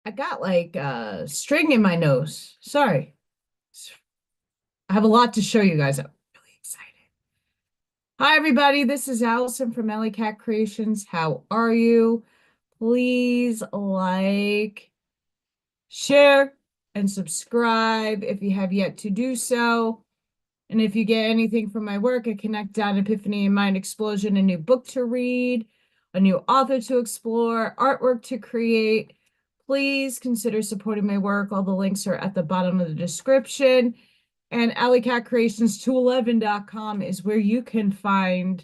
I got like a string in my nose. Sorry. I have a lot to show you guys. I'm really excited. Hi, everybody. This is Allison from AllyKat Creations. How are you? Please like, share, and subscribe if you have yet to do so. And if you get anything from my work, a Connect Down Epiphany and Mind Explosion, a new book to read, a new author to explore, artwork to create, please consider supporting my work. All the links are at the bottom of the description. And AllyKatCreations211.com is where you can find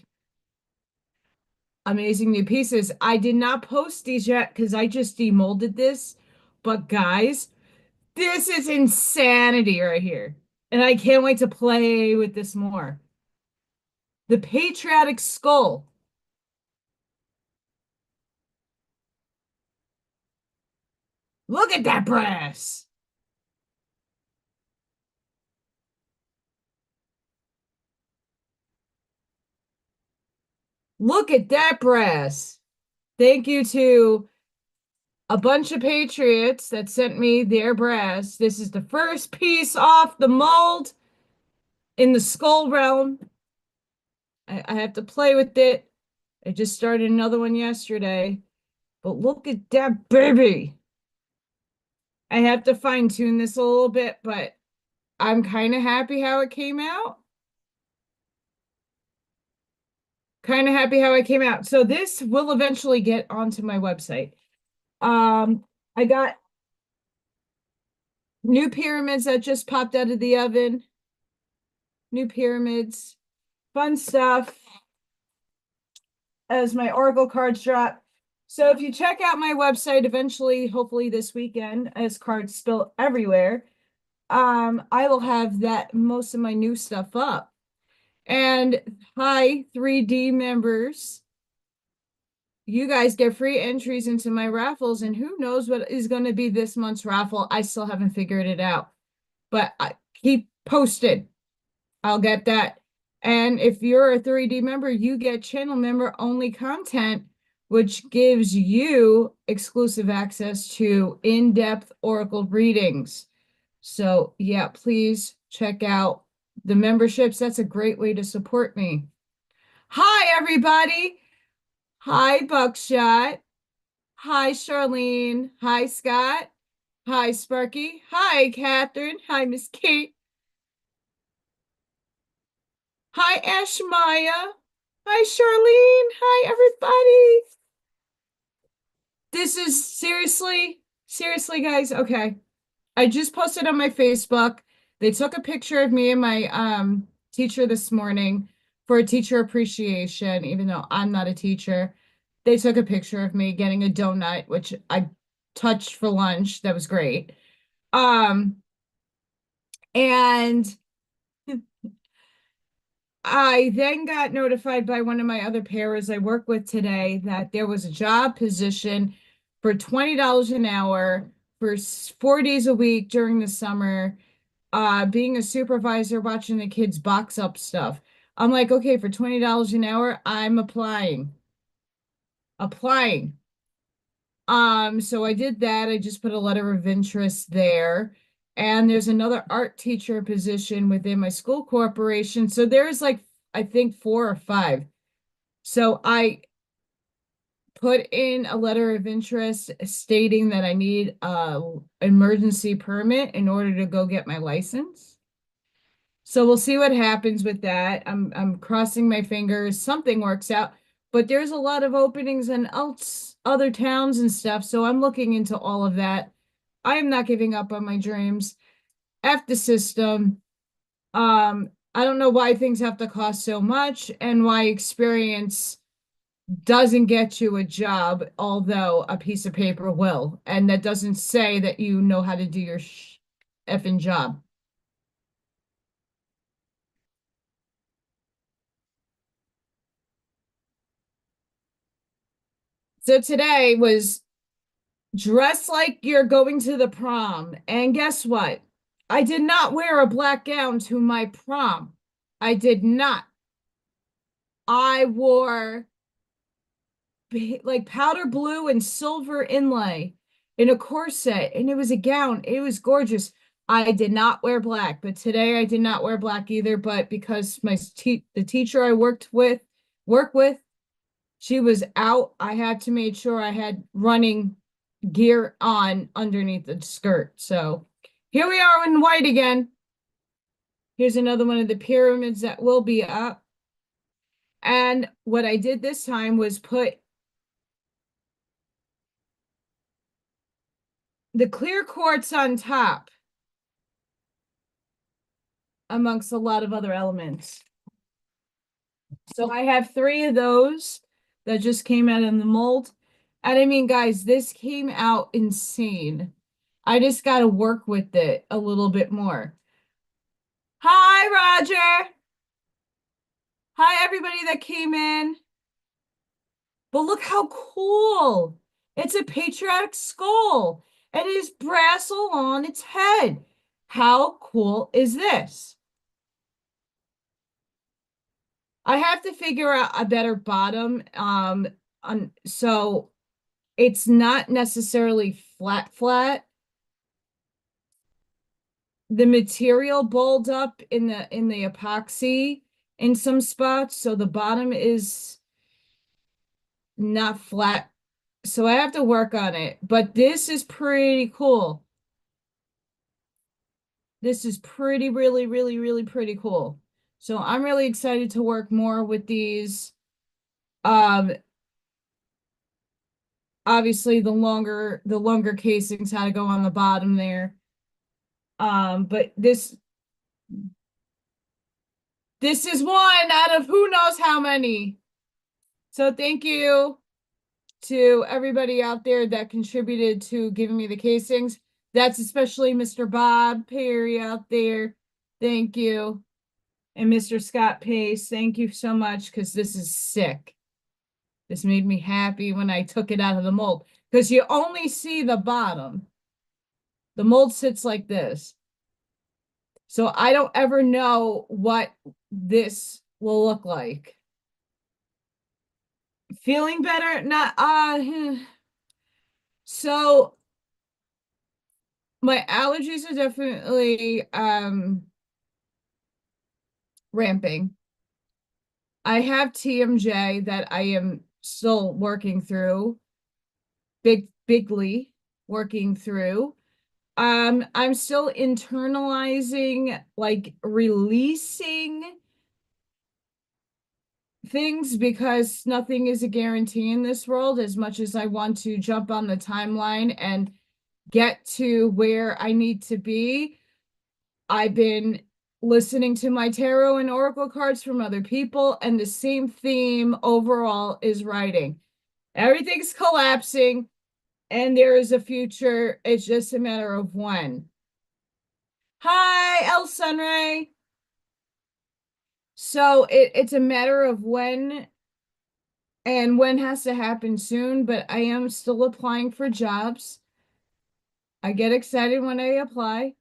amazing new pieces. I did not post these yet because I just demolded this. But guys, this is insanity right here. And I can't wait to play with this more. The patriotic skull. Look at that brass. Look at that brass. Thank you to a bunch of patriots that sent me their brass. This is the first piece off the mold in the skull realm. I have to play with it. I just started another one yesterday. But look at that baby. I have to fine tune this a little bit, but I'm kind of happy how it came out. Kind of happy how it came out. So this will eventually get onto my website. I got new pyramids that just popped out of the oven. New pyramids. Fun stuff as my oracle cards drop. So if you check out my website eventually, hopefully this weekend, as cards spill everywhere, I will have that most of my new stuff up. And hi, 3D members. You guys get free entries into my raffles, and who knows what is going to be this month's raffle. I still haven't figured it out, but I keep posted. I'll get that. And if you're a 3D member, you get channel member only content, which gives you exclusive access to in-depth oracle readings. So yeah, please check out the memberships. That's a great way to support me. Hi, everybody. Hi, Buckshot. Hi, Charlene. Hi, Scott. Hi, Sparky. Hi, Catherine. Hi, Miss Kate. Hi, Ash Maya. Hi, Charlene. Hi, everybody. This is seriously, guys. Okay. I just posted on my Facebook. They took a picture of me and my teacher this morning for a teacher appreciation, even though I'm not a teacher. They took a picture of me getting a donut, which I touched for lunch. That was great. Um, and I then got notified by one of my other paras I work with today that there was a job position for $20 an hour for 4 days a week during the summer, being a supervisor, watching the kids box up stuff. I'm like, okay, for $20 an hour, I'm applying. Applying. So I did that. I just put a letter of interest there. And there's another art teacher position within my school corporation. So there's like, I think 4 or 5. So I put in a letter of interest stating that I need a emergency permit in order to go get my license. So we'll see what happens with that. I'm crossing my fingers. Something works out. But there's a lot of openings in other towns and stuff. So I'm looking into all of that. I am not giving up on my dreams. F the system. I don't know why things have to cost so much and why experience doesn't get you a job, although a piece of paper will. And that doesn't say that you know how to do your effing job. So today was dress like you're going to the prom. And guess what? I did not wear a black gown to my prom. I did not. I wore like powder blue and silver inlay. in a corset, and it was a gown. It was gorgeous. I did not wear black, but today I did not wear black either. But because the teacher I work with, she was out, I had to make sure I had running gear on underneath the skirt. So here we are in white again. Here's another one of the pyramids that will be up. And what I did this time was put the clear quartz on top amongst a lot of other elements. So I have 3 of those that just came out in the mold. And I mean, guys, this came out insane. I just got to work with it a little bit more. Hi, Roger. Hi, everybody that came in. But look how cool. It's a patriotic skull. And it is brass along its head. How cool is this? I have to figure out a better bottom. So it's not necessarily flat. The material balled up in the epoxy in some spots, so the bottom is not flat. So I have to work on it, but this is pretty cool. This is really pretty cool. So I'm really excited to work more with these. Um, Obviously the longer casings had to go on the bottom there. But this is one out of who knows how many. So thank you to everybody out there that contributed to giving me the casings. That's especially Mr. Bob Perry out there. Thank you. And Mr. Scott Pace, thank you so much, because this is sick. This made me happy when I took it out of the mold, because you only see the bottom. The mold sits like this. So I don't ever know what this will look like. Feeling better? Not so my allergies are definitely ramping. I have TMJ that I am still working through, bigly working through. I'm still internalizing, like releasing things, because nothing is a guarantee in this world. As much as I want to jump on the timeline and get to where I need to be, I've been listening to my tarot and oracle cards from other people, and the same theme overall is writing. Everything's collapsing, and there is a future. It's just a matter of when. Hi, El Sunray. So it's a matter of when, and when has to happen soon, but I am still applying for jobs. I get excited when I apply.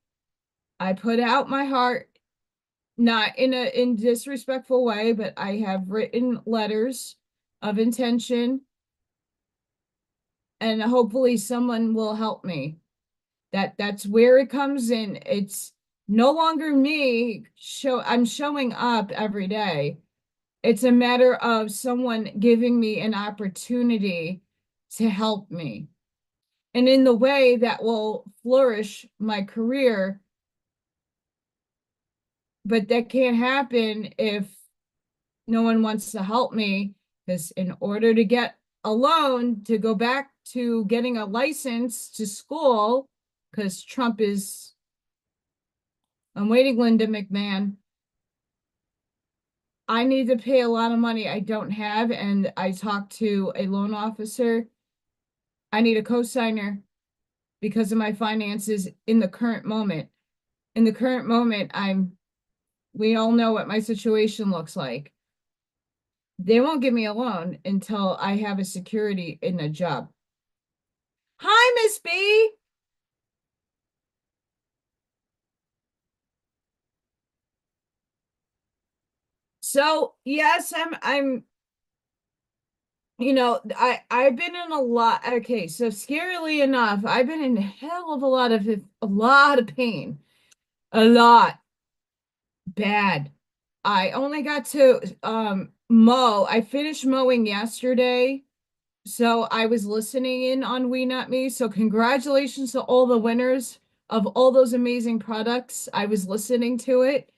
I put out my heart, not in a disrespectful way, but I have written letters of intention, and hopefully someone will help me. That's where it comes in. It's no longer me I'm showing up every day. It's a matter of someone giving me an opportunity to help me, and in the way that will flourish my career. But that can't happen if no one wants to help me, because in order to get a loan to go back to getting a license to school, because I'm waiting, Linda McMahon, I need to pay a lot of money I don't have, and I talked to a loan officer. I need a cosigner because of my finances in the current moment. In the current moment, we all know what my situation looks like. They won't give me a loan until I have a security in a job. Hi, Miss B. So yes, I've been in a lot. Okay, so scarily enough, I've been in a hell of a lot of pain. A lot. Bad. I only got to mow. I finished mowing yesterday, so I was listening in on We Not Me. So congratulations to all the winners of all those amazing products. I was listening to it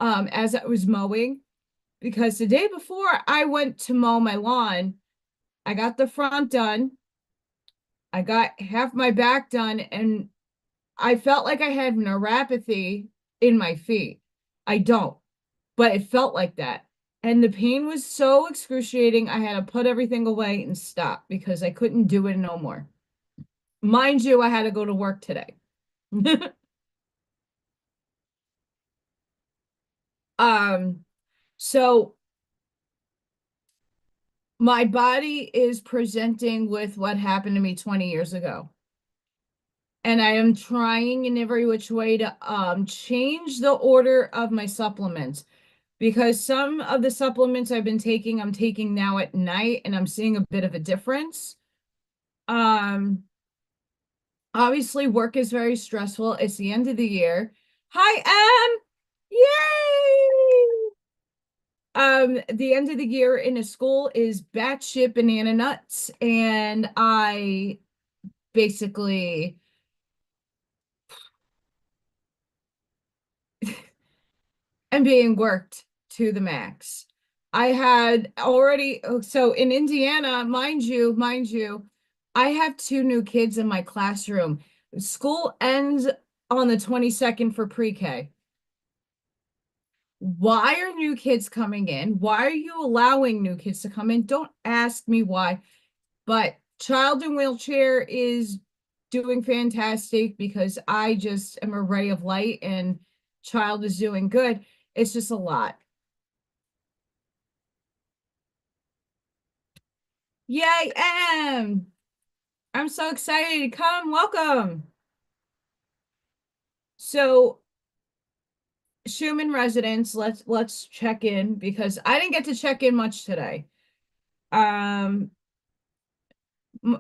as I was mowing because the day before I went to mow my lawn, I got the front done. I got half my back done, and I felt like I had neuropathy in my feet. I don't, but it felt like that. And the pain was so excruciating, I had to put everything away and stop because I couldn't do it no more. Mind you, I had to go to work today. Um, so my body is presenting with what happened to me 20 years ago. And I am trying in every which way to change the order of my supplements because some of the supplements I've been taking, I'm taking now at night and I'm seeing a bit of a difference. Um, Obviously, work is very stressful. It's the end of the year. Hi, Em! Yay! The end of the year in a school is batshit banana nuts, and I basically am being worked to the max. I had already, so in Indiana, mind you, I have two new kids in my classroom. School ends on the 22nd for pre-K. Why are new kids coming in? Why are you allowing new kids to come in? Don't ask me why. But child in wheelchair is doing fantastic because I just am a ray of light and child is doing good. It's just a lot. Yay, I'm so excited. Come, welcome. So, Schumann residents, let's check in because I didn't get to check in much today. Um,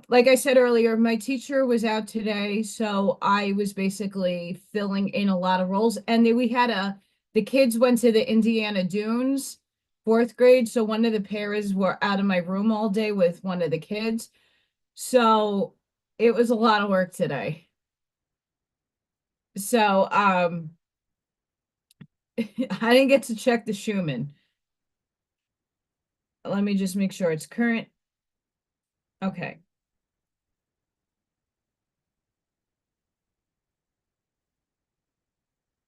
like I said earlier, my teacher was out today, so I was basically filling in a lot of roles. And then the kids went to the Indiana Dunes, fourth grade. So one of the pairs were out of my room all day with one of the kids. So it was a lot of work today. So I didn't get to check the Schumann. Let me just make sure it's current. Okay.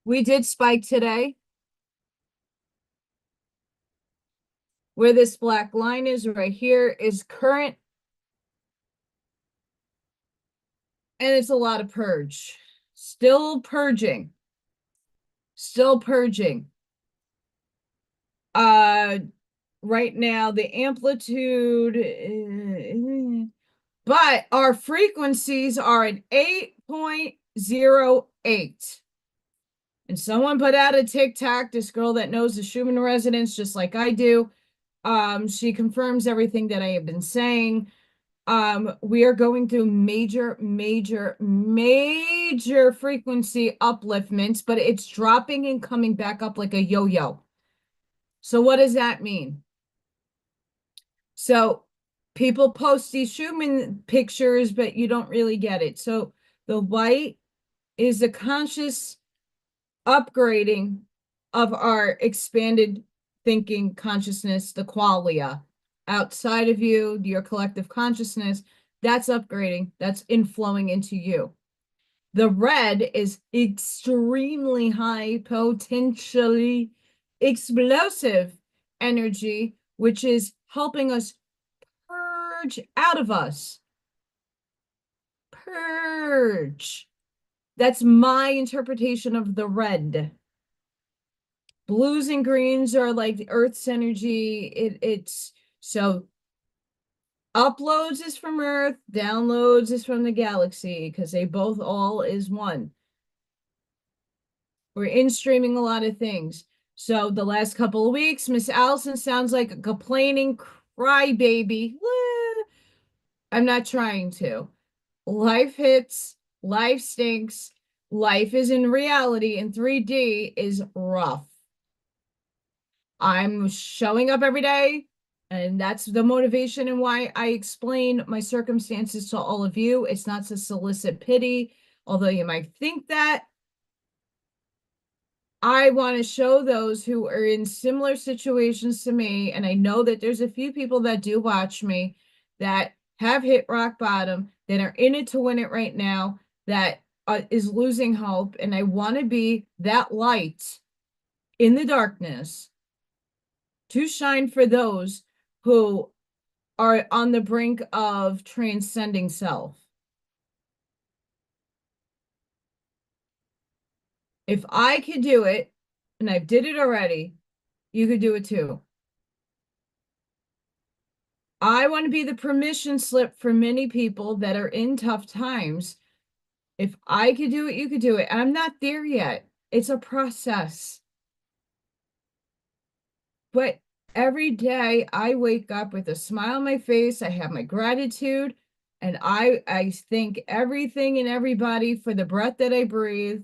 We did spike today. Where this black line is right here is current, and it's a lot of purge. Still purging. Still purging. Uh right now the amplitude but our frequencies are at 8.08. And someone put out a TikTok, this girl that knows the Schumann resonance just like I do. She confirms everything that I have been saying. We are going through major frequency upliftments, but it's dropping and coming back up like a yo-yo. So what does that mean? So people post these Schumann pictures, but you don't really get it. So the white is the conscious upgrading of our expanded thinking consciousness, the qualia outside of you, your collective consciousness. That's upgrading, that's inflowing into you. The red is extremely high, potentially explosive energy, which is helping us purge out of us. Purge. That's my interpretation of the red. Blues and greens are like the Earth's energy. It's so uploads is from Earth, downloads is from the galaxy because they both all is one. We're in streaming a lot of things. So the last couple of weeks, Miss Allison sounds like a complaining crybaby. I'm not trying to. Life hits, life stinks, life is in reality in 3D is rough. I'm showing up every day, and that's the motivation and why I explain my circumstances to all of you. It's not to solicit pity, although you might think that. I want to show those who are in similar situations to me, and I know that there's a few people that do watch me that have hit rock bottom, that are in it to win it right now, that is losing hope, and I want to be that light in the darkness to shine for those who are on the brink of transcending self. If I could do it, and I did it already, you could do it too. I want to be the permission slip for many people that are in tough times. If I could do it, you could do it. I'm not there yet. It's a process. But every day I wake up with a smile on my face. I have my gratitude, and I thank everything and everybody for the breath that I breathe,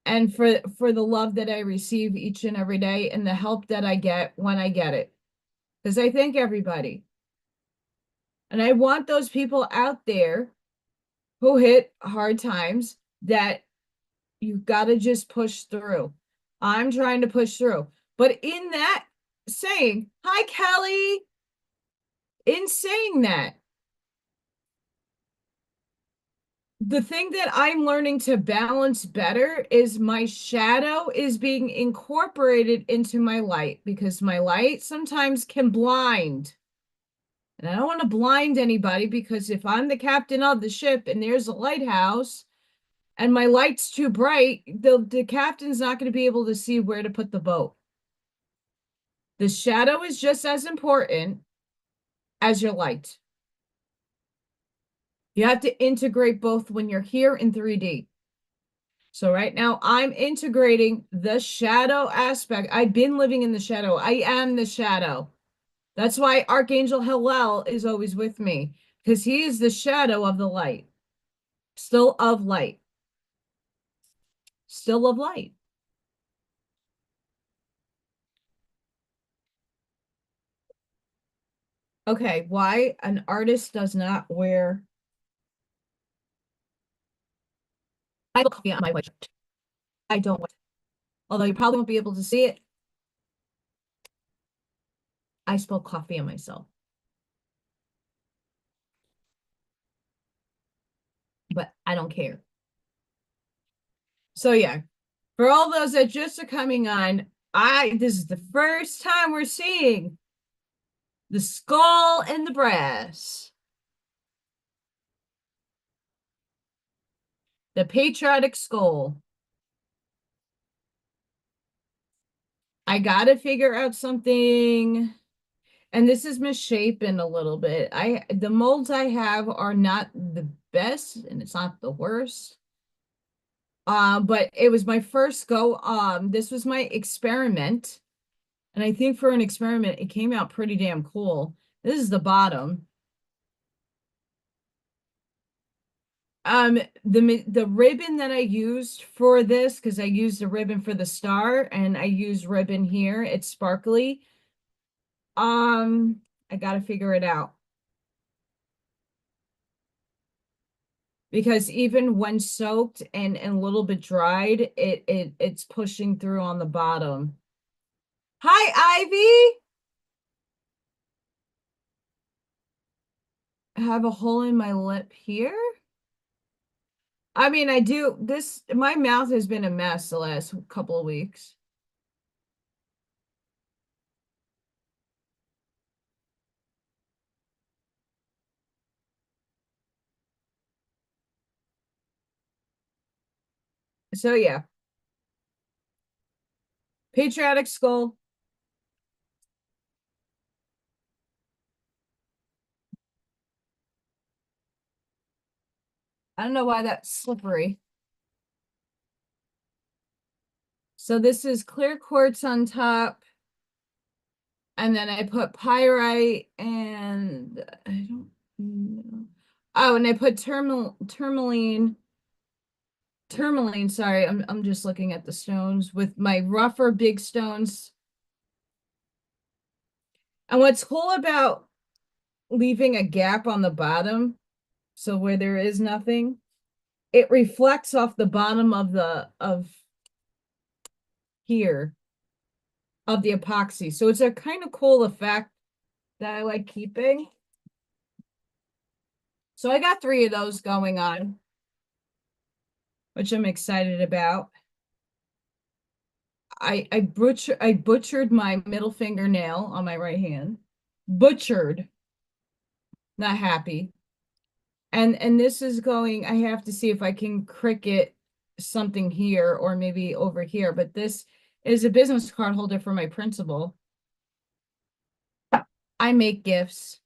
and for the love that I receive each and every day, and the help that I get when I get it. Because I thank everybody. And I want those people out there who hit hard times that you've got to just push through. I'm trying to push through. But in that saying, hi, Kelly, in saying that, the thing that I'm learning to balance better is my shadow is being incorporated into my light, because my light sometimes can blind. And I don't want to blind anybody, because if I'm the captain of the ship and there's a lighthouse and my light's too bright, the captain's not going to be able to see where to put the boat. The shadow is just as important as your light. You have to integrate both when you're here in 3D. So right now I'm integrating the shadow aspect. I've been living in the shadow. I am the shadow. That's why Archangel Hillel is always with me, because he is the shadow of the light. Still of light. Still of light. Okay, why an artist does not wear I coffee on my white shirt. I don't. Although you probably won't be able to see it. I spill coffee on myself. But I don't care. So yeah, for all those that just are coming on, this is the first time we're seeing the skull and the brass. The patriotic skull. I gotta figure out something, and this is misshapen a little bit. The molds I have are not the best, and it's not the worst. But it was my first go. This was my experiment, and I think for an experiment, it came out pretty damn cool. This is the bottom. The ribbon that I used for this, because I used a ribbon for the star, and I used ribbon here. It's sparkly. I gotta figure it out. Because even when soaked and a little bit dried, it's pushing through on the bottom. Hi, Ivy. I have a hole in my lip here. I mean, I do this, my mouth has been a mess the last couple of weeks. So yeah, patriotic skull. I don't know why that's slippery. So this is clear quartz on top. And then I put pyrite, and I don't Oh, and I put tourmaline, sorry, I'm just looking at the stones with my rougher big stones. And what's cool about leaving a gap on the bottom, so where there is nothing, it reflects off the bottom of the of here of the epoxy. So it's a kind of cool effect that I like keeping. So I got 3 of those going on, which I'm excited about. I butchered my middle fingernail on my right hand. Butchered, not happy. And this is going, I have to see if I can cricket something here or maybe over here, but this is a business card holder for my principal. I make gifts.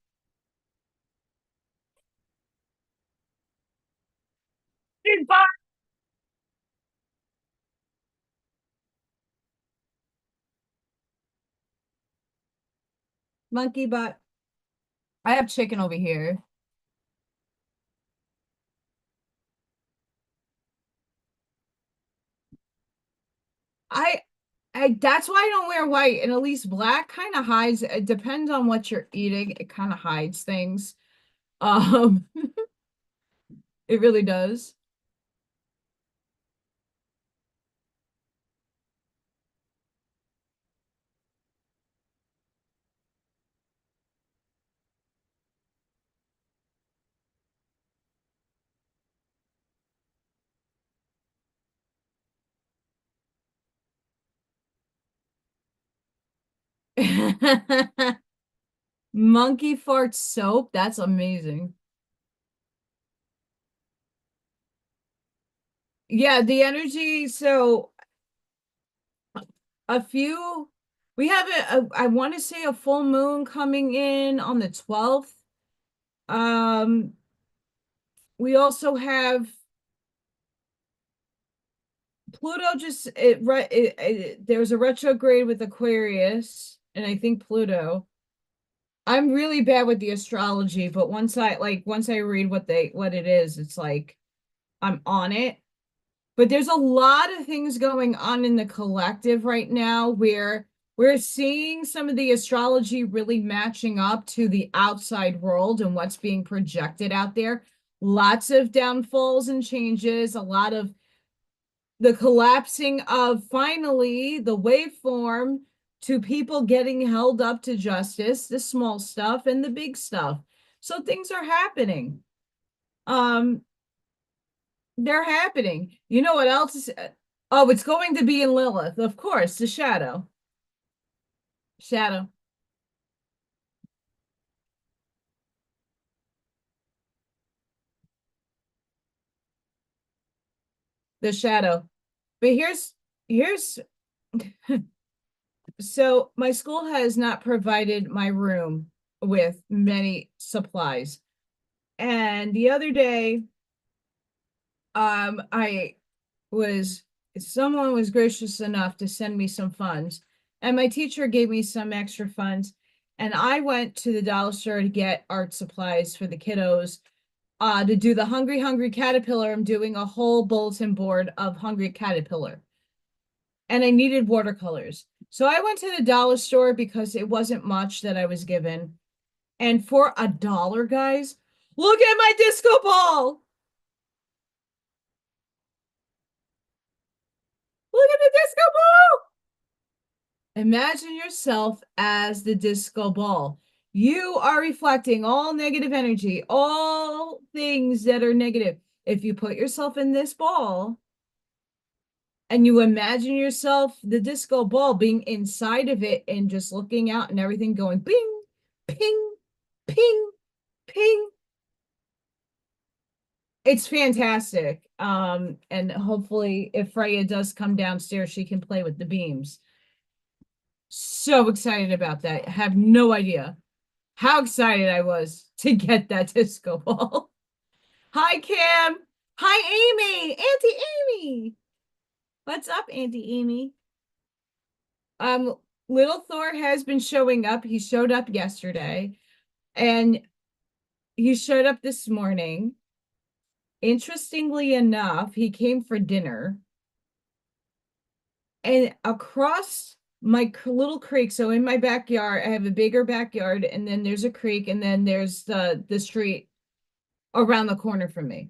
Monkey butt. I have chicken over here. I that's why I don't wear white, and at least black kind of hides. It depends on what you're eating. It kind of hides things. Um, it really does. Monkey fart soap. That's amazing. Yeah, the energy. So a few, we have I want to say a full moon coming in on the 12th. Um, we also have Pluto just there's a retrograde with Aquarius, and I think Pluto. I'm really bad with the astrology, but once I read what it is, it's like I'm on it. But there's a lot of things going on in the collective right now where we're seeing some of the astrology really matching up to the outside world and what's being projected out there. Lots of downfalls and changes, a lot of the collapsing of finally the waveform to people getting held up to justice, the small stuff and the big stuff. So things are happening. Um, they're happening. You know what else is? Oh, it's going to be in Lilith, of course, the shadow. Shadow. The shadow. But here's so my school has not provided my room with many supplies. And the other day, I was someone was gracious enough to send me some funds, and my teacher gave me some extra funds, and I went to the dollar store to get art supplies for the kiddos. To do the Hungry Caterpillar, I'm doing a whole bulletin board of Hungry Caterpillar, and I needed watercolors. So I went to the dollar store because it wasn't much that I was given. And for $1, guys, look at my disco ball. Look at the disco ball. Imagine yourself as the disco ball. You are reflecting all negative energy, all things that are negative. If you put yourself in this ball and you imagine yourself, the disco ball, being inside of it and just looking out and everything going bing, ping, ping, ping, it's fantastic. And hopefully, if Freya does come downstairs, she can play with the beams. So excited about that. I have no idea how excited I was to get that disco ball. Hi, Kim. Hi, Amy. Auntie Amy. What's up, Auntie Amy? Um, Little Thor has been showing up. He showed up yesterday, and he showed up this morning. Interestingly enough, he came for dinner and across my little creek. So in my backyard, I have a bigger backyard, and then there's a creek, and then there's the street around the corner from me.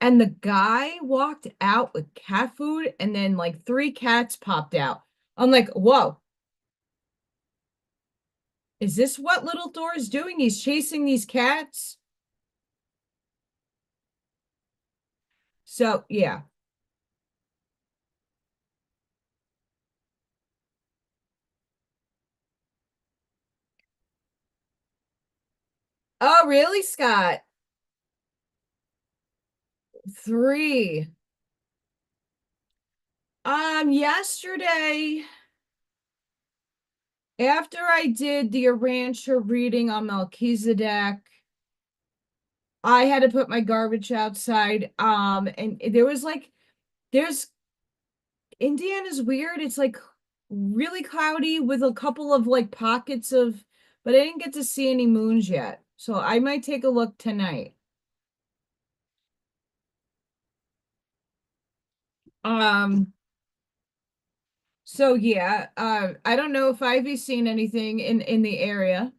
And the guy walked out with cat food, and then like three cats popped out. I'm like, whoa, is this what Little Thor is doing? He's chasing these cats. So yeah. Oh, really, Scott? Three. Yesterday, after I did the Arancha reading on Melchizedek, I had to put my garbage outside. And there was like, there's Indiana's weird. It's like really cloudy with a couple of like pockets of, but I didn't get to see any moons yet. So I might take a look tonight. Um, so yeah, I don't know if Ivy's seen anything in the area.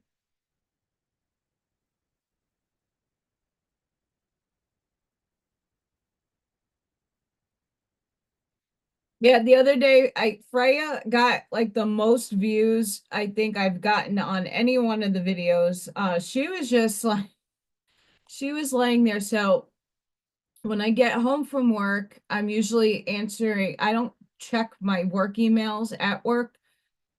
Yeah, the other day I Freya got like the most views I think I've gotten on any one of the videos. She was just like she was laying there. So when I get home from work, I'm usually answering, I don't check my work emails at work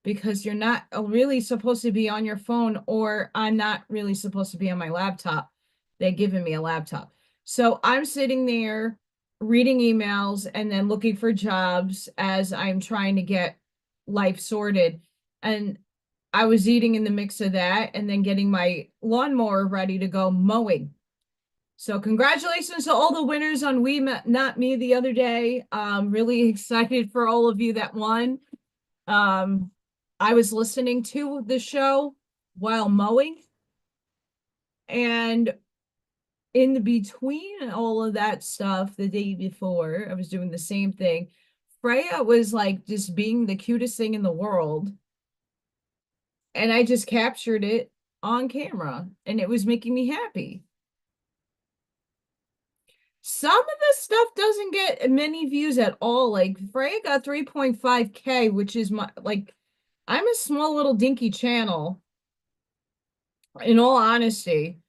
because you're not really supposed to be on your phone, or I'm not really supposed to be on my laptop. They're giving me a laptop. So I'm sitting there reading emails and then looking for jobs as I'm trying to get life sorted. And I was eating in the mix of that and then getting my lawnmower ready to go mowing. So congratulations to all the winners on We Not Me the other day. Really excited for all of you that won. Um, I was listening to the show while mowing, and in between all of that stuff, the day before, I was doing the same thing. Freya was like just being the cutest thing in the world, and I just captured it on camera, and it was making me happy. Some of the stuff doesn't get many views at all. Like Freya got 3.5K, which is my like I'm a small little dinky channel. In all honesty,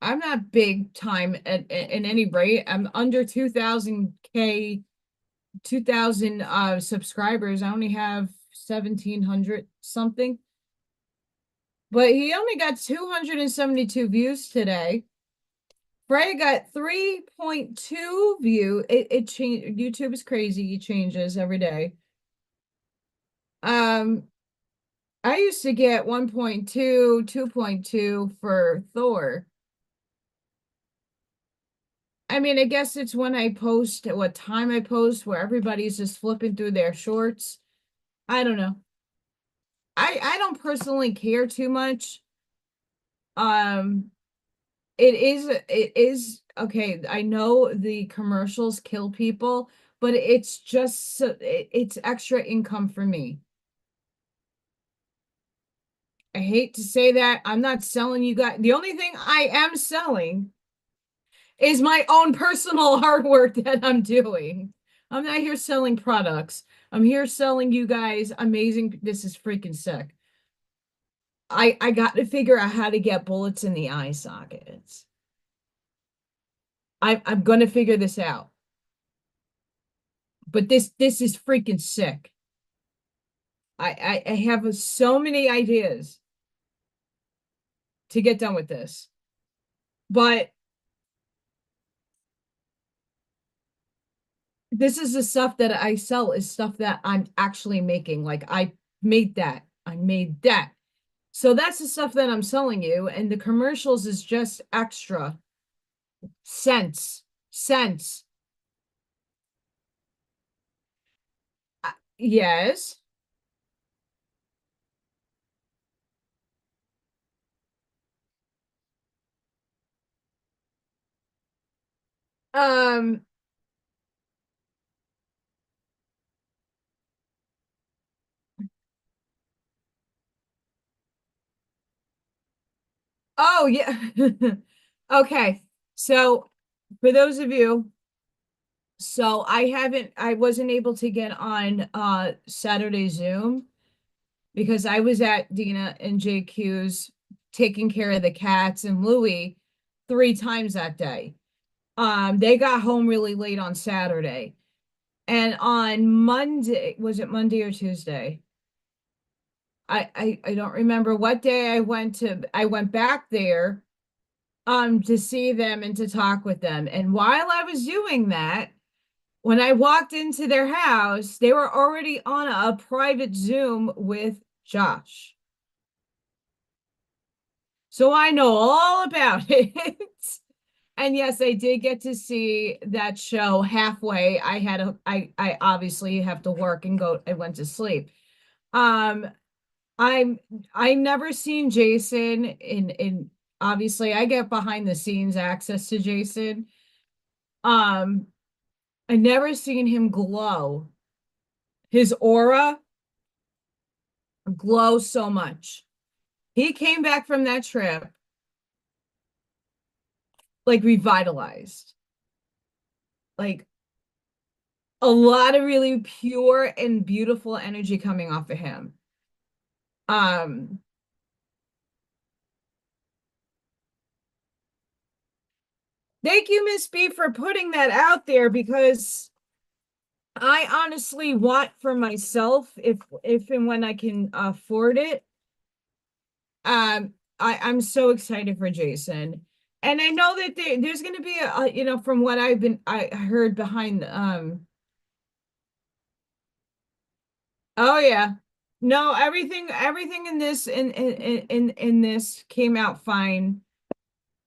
I'm not big time in any rate. I'm under 2000K, 2000 subscribers. I only have 1700 something. But he only got 272 views today. Frey got 3.2 view. It changed. YouTube is crazy. It changes every day. Um, I used to get 1.2, 2.2 for Thor. I mean, I guess it's when I post, at what time I post, where everybody's just flipping through their shorts. I don't know. I don't personally care too much. Um, it is okay. I know the commercials kill people, but it's just it's extra income for me. I hate to say that. I'm not selling you guys. The only thing I am selling is my own personal hard work that I'm doing. I'm not here selling products. I'm here selling you guys amazing. This is freaking sick. I got to figure out how to get bullets in the eye sockets. I'm gonna figure this out. But this is freaking sick. I have so many ideas to get done with this. But this is the stuff that I sell is stuff that I'm actually making. Like I made that. I made that. So that's the stuff that I'm selling you. And the commercials is just extra cents. Cents. Yes. Um, oh yeah. Okay. So for those of you, so I wasn't able to get on Saturday Zoom because I was at Dina and JQ's taking care of the cats and Louie 3 times that day. They got home really late on Saturday. And on Monday, was it Monday or Tuesday? I don't remember what day I went back there to see them and to talk with them. And while I was doing that, when I walked into their house, they were already on a private Zoom with Josh. So I know all about it. And yes, I did get to see that show halfway. I obviously have to work and go, I went to sleep. Um, I'm I never seen Jason in obviously I get behind the scenes access to Jason. Um, I never seen him glow. His aura glow so much. He came back from that trip like revitalized. Like a lot of really pure and beautiful energy coming off of him. Um, Thank you, Miss B, for putting that out there because I honestly want for myself, if and when I can afford it. I'm so excited for Jason. And I know that there's going to be from what I heard behind oh yeah. No, everything in this in this came out fine.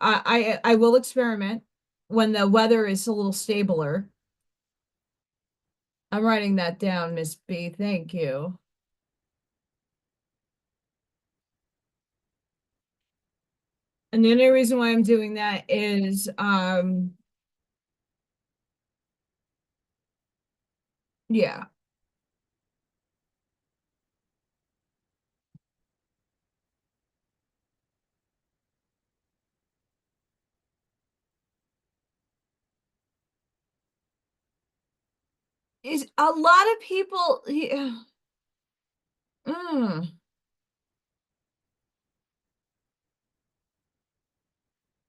I will experiment when the weather is a little stabler. I'm writing that down, Miss B. Thank you. And the only reason why I'm doing that is yeah. Is a lot of people yeah. Mm.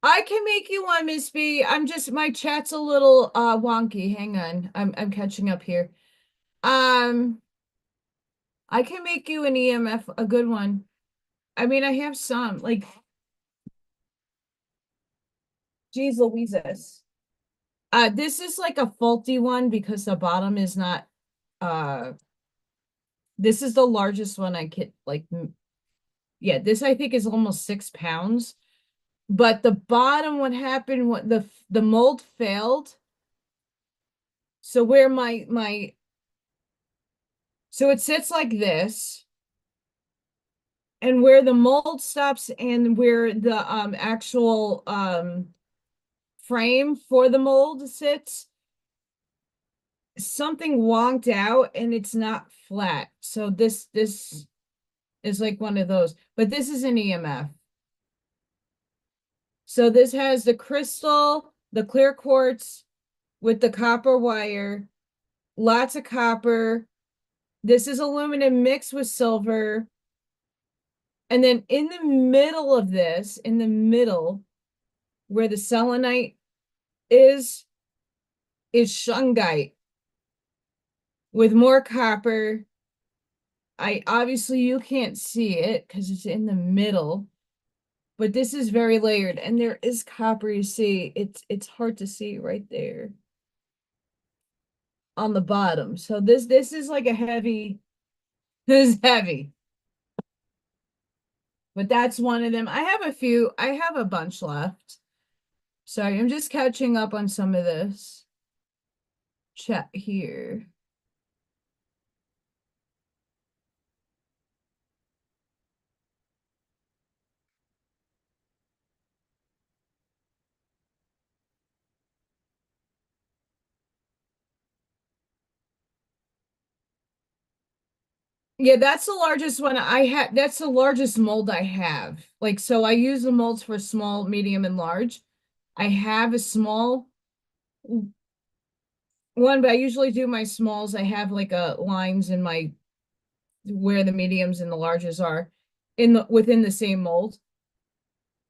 I can make you one, Miss B. I'm just my chat's a little wonky. Hang on. I'm catching up here. Um I can make you an EMF, a good one. I mean, I have some like geez Louises. This is like a faulty one because the bottom is not uh this is the largest one I could like yeah, this I think is almost 6 pounds. But the bottom, what happened, what the mold failed. So where my so it sits like this, and where the mold stops and where the actual frame for the mold sits, something wonked out and it's not flat. So this is like one of those, but this is an EMF. So this has the crystal, the clear quartz with the copper wire, lots of copper. This is aluminum mixed with silver. And then in the middle of this, in the middle where the selenite is, is shungite with more copper. I obviously you can't see it because it's in the middle, but this is very layered and there is copper. You see, it's hard to see right there on the bottom. So this is like a heavy, this is heavy, but that's one of them. I have a few, I have a bunch left. Sorry, I'm just catching up on some of this chat here. Yeah, that's the largest one I have. That's the largest mold I have. Like, so I use the molds for small, medium, and large. I have a small one, but I usually do my smalls. I have like a lines in my where the mediums and the larges are in the within the same mold.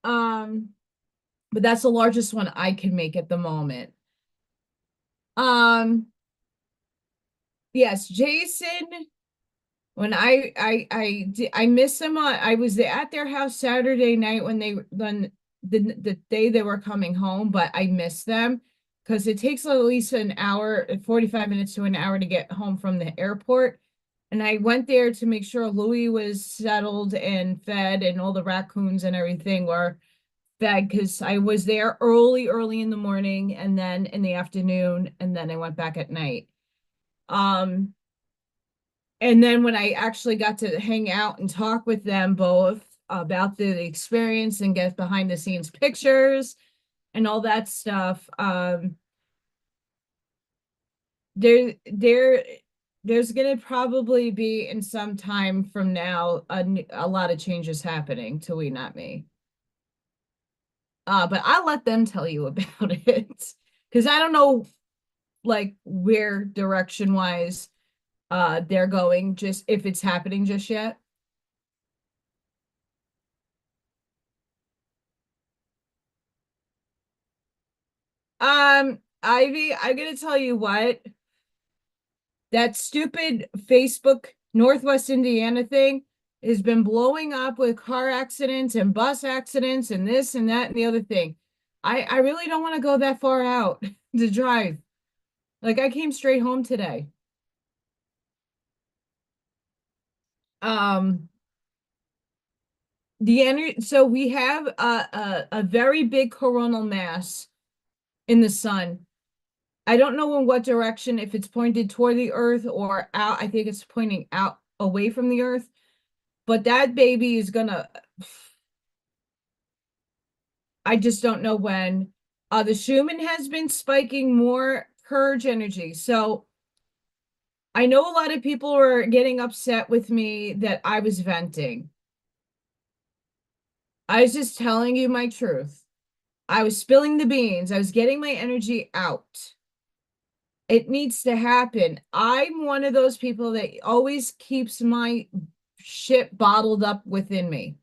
Um, but that's the largest one I can make at the moment. Um, yes, Jason. When I miss them on I was at their house Saturday night when the day they were coming home, but I missed them because it takes at least an hour, 45 minutes to an hour to get home from the airport. And I went there to make sure Louis was settled and fed and all the raccoons and everything were fed because I was there early in the morning and then in the afternoon, and then I went back at night. Um, and then when I actually got to hang out and talk with them both about the experience and get behind the scenes pictures and all that stuff, there there there's gonna probably be in some time from now a lot of changes happening to we not me. But I'll let them tell you about it because I don't know like where direction wise they're going, just if it's happening just yet. Ivy, I'm gonna tell you what, that stupid Facebook Northwest Indiana thing has been blowing up with car accidents and bus accidents and this and that and the other thing. I really don't want to go that far out to drive. Like I came straight home today. Um, the energy, so we have a very big coronal mass in the sun. I don't know in what direction, if it's pointed toward the earth or out. I think it's pointing out away from the earth, but that baby is gonna, I just don't know when. The Schumann has been spiking more purge energy. So I know a lot of people were getting upset with me that I was venting. I was just telling you my truth. I was spilling the beans. I was getting my energy out. It needs to happen. I'm one of those people that always keeps my shit bottled up within me.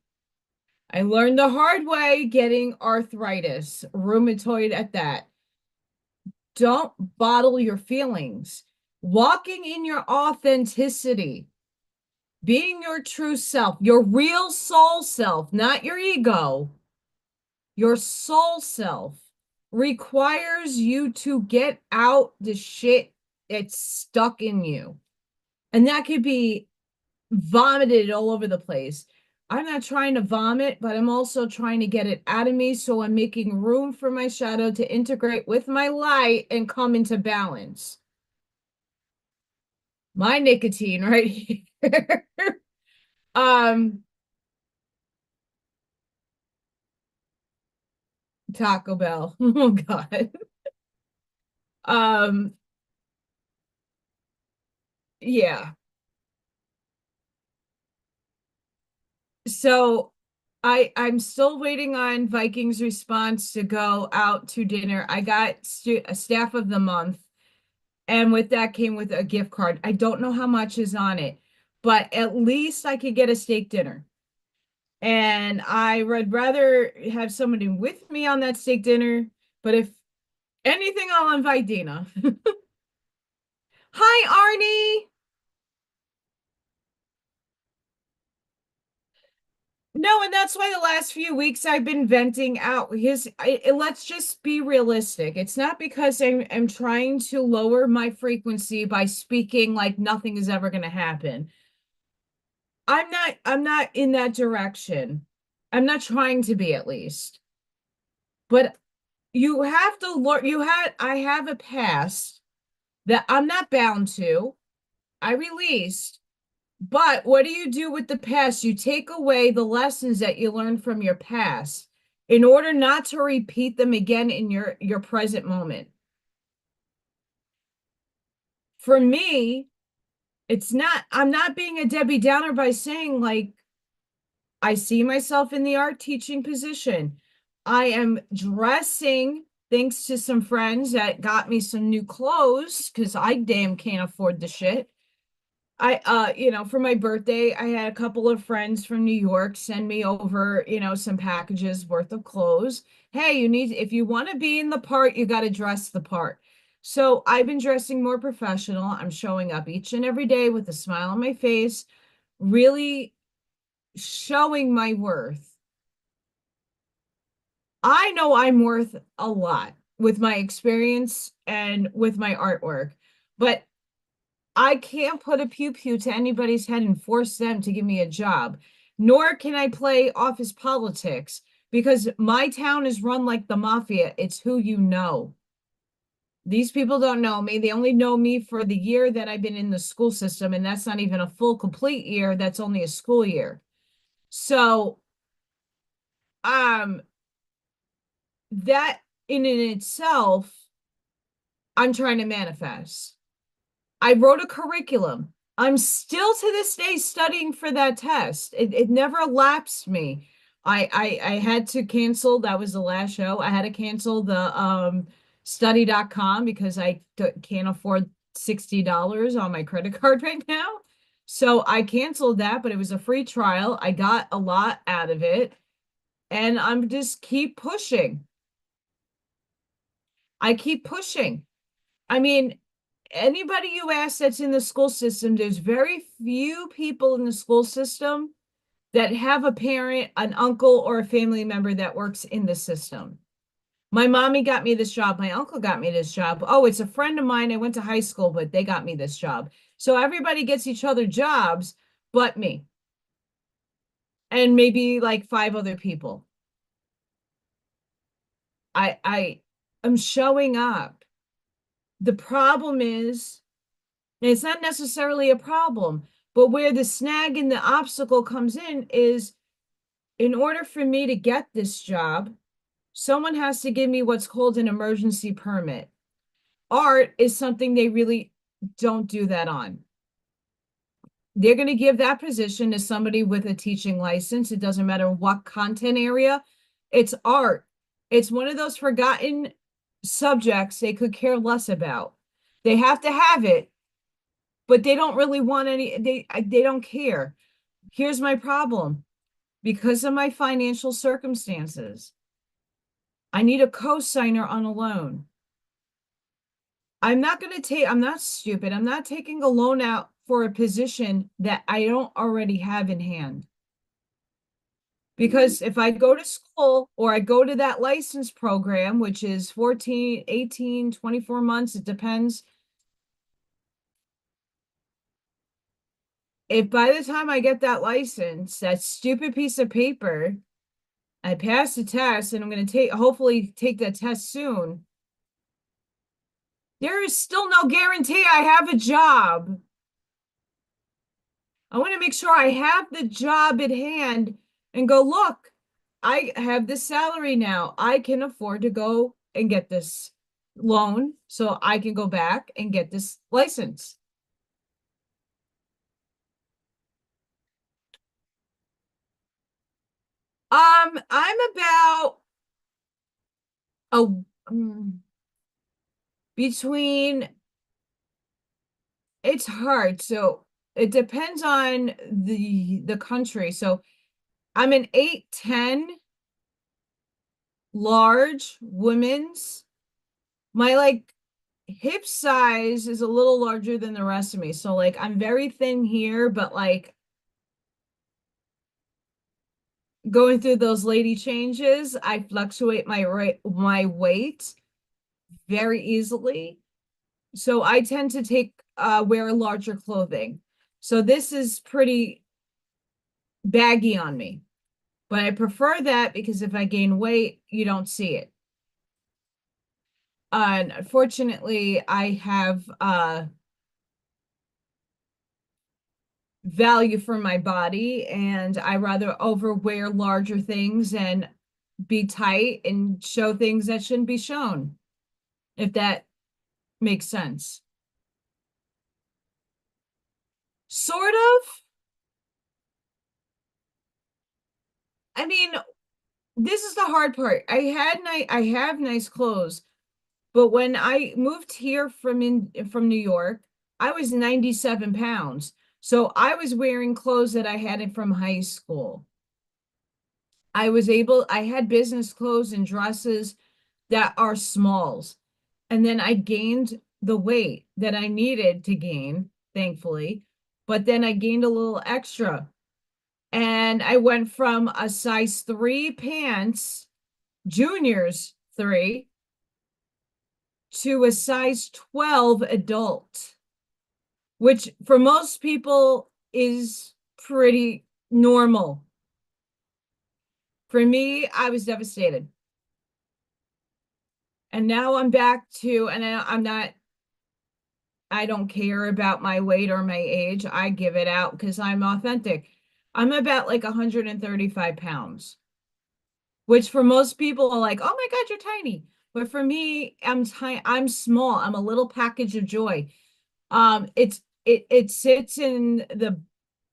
I learned the hard way getting arthritis, rheumatoid at that. Don't bottle your feelings. Walking in your authenticity, being your true self, your real soul self, not your ego, your soul self requires you to get out the shit that's stuck in you. And that could be vomited all over the place. I'm not trying to vomit, but I'm also trying to get it out of me. So I'm making room for my shadow to integrate with my light and come into balance. My nicotine right here. um, Taco Bell. Oh God. Um, yeah. So I'm still waiting on Vikings response to go out to dinner. I got a staff of the month, and with that came with a gift card. I don't know how much is on it, but at least I could get a steak dinner. And I would rather have somebody with me on that steak dinner, but if anything, I'll invite Dina. Hi, Arnie. No, and that's why the last few weeks I've been venting out let's just be realistic. It's not because I'm trying to lower my frequency by speaking like nothing is ever going to happen. I'm not in that direction. I'm not trying to be, at least. But you have to learn, I have a past that I'm not bound to. I released. But what do you do with the past? You take away the lessons that you learned from your past in order not to repeat them again in your present moment. For me, It's not, I'm not being a Debbie Downer by saying like, I see myself in the art teaching position. I am dressing thanks to some friends that got me some new clothes because I damn can't afford the shit. For my birthday, I had a couple of friends from New York send me over, some packages worth of clothes. Hey, if you want to be in the part, you got to dress the part. So I've been dressing more professional. I'm showing up each and every day with a smile on my face, really showing my worth. I know I'm worth a lot with my experience and with my artwork, but I can't put a pew pew to anybody's head and force them to give me a job, nor can I play office politics because my town is run like the mafia. It's who you know. These people don't know me. They only know me for the year that I've been in the school system, and that's not even a full complete year. That's only a school year. So, um, that in itself, I'm trying to manifest. I wrote a curriculum. I'm still to this day studying for that test. It never lapsed me. I had to cancel. That was the last show. I had to cancel the study.com because can't afford $60 on my credit card right now. So I canceled that, but it was a free trial. I got a lot out of it, and I'm just keep pushing. I keep pushing. I mean, anybody you ask that's in the school system, there's very few people in the school system that have a parent, an uncle, or a family member that works in the system. My mommy got me this job. My uncle got me this job. Oh, it's a friend of mine. I went to high school, but they got me this job. So everybody gets each other jobs, but me. And maybe like five other people. I am showing up. The problem is, and it's not necessarily a problem, but where the snag and the obstacle comes in is in order for me to get this job, someone has to give me what's called an emergency permit. Art is something they really don't do that on. They're going to give that position to somebody with a teaching license. It doesn't matter what content area, it's art. It's one of those forgotten subjects they could care less about. They have to have it, but they don't really want they don't care. Here's my problem. Because of my financial circumstances, I need a co-signer on a loan. I'm not stupid. I'm not taking a loan out for a position that I don't already have in hand. Because if I go to school or I go to that license program, which is 14, 18, 24 months, it depends. If by the time I get that license, that stupid piece of paper, I pass the test and I'm going to hopefully take that test soon. There is still no guarantee I have a job. I want to make sure I have the job at hand and go, look, I have this salary now. I can afford to go and get this loan so I can go back and get this license. I'm about a between it's hard. So it depends on the country. So I'm an 8'10" large women's. My like hip size is a little larger than the rest of me. So like I'm very thin here, but like going through those lady changes, I fluctuate my weight very easily. So I tend to wear larger clothing. So this is pretty baggy on me. But I prefer that because if I gain weight, you don't see it. And unfortunately, I have value for my body, and I rather overwear larger things and be tight and show things that shouldn't be shown, if that makes sense. Sort of. I mean, this is the hard part. I have nice clothes, but when I moved here from New York, I was 97 pounds. So I was wearing clothes that I had it from high school. I had business clothes and dresses that are smalls. And then I gained the weight that I needed to gain, thankfully. But then I gained a little extra. And I went from a size 3 pants, juniors 3, to a size 12 adult, which for most people is pretty normal. For me, I was devastated. And now I'm back to, and I'm not, I don't care about my weight or my age. I give it out because I'm authentic. I'm about like 135 pounds, which for most people are like, oh my God, you're tiny. But for me, I'm tiny, I'm small. I'm a little package of joy. It sits in the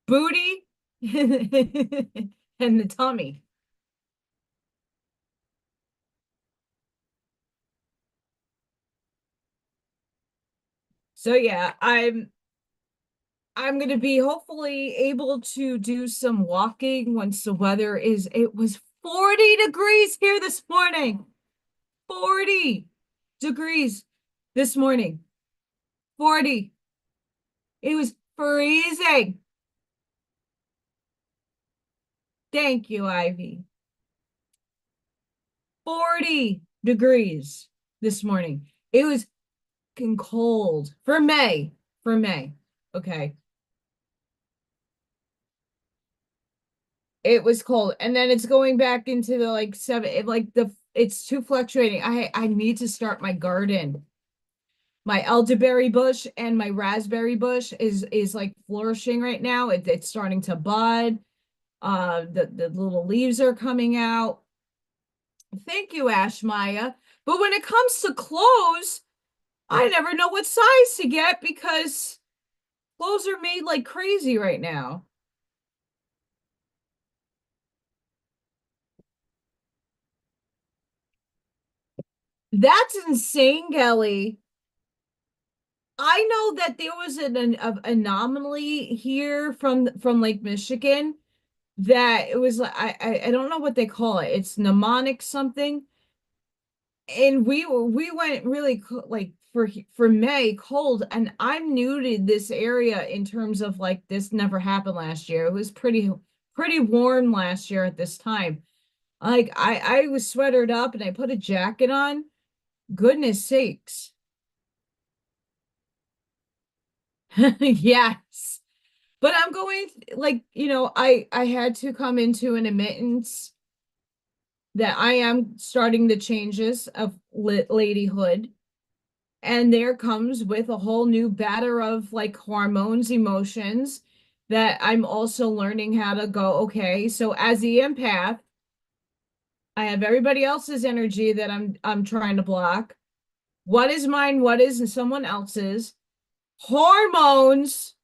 booty and the tummy. So yeah, I'm going to be hopefully able to do some walking once the weather is, it was 40 degrees here this morning. 40 degrees this morning. 40. It was freezing. Thank you, Ivy. 40 degrees this morning. It was fucking cold for May. For May. Okay. It was cold. And then it's going back into the like seven, like it's too fluctuating. I need to start my garden. My elderberry bush and my raspberry bush is like flourishing right now. It's starting to bud. The little leaves are coming out. Thank you, Ash Maya. But when it comes to clothes, I never know what size to get because clothes are made like crazy right now. That's insane, Kelly. I know that there was an anomaly here from Lake Michigan that it was like I don't know what they call it. It's mnemonic something. And we went really like for May cold, and I'm new to this area in terms of like this never happened last year. It was pretty warm last year at this time. Like I was sweatered up and I put a jacket on. Goodness sakes. Yes. But I'm going like, I had to come into an admittance that I am starting the changes of ladyhood. And there comes with a whole new batter of like hormones, emotions that I'm also learning how to go, okay, so as the empath, I have everybody else's energy that I'm trying to block. What is mine? What is someone else's? Hormones,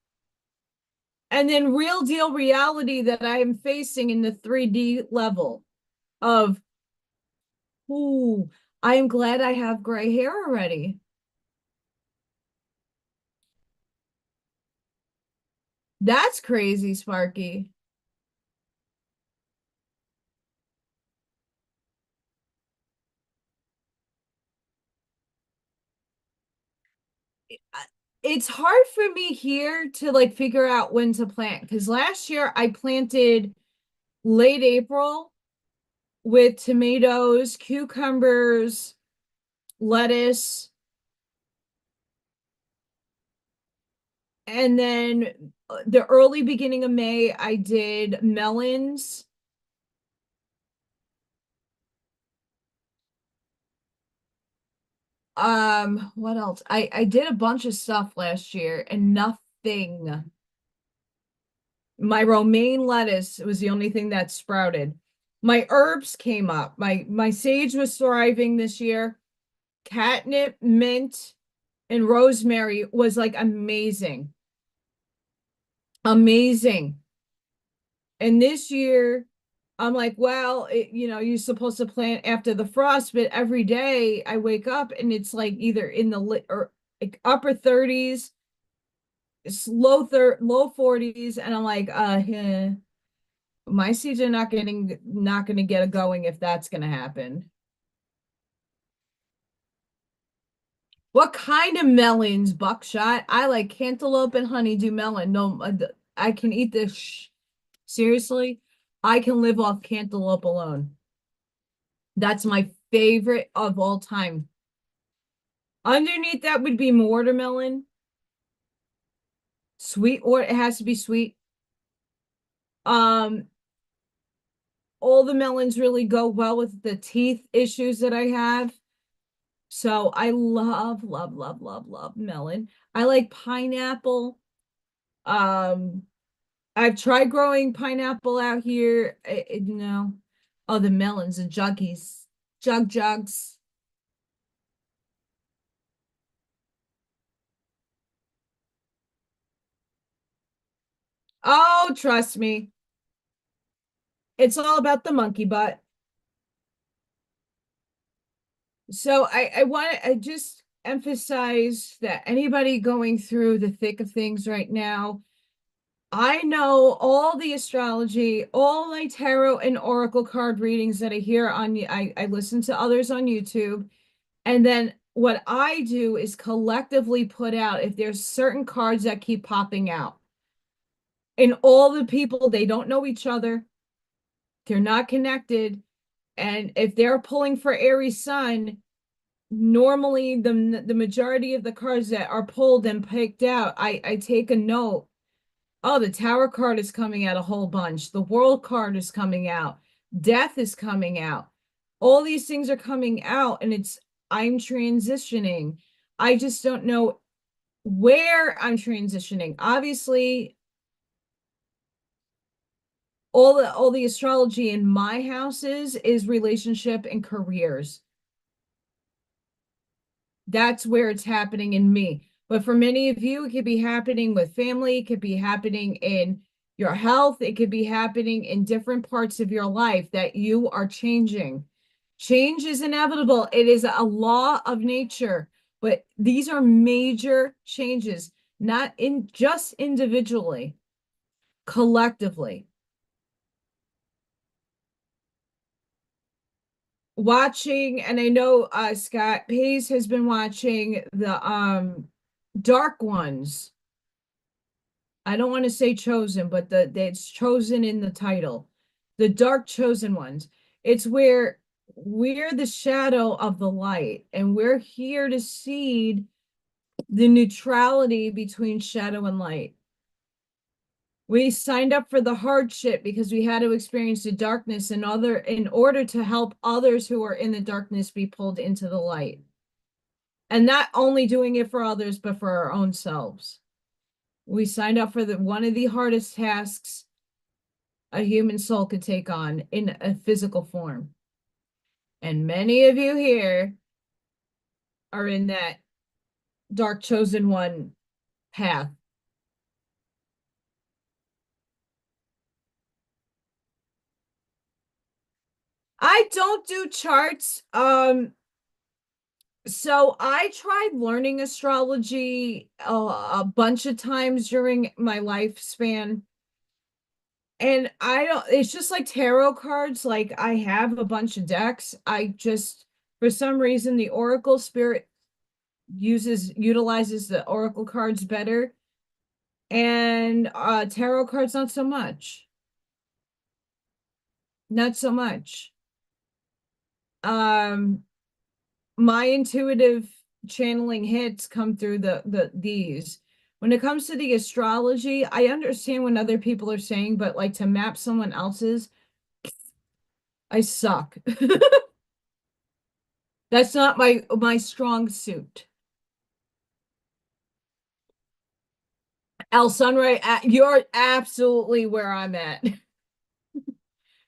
and then real deal reality that I am facing in the 3D level of, ooh, I am glad I have gray hair already. That's crazy, Sparky. It's hard for me here to like figure out when to plant because last year I planted late April with tomatoes, cucumbers, lettuce, and then the early beginning of May I did melons. What else? I did a bunch of stuff last year and nothing. My romaine lettuce was the only thing that sprouted. My herbs came up. My sage was thriving this year. Catnip, mint, and rosemary was like amazing. amazing. And this year, I'm like, well, you're supposed to plant after the frost, but every day I wake up and it's like either in the or like upper 30s, low 40s, and I'm like, my seeds are not gonna get it going if that's gonna happen. What kind of melons? Buckshot? I like cantaloupe and honeydew melon. No, I can eat this. Seriously, I can live off cantaloupe alone. That's my favorite of all time. Underneath that would be watermelon, sweet, or it has to be sweet. Um, all the melons really go well with the teeth issues that I have. So I love, love, love, love, love melon. I like pineapple. Um, I've tried growing pineapple out here. Oh, the melons, the juggies, jugs. Oh, trust me. It's all about the monkey butt. So I just emphasize that anybody going through the thick of things right now, I know all the astrology, all my tarot and oracle card readings that I hear I listen to others on YouTube. And then what I do is collectively put out if there's certain cards that keep popping out. And all the people, they don't know each other, they're not connected. And if they're pulling for Aries Sun, normally the majority of the cards that are pulled and picked out, I take a note. Oh, the Tower card is coming out a whole bunch. The World card is coming out. Death is coming out. All these things are coming out, and I'm transitioning. I just don't know where I'm transitioning. Obviously, all the astrology in my houses is relationship and careers. That's where it's happening in me. But for many of you, it could be happening with family, it could be happening in your health, it could be happening in different parts of your life that you are changing. Change is inevitable, it is a law of nature, but these are major changes, not in just individually, collectively. Watching, and I know Scott Hayes has been watching the Dark Ones. I don't want to say chosen, but it's chosen in the title. The dark chosen ones. It's where we're the shadow of the light, and we're here to seed the neutrality between shadow and light. We signed up for the hardship because we had to experience the darkness in order to help others who are in the darkness be pulled into the light. And not only doing it for others, but for our own selves. We signed up for one of the hardest tasks a human soul could take on in a physical form. And many of you here are in that dark chosen one path. I don't do charts. So I tried learning astrology a bunch of times during my lifespan. And I don't, it's just like tarot cards. Like I have a bunch of decks. For some reason, the Oracle spirit utilizes the Oracle cards better. And tarot cards, not so much. Not so much. Um, my intuitive channeling hits come through these. When it comes to the astrology, I understand what other people are saying, but like to map someone else's, I suck. That's not my strong suit. El Sunray, you're absolutely where I'm at.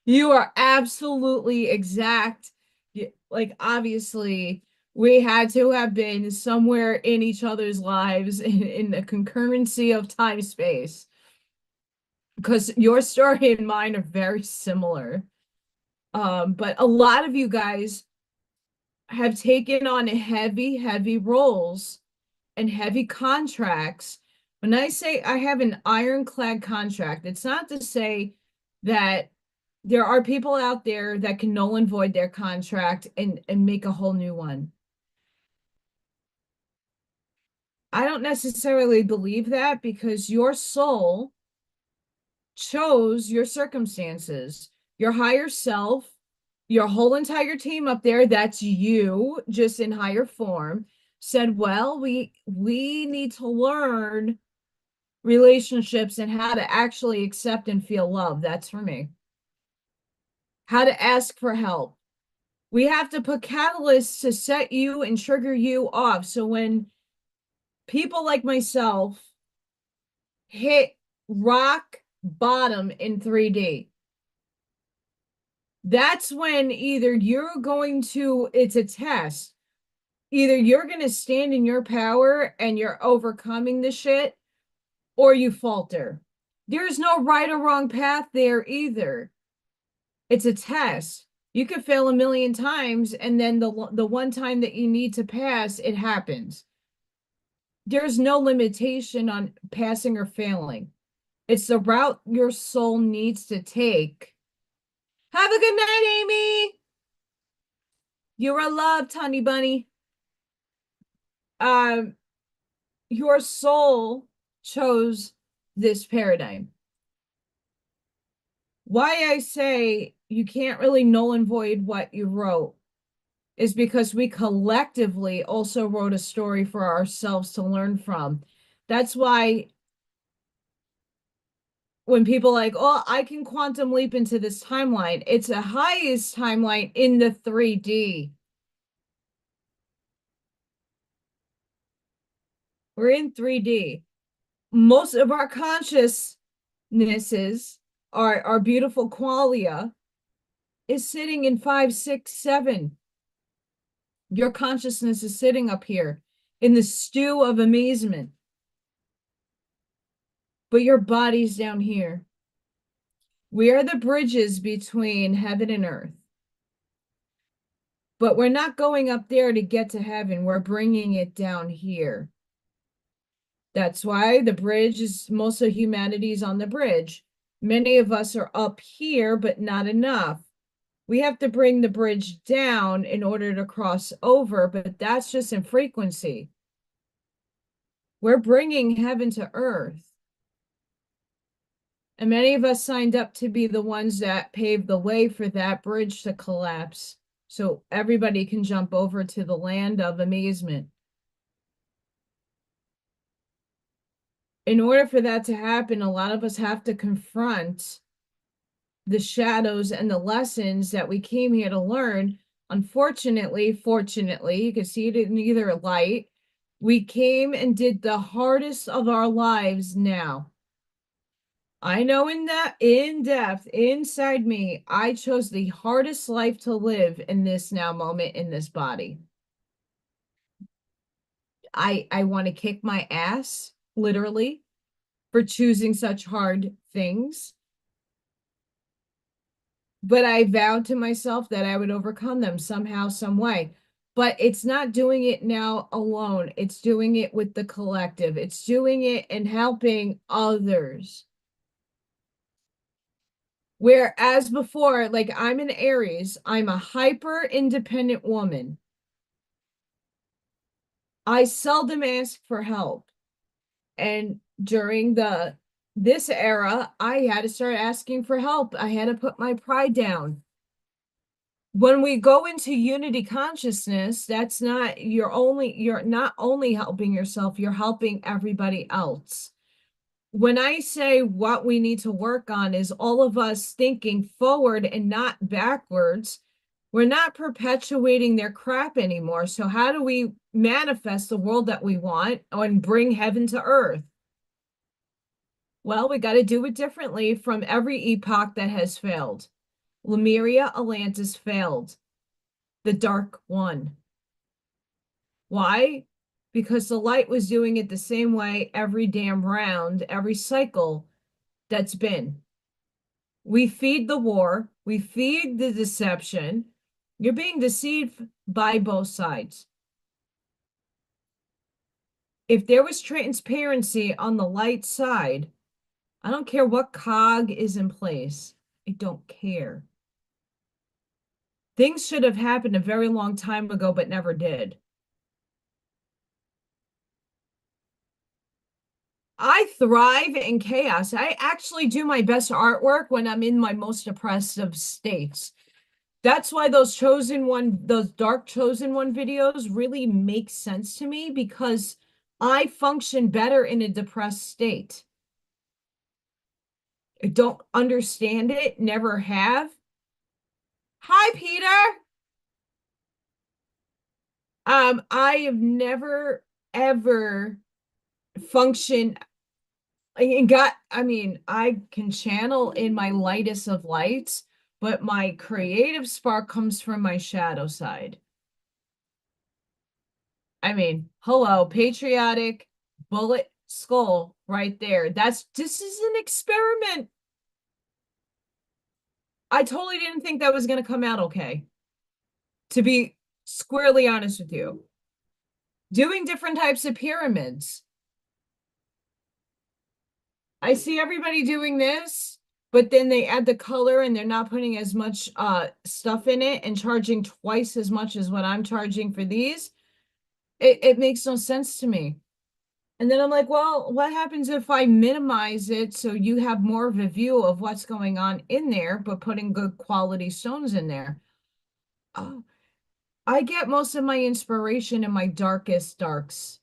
You are absolutely exact. Like, obviously, we had to have been somewhere in each other's lives in the concurrency of time space. because your story and mine are very similar. But a lot of you guys have taken on heavy, heavy roles and heavy contracts. When I say I have an ironclad contract, it's not to say that there are people out there that can null and void their contract and make a whole new one. I don't necessarily believe that because your soul chose your circumstances, your higher self, your whole entire team up there, that's you, just in higher form, said, well, we need to learn relationships and how to actually accept and feel love. That's for me. How to ask for help. We have to put catalysts to set you and trigger you off. So when people like myself hit rock bottom in 3D, that's when either you're going to, it's a test. Either you're going to stand in your power and you're overcoming the shit, or you falter. There's no right or wrong path there either. It's a test. You could fail a million times, and then the one time that you need to pass, it happens. There's no limitation on passing or failing. It's the route your soul needs to take. Have a good night, Amy. You're a loved, honey bunny. Um, your soul chose this paradigm. Why I say you can't really null and void what you wrote is because we collectively also wrote a story for ourselves to learn from. That's why when people like, oh, I can quantum leap into this timeline, it's a highest timeline in the 3D. We're in 3D. Most of our consciousnesses, our beautiful qualia, is sitting in 5, 6, 7. Your consciousness is sitting up here in the stew of amazement. But your body's down here. We are the bridges between heaven and earth. But we're not going up there to get to heaven. We're bringing it down here. That's why the bridge is, most of humanity's on the bridge. Many of us are up here, but not enough. We have to bring the bridge down in order to cross over, but that's just in frequency. We're bringing heaven to earth. And many of us signed up to be the ones that paved the way for that bridge to collapse so everybody can jump over to the land of amazement. In order for that to happen, a lot of us have to confront the shadows and the lessons that we came here to learn. Unfortunately, fortunately, you can see it in either light. We came and did the hardest of our lives now. I know in that in depth inside me, I chose the hardest life to live in this now moment in this body. I want to kick my ass, literally, for choosing such hard things. But I vowed to myself that I would overcome them somehow, some way. But it's not doing it now alone. It's doing it with the collective. It's doing it and helping others. Whereas before, like I'm an Aries, I'm a hyper independent woman. I seldom ask for help. And during this era, I had to start asking for help. I had to put my pride down. When we go into unity consciousness, that's not you're not only helping yourself, you're helping everybody else. When I say what we need to work on is all of us thinking forward and not backwards, we're not perpetuating their crap anymore. So how do we manifest the world that we want and bring heaven to earth? Well, we got to do it differently from every epoch that has failed. Lemuria, Atlantis failed. The dark won. Why? Because the light was doing it the same way every damn round, every cycle. that's been. We feed the war, we feed the deception. You're being deceived by both sides. If there was transparency on the light side, I don't care what cog is in place. I don't care. Things should have happened a very long time ago, but never did. I thrive in chaos. I actually do my best artwork when I'm in my most depressed of states. That's why those dark chosen one videos really make sense to me because I function better in a depressed state. I don't understand it, never have. Hi, Peter. I have never ever functioned and I mean, I can channel in my lightest of lights, but my creative spark comes from my shadow side. I mean, hello, patriotic bullet skull right there. This is an experiment. I totally didn't think that was going to come out okay, to be squarely honest with you. Doing different types of pyramids. I see everybody doing this, but then they add the color and they're not putting as much stuff in it and charging twice as much as what I'm charging for these. It makes no sense to me. And then I'm like, well, what happens if I minimize it so you have more of a view of what's going on in there, but putting good quality stones in there? Oh, I get most of my inspiration in my darkest darks.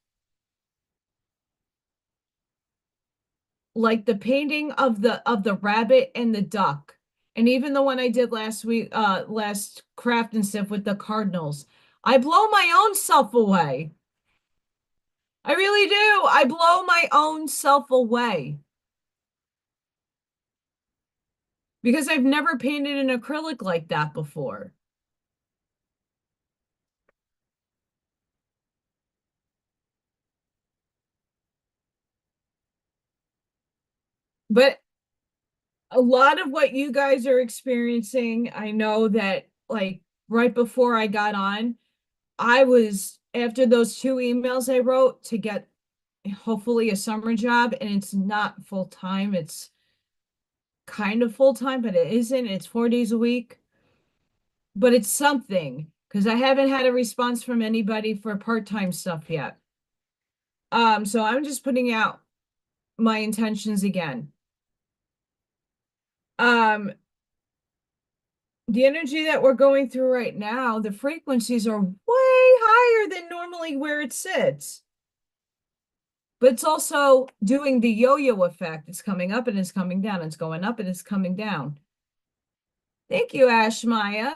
Like the painting of the rabbit and the duck. And even the one I did last week, last craft and stuff with the cardinals. I blow my own self away. I really do. I blow my own self away. Because I've never painted an acrylic like that before. But a lot of what you guys are experiencing, I know that like right before I got on, I was after those two emails I wrote to get hopefully a summer job, and it's not full time, it's kind of full time, but it isn't. It's 4 days a week, but it's something because I haven't had a response from anybody for part-time stuff yet. So I'm just putting out my intentions again. Um, the energy that we're going through right now, the frequencies are way higher than normally where it sits. But it's also doing the yo-yo effect. It's coming up and it's coming down. It's going up and it's coming down. Thank you, Ash Maya.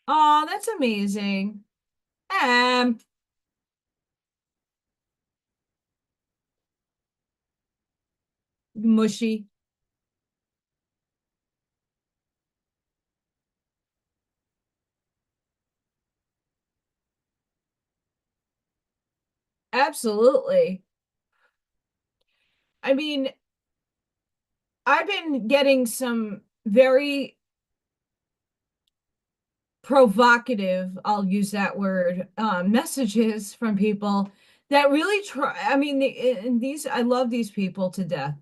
Oh, that's amazing. Um, Mushy. Absolutely. I mean, I've been getting some very provocative, I'll use that word, messages from people that really try. I mean, I love these people to death.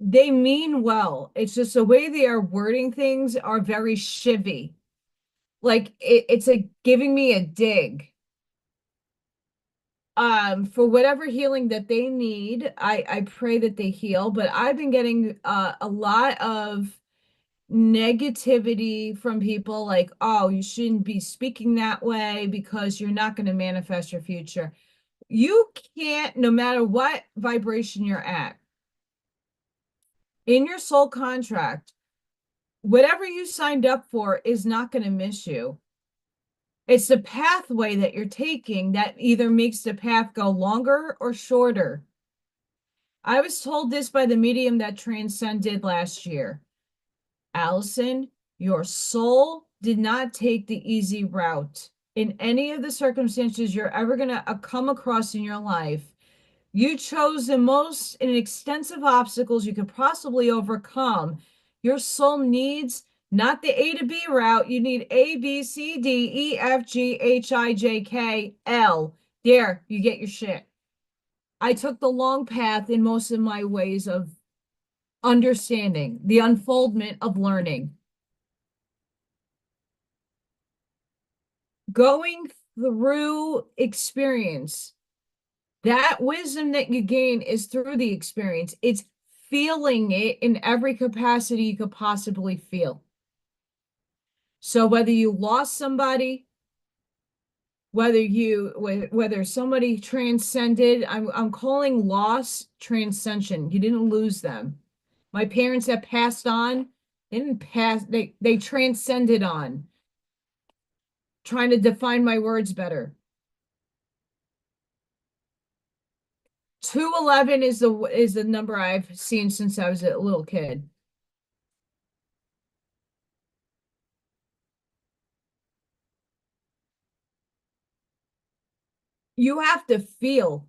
They mean well. It's just the way they are wording things are very shivy. Like it's like giving me a dig. For whatever healing that they need, I pray that they heal. But I've been getting a lot of negativity from people like, oh, you shouldn't be speaking that way because you're not going to manifest your future. You can't, no matter what vibration you're at, in your soul contract, whatever you signed up for is not going to miss you. It's the pathway that you're taking that either makes the path go longer or shorter. I was told this by the medium that transcended last year. Allison, your soul did not take the easy route. In any of the circumstances you're ever going to come across in your life, You chose the most inextensive obstacles you could possibly overcome. Your soul needs not the A to B route. You need A, B, C, D, E, F, G, H, I, J, K, L. There, you get your shit. I took the long path in most of my ways of understanding, the unfoldment of learning. Going through experience, that wisdom that you gain is through the experience. It's feeling it in every capacity you could possibly feel. So whether you lost somebody, whether somebody transcended, I'm calling loss transcension. You didn't lose them. My parents that passed on, they didn't pass, they transcended on. Trying to define my words better. 211 is the number I've seen since I was a little kid. You have to feel.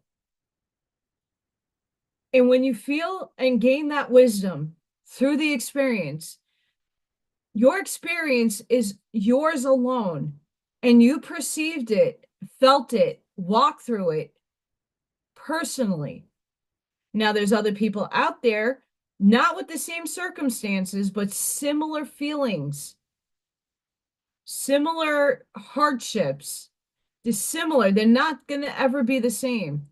And when you feel and gain that wisdom through the experience, your experience is yours alone. And you perceived it, felt it, walked through it personally. Now, there's other people out there, not with the same circumstances, but similar feelings, similar hardships, dissimilar. They're not going to ever be the same.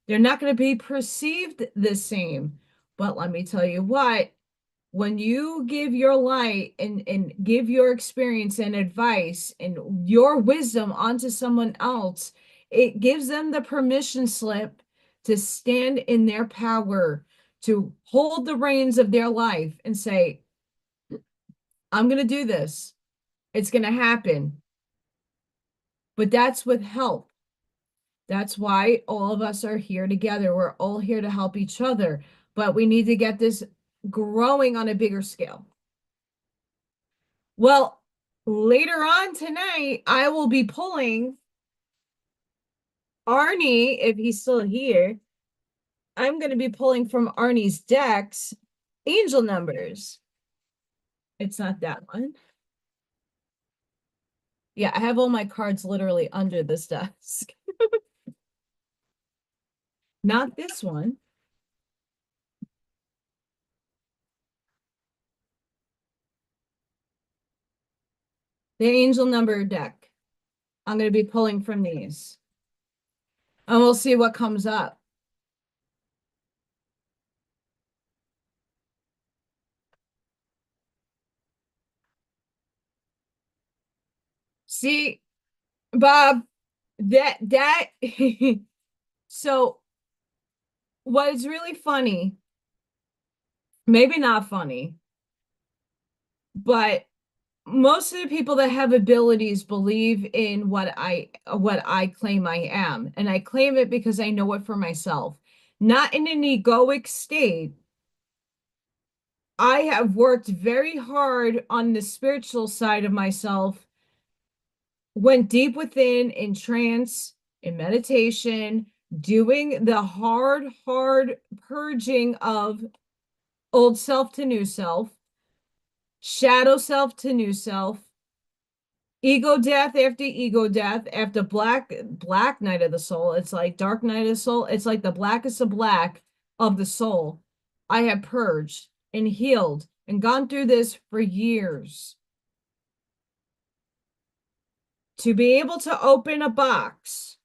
They're not going to be perceived the same. But let me tell you what, when you give your light and give your experience and advice and your wisdom onto someone else, it gives them the permission slip to stand in their power, to hold the reins of their life and say, I'm going to do this. It's going to happen. But that's with help. That's why all of us are here together. We're all here to help each other, but we need to get this growing on a bigger scale. Well, later on tonight, I will be pulling Arnie, if he's still here. I'm going to be pulling from Arnie's decks angel numbers. It's not that one. Yeah, I have all my cards literally under this desk. Not this one. The angel number deck. I'm going to be pulling from these. And we'll see what comes up. See, Bob, that so what is really funny, maybe not funny, but most of the people that have abilities believe in what I claim I am. And I claim it because I know it for myself. Not in an egoic state. I have worked very hard on the spiritual side of myself, went deep within in trance, in meditation, doing the hard purging of old self to new self, shadow self to new self, ego death after black night of the soul. It's like dark night of the soul. It's like the blackest of black of the soul. I have purged and healed and gone through this for years. To be able to open a box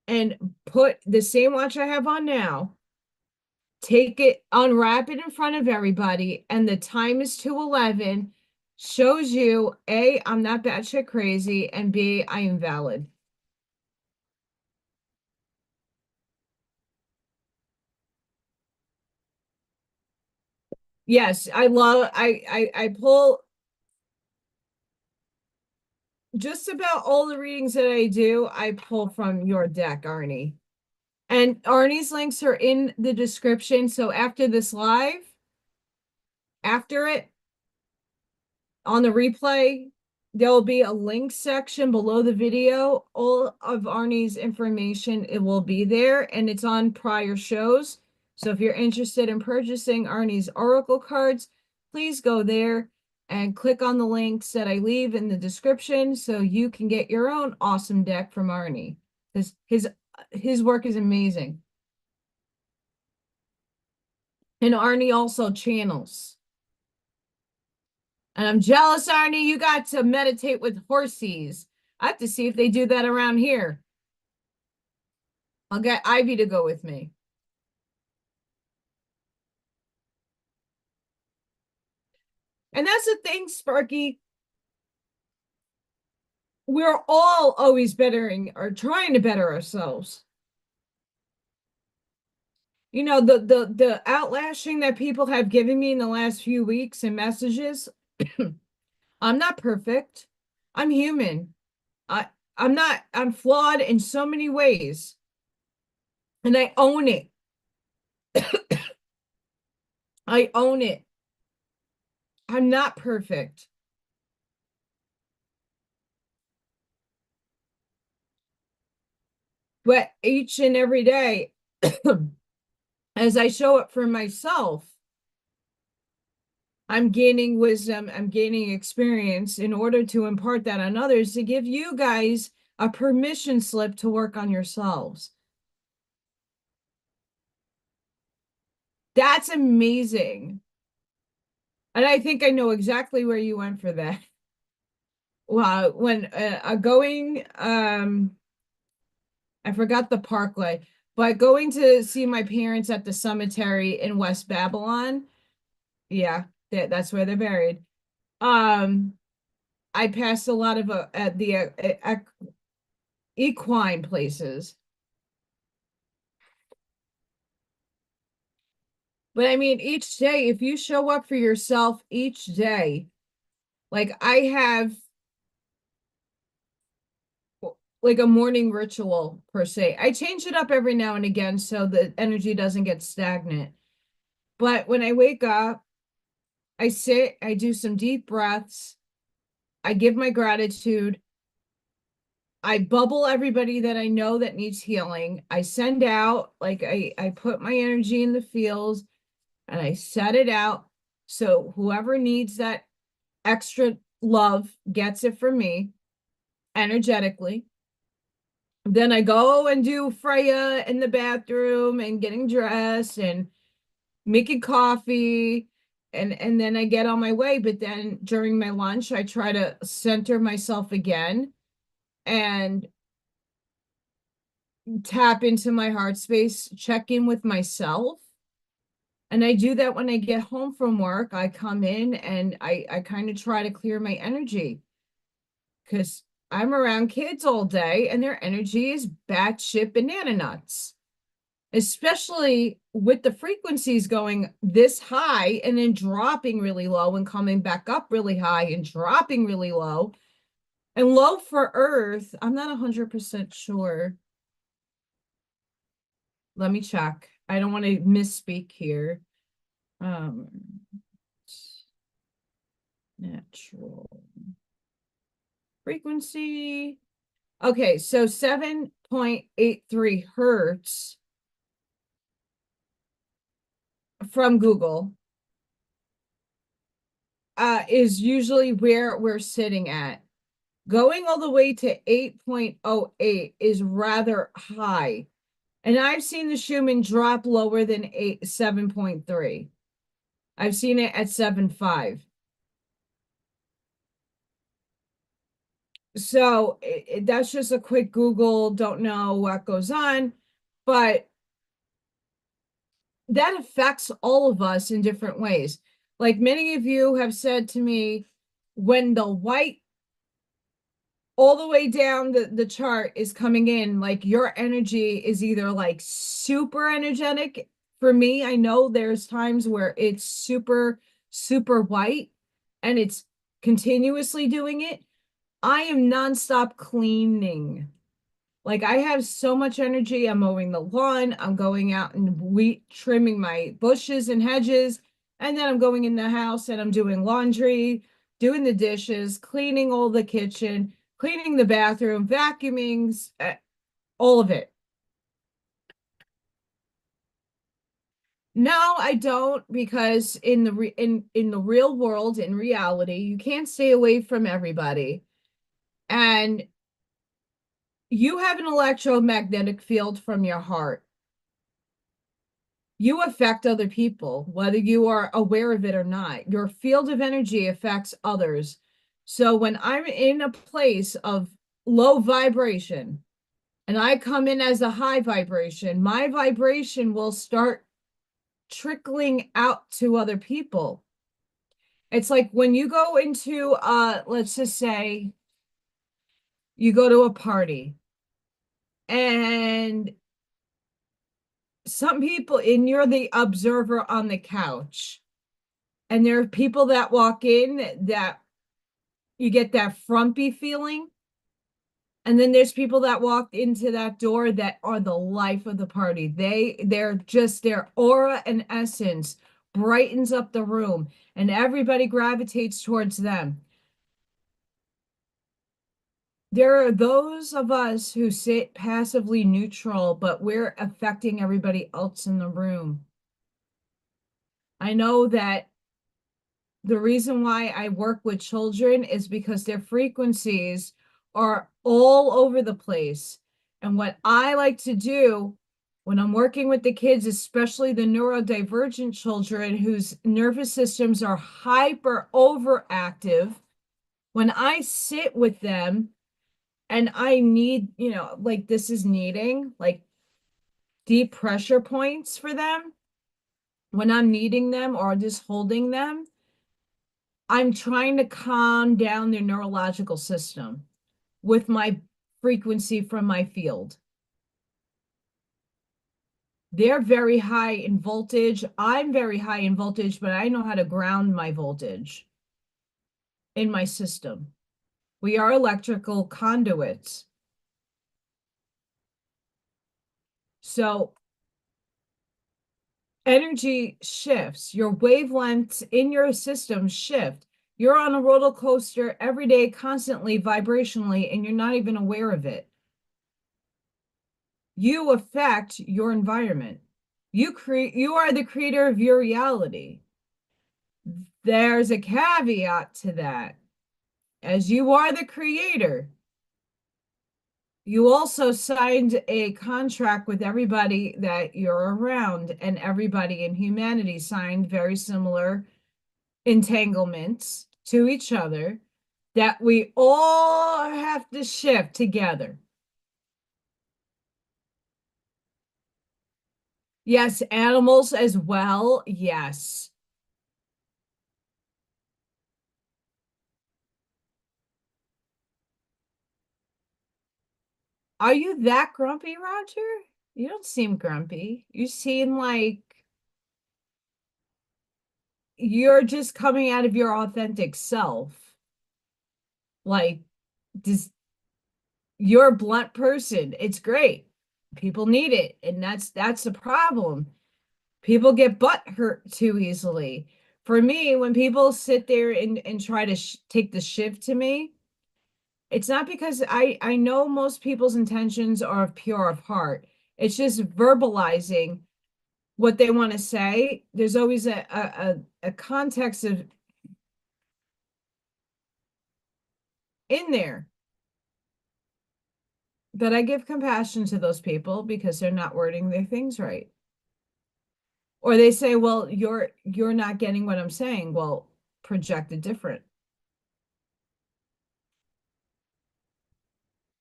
and put the same watch I have on now, take it, unwrap it in front of everybody, and the time is 2:11, shows you A, I'm not batshit crazy, and B, I am valid. Yes, I pull just about all the readings that I do, I pull from your deck, Arnie. And Arnie's links are in the description. So after this live, after it, on the replay, There'll be a link section below the video. All of Arnie's information, it will be there, and it's on prior shows. So if you're interested in purchasing Arnie's Oracle cards, please go there and click on the links that I leave in the description so you can get your own awesome deck from Arnie. Because his work is amazing. And Arnie also channels. And I'm jealous, Arnie, you got to meditate with horses. I have to see if they do that around here. I'll get Ivy to go with me. And that's the thing, Sparky. We're all always bettering or trying to better ourselves. You know, the outlashing that people have given me in the last few weeks and messages, I'm not perfect. I'm human. I'm flawed in so many ways. And I own it. I own it. I'm not perfect. But each and every day, as I show up for myself, I'm gaining wisdom, I'm gaining experience in order to impart that on others to give you guys a permission slip to work on yourselves. That's amazing. And I think I know exactly where you went for that. Well, when going, I forgot the parkway, but going to see my parents at the cemetery in West Babylon, yeah, that's where they're buried. I passed a lot of at the equine places. But I mean, each day, if you show up for yourself each day, like I have like a morning ritual per se. I change it up every now and again so the energy doesn't get stagnant. But when I wake up, I sit, I do some deep breaths, I give my gratitude, I bubble everybody that I know that needs healing. I send out, like I put my energy in the fields and I set it out. So whoever needs that extra love gets it from me energetically. Then I go and do Freya in the bathroom and getting dressed and making coffee. And then I get on my way. But then during my lunch, I try to center myself again and tap into my heart space, check in with myself. And I do that when I get home from work. I come in and I kind of try to clear my energy because I'm around kids all day and their energy is batshit banana nuts, especially with the frequencies going this high and then dropping really low and coming back up really high and dropping really low. And low for Earth, I'm not 100% sure. Let me check. I don't want to misspeak here. Natural frequency. Okay, so 7.83 hertz from Google is usually where we're sitting at. Going all the way to 8.08 is rather high. And I've seen the Schumann drop lower than 7.3. I've seen it at 7.5. So that's just a quick Google, don't know what goes on, but that affects all of us in different ways. Like many of you have said to me, when the white all the way down the chart is coming in, like your energy is either like super energetic. For me, I know there's times where it's super, super white and it's continuously doing it. I am nonstop cleaning. Like I have so much energy. I'm mowing the lawn. I'm going out and trimming my bushes and hedges. And then I'm going in the house and I'm doing laundry. doing the dishes, cleaning all the kitchen, cleaning the bathroom, vacuuming, all of it. No, I don't, because in the real world, in reality, you can't stay away from everybody. And you have an electromagnetic field from your heart. You affect other people, whether you are aware of it or not. Your field of energy affects others. So when I'm in a place of low vibration and I come in as a high vibration, my vibration will start trickling out to other people. It's like when you go into let's just say you go to a party and some people, and you're the observer on the couch, and there are people that walk in that you get that frumpy feeling. And then there's people that walk into that door that are the life of the party. They're just their aura and essence brightens up the room and everybody gravitates towards them. There are those of us who sit passively neutral, but we're affecting everybody else in the room. I know that the reason why I work with children is because their frequencies are all over the place. And what I like to do when I'm working with the kids, especially the neurodivergent children whose nervous systems are hyper overactive, when I sit with them and I need, like this is needing like deep pressure points for them, when I'm needing them or just holding them, I'm trying to calm down their neurological system with my frequency from my field. They're very high in voltage. I'm very high in voltage, but I know how to ground my voltage in my system. We are electrical conduits. So energy shifts, your wavelengths in your system shift. You're on a roller coaster every day, constantly, vibrationally, and you're not even aware of it. You affect your environment. You are the creator of your reality. There's a caveat to that. As you are the creator, you also signed a contract with everybody that you're around, and everybody in humanity signed very similar entanglements to each other that we all have to shift together. Yes, animals as well. Yes. Are you that grumpy, Roger? You don't seem grumpy. You seem like you're just coming out of your authentic self. Like, just you're a blunt person. It's great. People need it, and that's the problem. People get butt hurt too easily. For me, when people sit there and try to take the shift to me, it's not because I know most people's intentions are of pure of heart. It's just verbalizing what they want to say. There's always a context of in there. But I give compassion to those people because they're not wording their things right. Or they say, well, you're not getting what I'm saying. Well, project it different.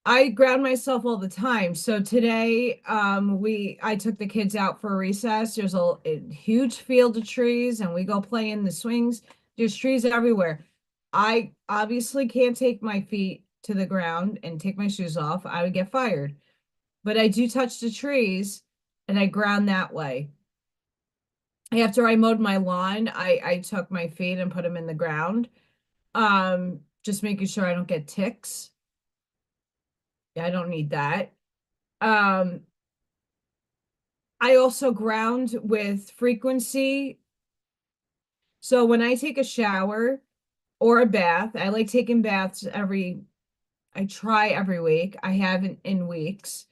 I ground myself all the time. So today, I took the kids out for a recess. There's a huge field of trees, and we go play in the swings. There's trees everywhere. I obviously can't take my feet to the ground and take my shoes off. I would get fired. But I do touch the trees, and I ground that way. After I mowed my lawn, I took my feet and put them in the ground. Just making sure I don't get ticks. I don't need that. Um, I also ground with frequency. So when I take a shower, or a bath. I like taking baths I try every week. I haven't in weeks,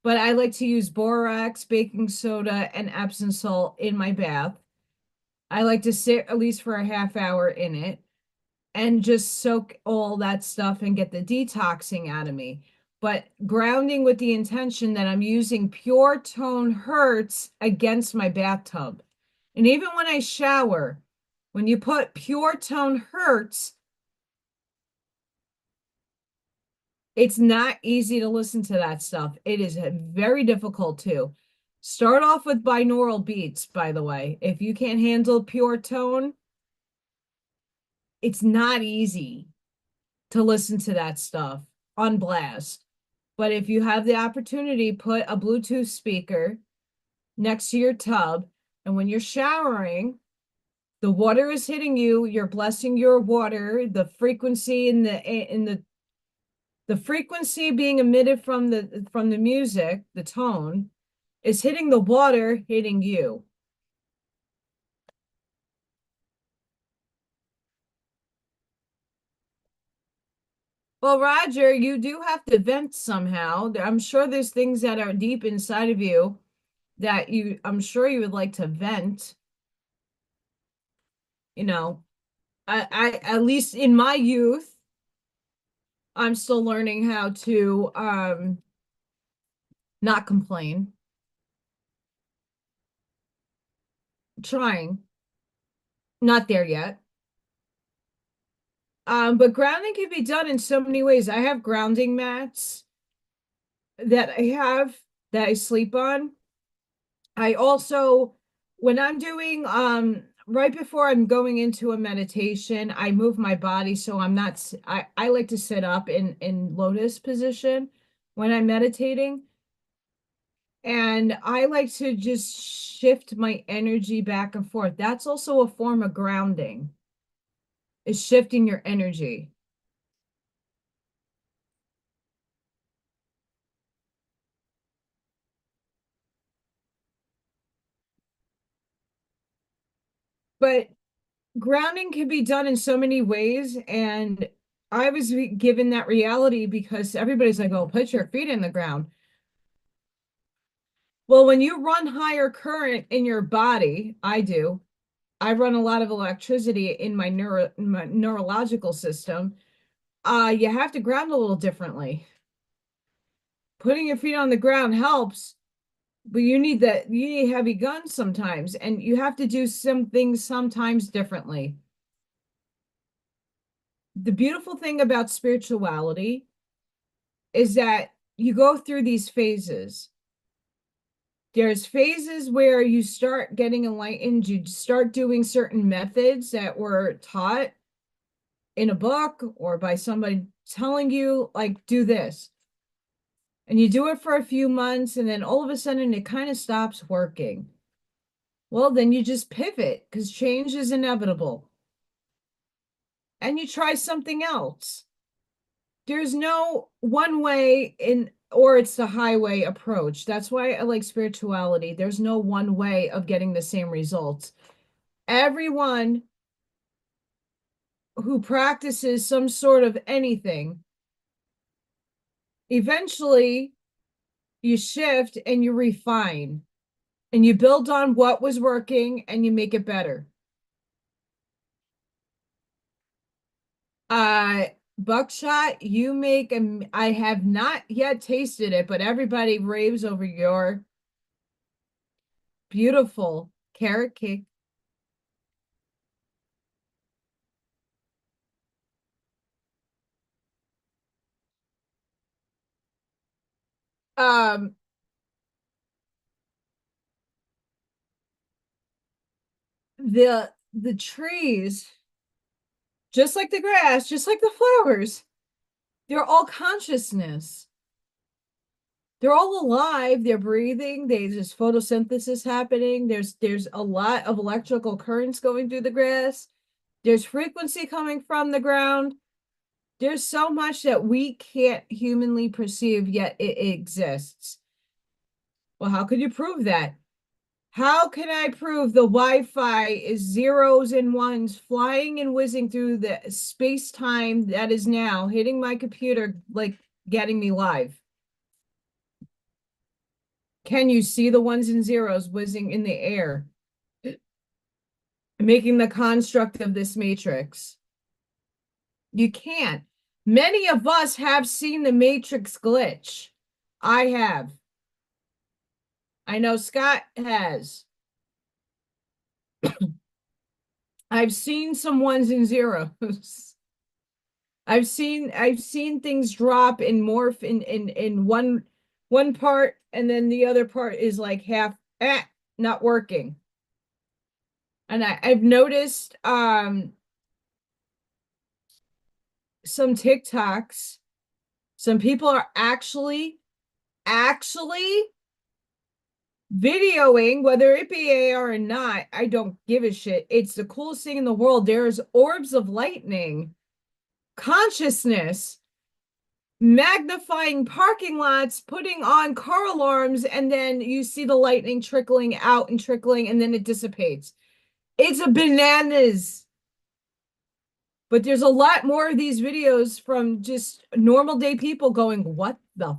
but I like to use borax, baking soda, and Epsom salt in my bath. I like to sit at least for a half hour in it and just soak all that stuff and get the detoxing out of me. But grounding with the intention that I'm using pure tone hertz against my bathtub. And even when I shower, when you put pure tone hertz, it's not easy to listen to that stuff. It is very difficult to. Start off with binaural beats, by the way. If you can't handle pure tone, it's not easy to listen to that stuff on blast. But if you have the opportunity, put a Bluetooth speaker next to your tub, and when you're showering, the water is hitting you, you're blessing your water, the frequency the frequency being emitted from the music, the tone, is hitting the water, hitting you. Well, Roger, you do have to vent somehow. I'm sure there's things that are deep inside of you that I'm sure you would like to vent. You know, at least in my youth, I'm still learning how to not complain. Trying, not there yet. But grounding can be done in so many ways. I have grounding mats that I sleep on. I also, when I'm doing right before I'm going into a meditation, I move my body so I'm not I like to sit up in lotus position when I'm meditating. And I like to just shift my energy back and forth. That's also a form of grounding, is shifting your energy. But grounding can be done in so many ways. And I was given that reality because everybody's like, oh, put your feet in the ground. Well, when you run higher current in your body, I do. I run a lot of electricity in my neurological system. You have to ground a little differently. Putting your feet on the ground helps, but you need heavy guns sometimes, and you have to do some things sometimes differently. The beautiful thing about spirituality is that you go through these phases. There's phases where you start getting enlightened, you start doing certain methods that were taught in a book or by somebody telling you, like, do this. And you do it for a few months, and then all of a sudden it kind of stops working. Well, then you just pivot because change is inevitable and you try something else. There's no one way in, or it's the highway approach. That's why I like spirituality. There's no one way of getting the same results. Everyone who practices some sort of anything, eventually you shift and you refine and you build on what was working and you make it better. Uh, Buckshot, you make I have not yet tasted it, but everybody raves over your beautiful carrot cake. Um, the trees, just like the grass, just like the flowers, they're all consciousness. They're all alive, they're breathing, there's photosynthesis happening, there's a lot of electrical currents going through the grass, there's frequency coming from the ground. There's so much that we can't humanly perceive, yet it exists. Well, how could you prove that? How can I prove the Wi-Fi is zeros and ones flying and whizzing through the space-time that is now hitting my computer, like getting me live? Can you see the ones and zeros whizzing in the air, making the construct of this matrix? You can't. Many of us have seen the matrix glitch. I have. I know Scott has. I've seen some ones and zeros. I've seen things drop and morph in one part, and then the other part is like half not working. And I've noticed some TikToks, some people are actually videoing, whether it be AR or not, I don't give a shit. It's the coolest thing in the world. There's orbs of lightning, consciousness, magnifying parking lots, putting on car alarms, and then you see the lightning trickling out and trickling, and then it dissipates. It's a bananas. But there's a lot more of these videos from just normal day people going, what the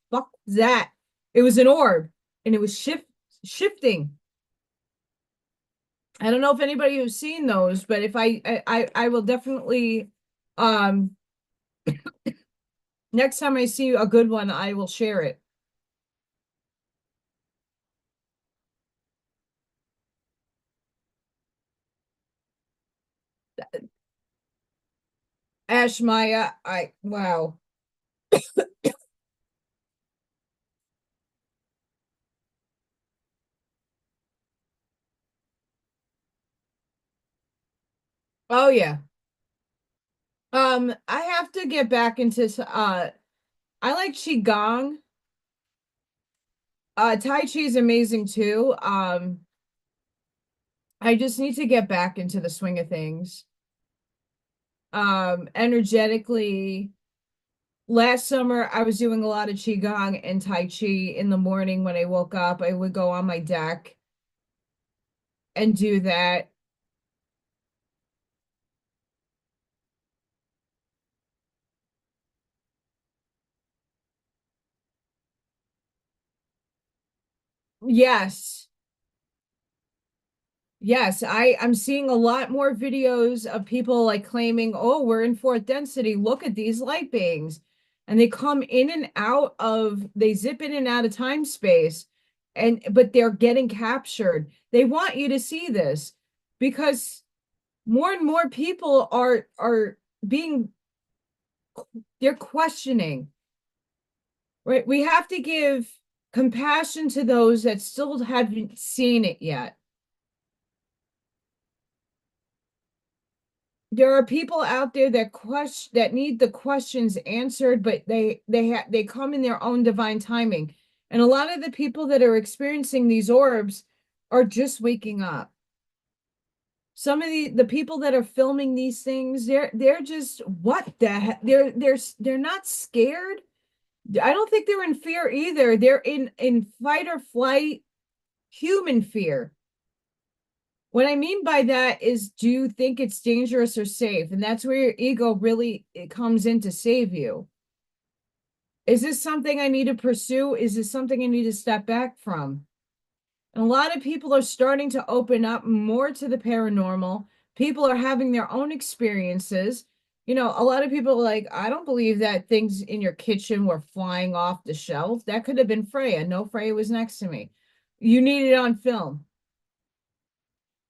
fuck was that? It was an orb and it was shifting. I don't know if anybody who's seen those, but if I will definitely um next time I see a good one, I will share it. Ash Maya, I wow. Oh yeah. I have to get back into I like Qigong. Tai Chi is amazing too. I just need to get back into the swing of things. Energetically, last summer I was doing a lot of Qigong and Tai Chi in the morning when I woke up. I would go on my deck and do that. Yes. Yes, I'm seeing a lot more videos of people like claiming, "Oh, we're in fourth density. Look at these light beings." And they come in and out of they zip in and out of time space and but they're getting captured. They want you to see this because more and more people are being they're questioning. Right? We have to give compassion to those that still haven't seen it yet. There are people out there that need the questions answered, but they come in their own divine timing. And a lot of the people that are experiencing these orbs are just waking up. Some of the people that are filming these things, they're just what the heck? They're not scared. I don't think they're in fear either. They're in fight or flight, human fear. What I mean by that is, do you think it's dangerous or safe? And that's where your ego really it comes in to save you. Is this something I need to pursue? Is this something I need to step back from? And a lot of people are starting to open up more to the paranormal. People are having their own experiences. A lot of people are like, I don't believe that things in your kitchen were flying off the shelf. That could have been Freya. No, Freya was next to me. You need it on film.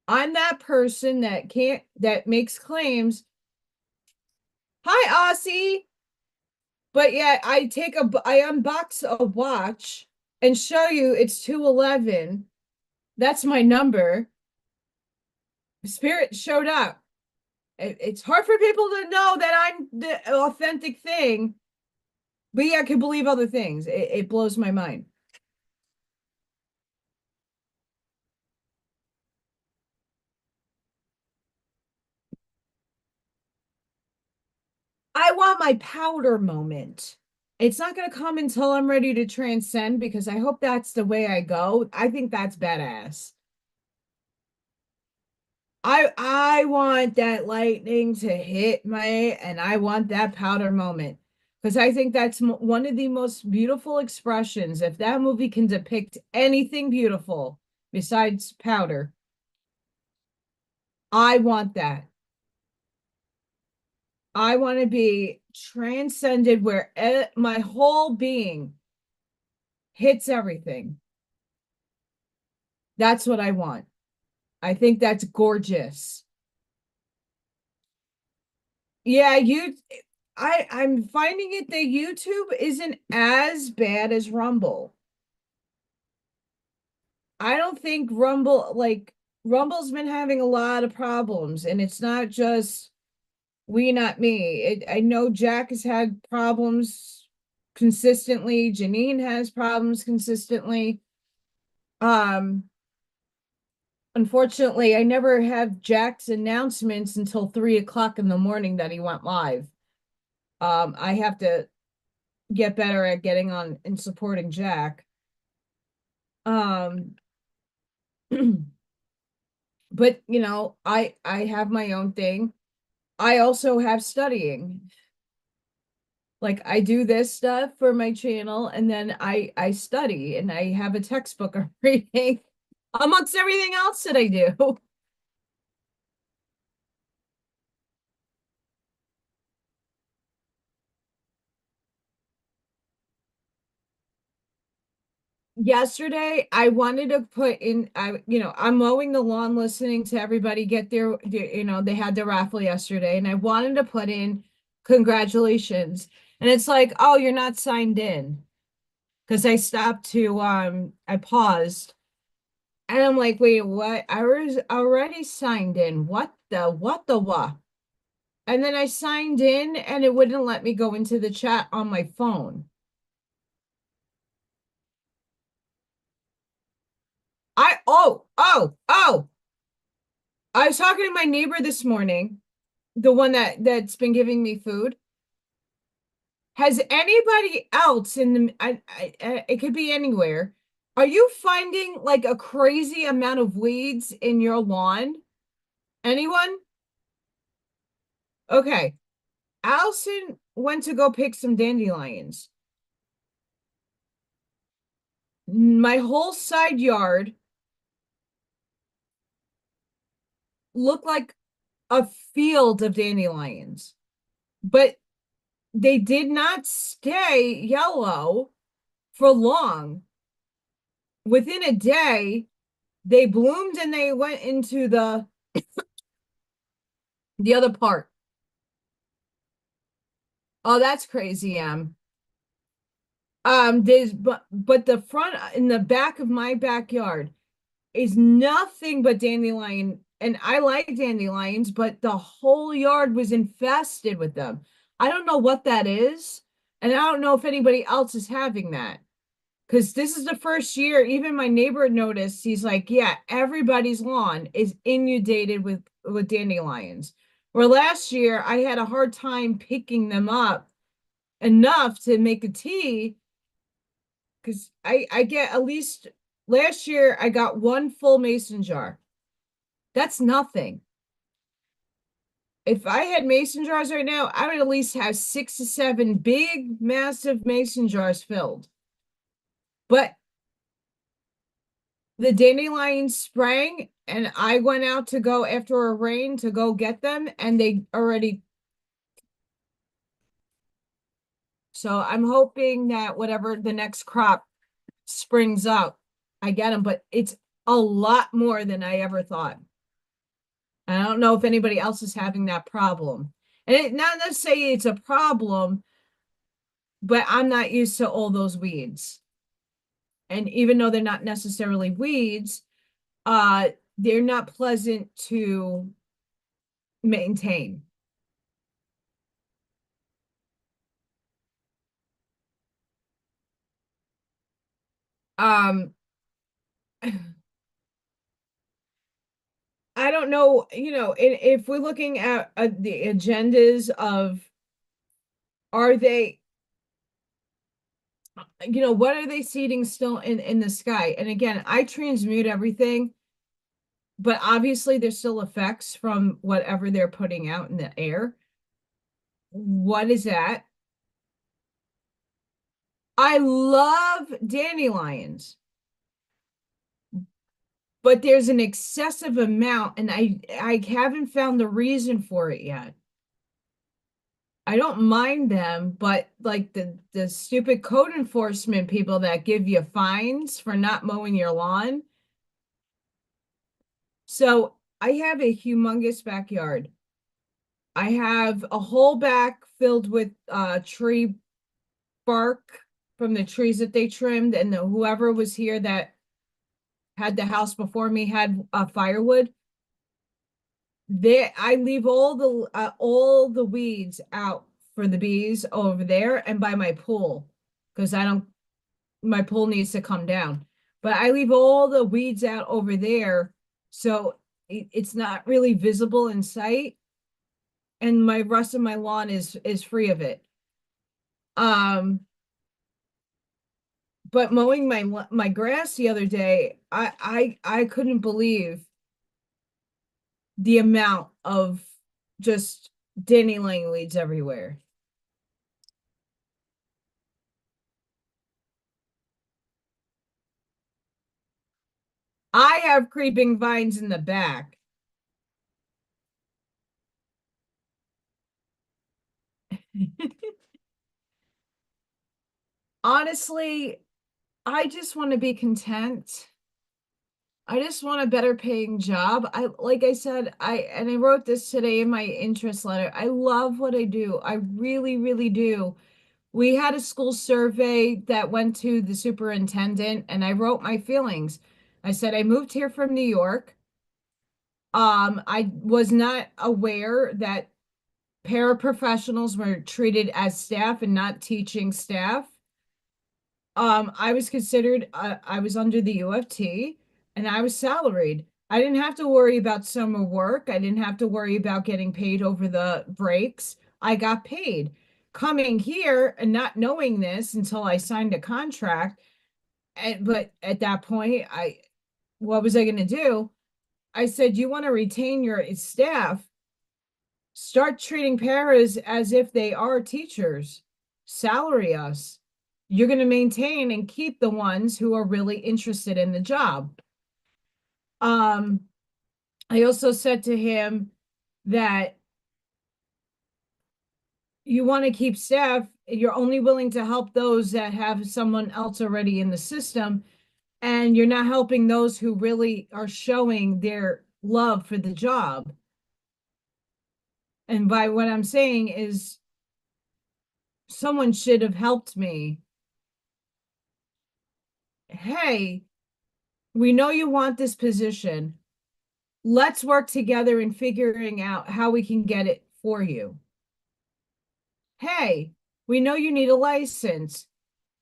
I'm that person that makes claims. Hi, Aussie. But yet I unbox a watch and show you it's 211. That's my number. Spirit showed up. It's hard for people to know that I'm the authentic thing, but yeah, I can believe other things. It blows my mind. I want my powder moment. It's not going to come until I'm ready to transcend because I hope that's the way I go. I think that's badass. I want that lightning to hit me and I want that powder moment because I think that's one of the most beautiful expressions. If that movie can depict anything beautiful besides powder, I want that. I want to be transcended where my whole being hits everything. That's what I want. I think that's gorgeous. Yeah, I'm finding it that YouTube isn't as bad as Rumble. I don't think Rumble's been having a lot of problems, and it's not just we, not me. I know Jack has had problems consistently. Janine has problems consistently. Um, Unfortunately, I never have Jack's announcements until 3 o'clock in the morning that he went live. I have to get better at getting on and supporting Jack. Um, but I have my own thing. I also have studying. Like I do this stuff for my channel and then I study and I have a textbook I'm reading amongst everything else that I do. Yesterday I wanted to put in I'm mowing the lawn listening to everybody get they had their raffle yesterday and I wanted to put in congratulations. And it's like, oh, you're not signed in. Because I paused and I'm like, wait, what? I was already signed in. What the what? And then I signed in and it wouldn't let me go into the chat on my phone. Oh, I was talking to my neighbor this morning, the one that's been giving me food. Has anybody else in it could be anywhere. Are you finding like a crazy amount of weeds in your lawn? Anyone? Okay. Allison went to go pick some dandelions. My whole side yard looked like a field of dandelions, but they did not stay yellow for long. Within a day, they bloomed and they went into the other part. Oh, that's crazy, Em. There's but the front in the back of my backyard is nothing but dandelion. And I like dandelions, but the whole yard was infested with them. I don't know what that is. And I don't know if anybody else is having that. Because this is the first year, even my neighbor noticed, he's like, yeah, everybody's lawn is inundated with dandelions. Where last year I had a hard time picking them up enough to make a tea because I get at least last year I got one full mason jar. That's nothing. If I had mason jars right now, I would at least have 6 to 7 big, massive mason jars filled. But the dandelions sprang, and I went out to go after a rain to go get them, and they already. So I'm hoping that whatever the next crop springs up, I get them, but it's a lot more than I ever thought. I don't know if anybody else is having that problem. And not to say it's a problem, but I'm not used to all those weeds. And even though they're not necessarily weeds, uh, they're not pleasant to maintain. Um, I don't know, if we're looking at the agendas of are they what are they seeding still in the sky? And again, I transmute everything, but obviously there's still effects from whatever they're putting out in the air. What is that? I love dandelions, but there's an excessive amount, and I haven't found the reason for it yet. I don't mind them, but like the stupid code enforcement people that give you fines for not mowing your lawn. So I have a humongous backyard. I have a whole back filled with tree bark from the trees that they trimmed, and whoever was here that had the house before me had firewood. There, I leave all the weeds out for the bees over there and by my pool because I don't my pool needs to come down. But I leave all the weeds out over there so it's not really visible in sight, and my rest of my lawn is free of it. Um, but mowing my grass the other day, I couldn't believe the amount of just dandelion weeds everywhere. I have creeping vines in the back. Honestly, I just want to be content. I just want a better paying job. I like I said, I wrote this today in my interest letter. I love what I do. I really, really do. We had a school survey that went to the superintendent, and I wrote my feelings. I said I moved here from New York. I was not aware that paraprofessionals were treated as staff and not teaching staff. I was considered, I was under the UFT and I was salaried. I didn't have to worry about summer work. I didn't have to worry about getting paid over the breaks. I got paid. Coming here and not knowing this until I signed a contract. But at that point, what was I going to do? I said, you want to retain your staff, start treating paras as if they are teachers, salary us. You're going to maintain and keep the ones who are really interested in the job. Um, I also said to him that you want to keep staff, you're only willing to help those that have someone else already in the system, and you're not helping those who really are showing their love for the job. And by what I'm saying is someone should have helped me. Hey, we know you want this position. Let's work together in figuring out how we can get it for you. Hey, we know you need a license.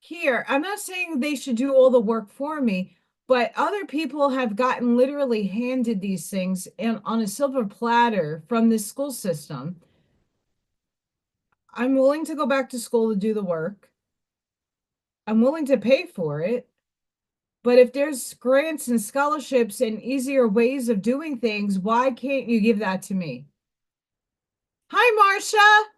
Here, I'm not saying they should do all the work for me, but other people have gotten literally handed these things on a silver platter from this school system. I'm willing to go back to school to do the work. I'm willing to pay for it. But if there's grants and scholarships and easier ways of doing things, why can't you give that to me? Hi, Marcia.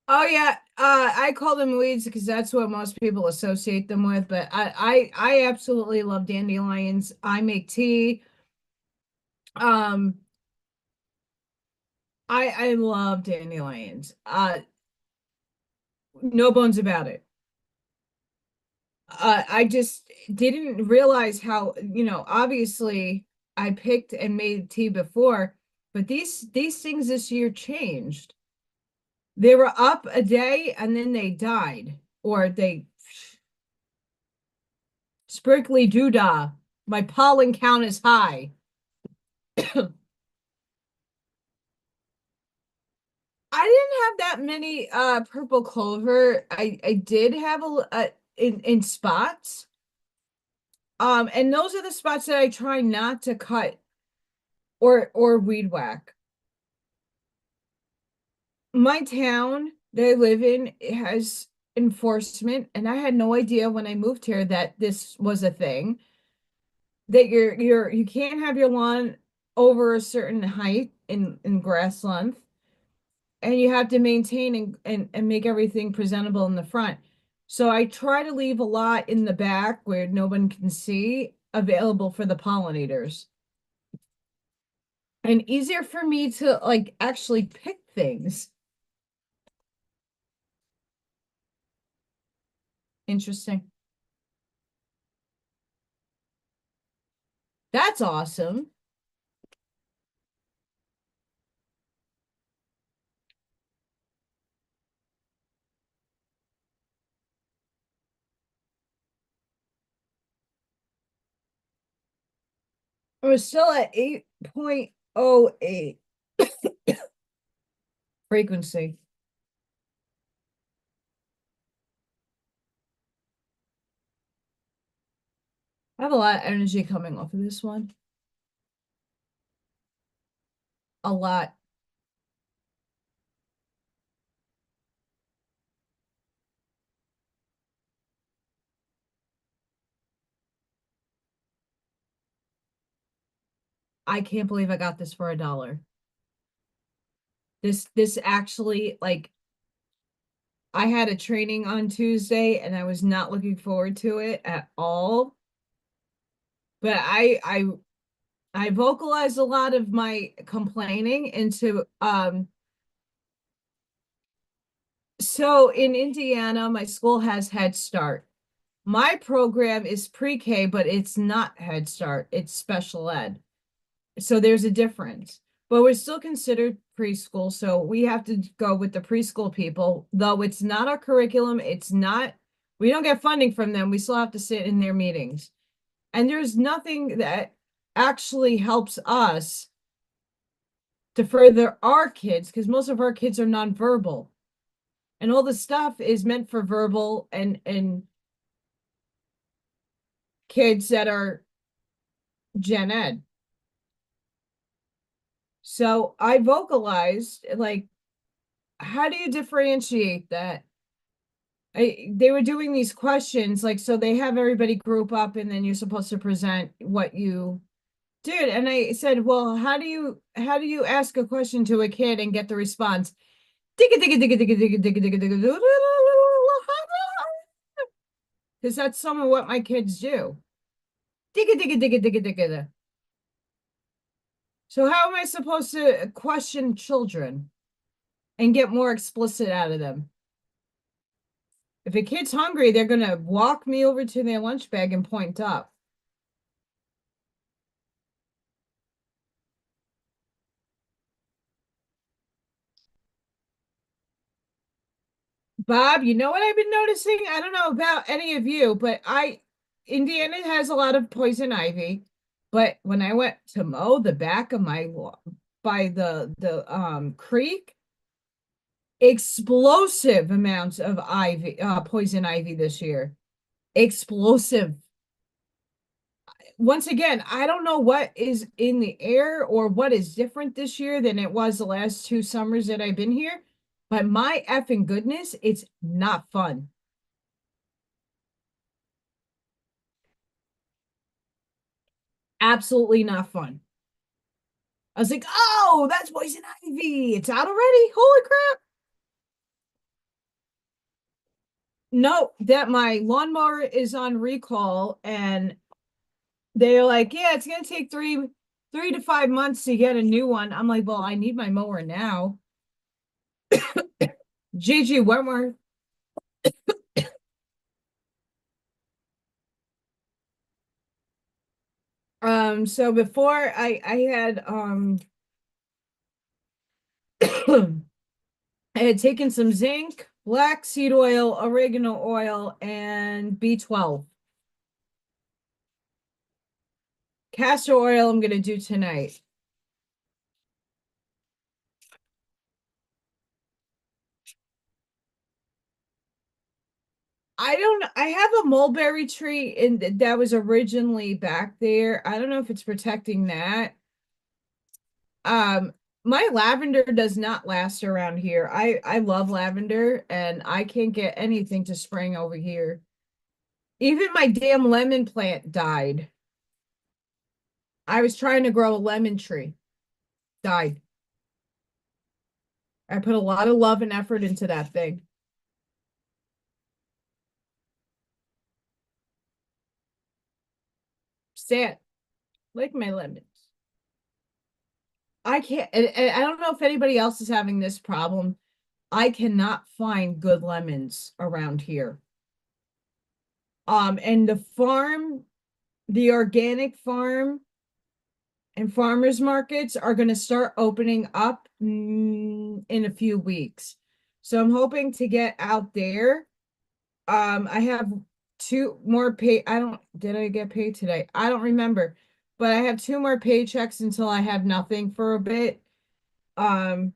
Oh yeah, I call them weeds because that's what most people associate them with. But I absolutely love dandelions. I make tea. Um, I love dandelions. No bones about it. I just didn't realize how, obviously I picked and made tea before, but these things this year changed. They were up a day and then they died, or they sprinkly doodah. My pollen count is high. I didn't have that many purple clover. I did have in spots. And those are the spots that I try not to cut or weed whack. My town that I live in has enforcement, and I had no idea when I moved here that this was a thing. That you can't have your lawn over a certain height in grass length, and you have to maintain and make everything presentable in the front. So I try to leave a lot in the back where no one can see available for the pollinators. And easier for me to like actually pick things. Interesting. That's awesome. We're still at 8.08 frequency. I have a lot of energy coming off of this one. A lot. I can't believe I got this for $1. This actually like I had a training on Tuesday and I was not looking forward to it at all. But I vocalized a lot of my complaining into so in Indiana, my school has Head Start. My program is pre-K, but it's not Head Start, it's special ed. So there's a difference. But we're still considered preschool, so we have to go with the preschool people, though it's not our curriculum, it's not, we don't get funding from them, we still have to sit in their meetings. And there's nothing that actually helps us to further our kids, because most of our kids are nonverbal. And all the stuff is meant for verbal and kids that are gen ed. So I vocalized like, how do you differentiate that? They were doing these questions, like, so they have everybody group up and then you're supposed to present what you did. And I said, well, how do you ask a question to a kid and get the response? Because that's some of what my kids do. So how am I supposed to question children and get more explicit out of them? If a kid's hungry, they're gonna walk me over to their lunch bag and point up. Bob, you know what I've been noticing? I don't know about any of you, but Indiana has a lot of poison ivy. But when I went to mow the back of my by the creek, explosive amounts of ivy, poison ivy this year. Explosive. Once again, I don't know what is in the air or what is different this year than it was the last 2 summers that I've been here, but my effing goodness, it's not fun. Absolutely not fun. I was like, oh, that's poison ivy. It's out already. Holy crap. No, that my lawnmower is on recall and they're like, yeah, it's gonna take 3 to 5 months to get a new one. I'm like, well, I need my mower now. Gigi Wentworth. So before I had I had taken some zinc, black seed oil, oregano oil, and B12. Castor oil I'm gonna do tonight. I have a mulberry tree that was originally back there. I don't know if it's protecting that. My lavender does not last around here. I love lavender and I can't get anything to spring over here. Even my damn lemon plant died. I was trying to grow a lemon tree. Died. I put a lot of love and effort into that thing. Sad. Like my lemons. I can't, and I don't know if anybody else is having this problem. I cannot find good lemons around here. And the organic farm and farmers markets are going to start opening up in a few weeks. So I'm hoping to get out there. I have two more pay. Did I get paid today? I don't remember, but I have two more paychecks until I have nothing for a bit. Um,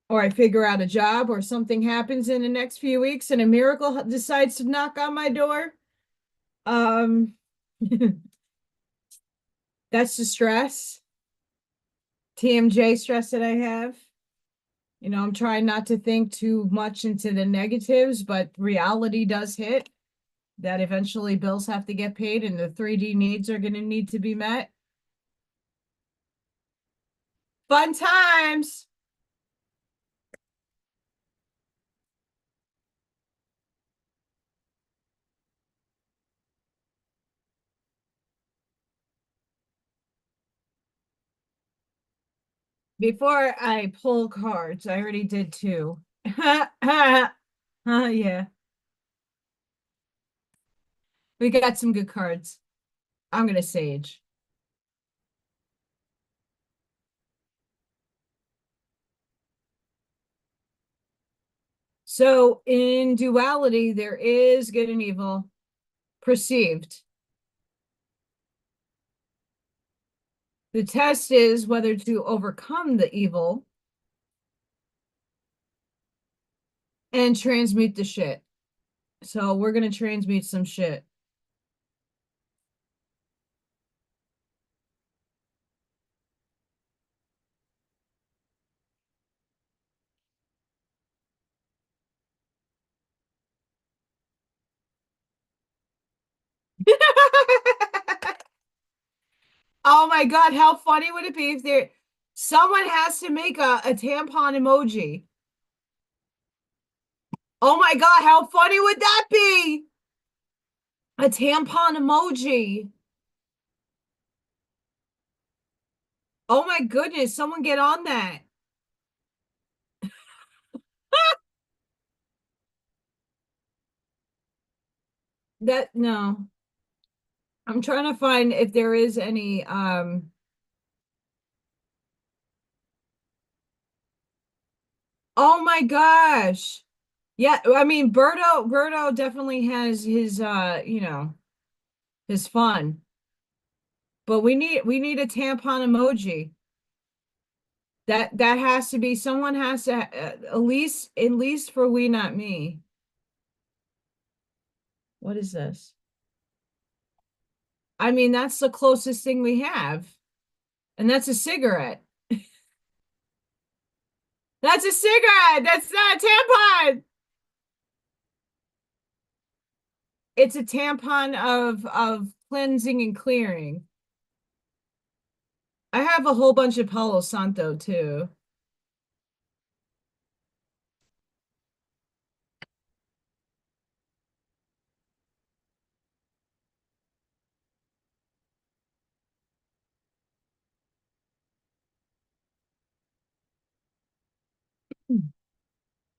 or I figure out a job or something happens in the next few weeks and a miracle decides to knock on my door. Um, that's the stress, TMJ stress that I have. You know, I'm trying not to think too much into the negatives, but reality does hit that eventually bills have to get paid and the 3D needs are going to need to be met. Fun times. Before I pull cards, I already did two. Yeah, we got some good cards. I'm going to sage. So in duality, there is good and evil perceived. The test is whether to overcome the evil and transmute the shit. So we're going to transmute some shit. Oh my God, how funny would it be if someone has to make a tampon emoji? Oh my God, how funny would that be? A tampon emoji. Oh my goodness, someone get on that. No. I'm trying to find if there is any oh my gosh. Yeah, I mean Berto definitely has his his fun. But we need a tampon emoji. That has to be someone has to at least for we not me. What is this? I mean, that's the closest thing we have. And that's a cigarette. That's a cigarette. That's not a tampon. It's a tampon of cleansing and clearing. I have a whole bunch of Palo Santo too.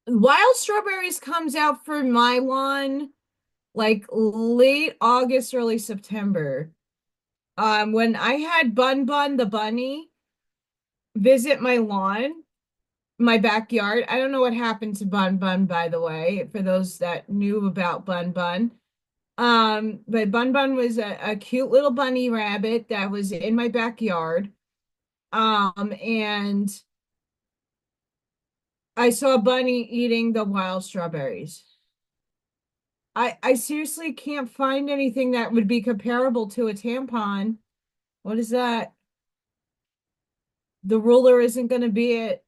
Wild strawberries comes out for my lawn like late August, early September. When I had Bun Bun the bunny visit my lawn, my backyard. I don't know what happened to Bun Bun, by the way, for those that knew about Bun Bun. But Bun Bun was a cute little bunny rabbit that was in my backyard. And I saw Bunny eating the wild strawberries. I seriously can't find anything that would be comparable to a tampon. What is that? The ruler isn't going to be it.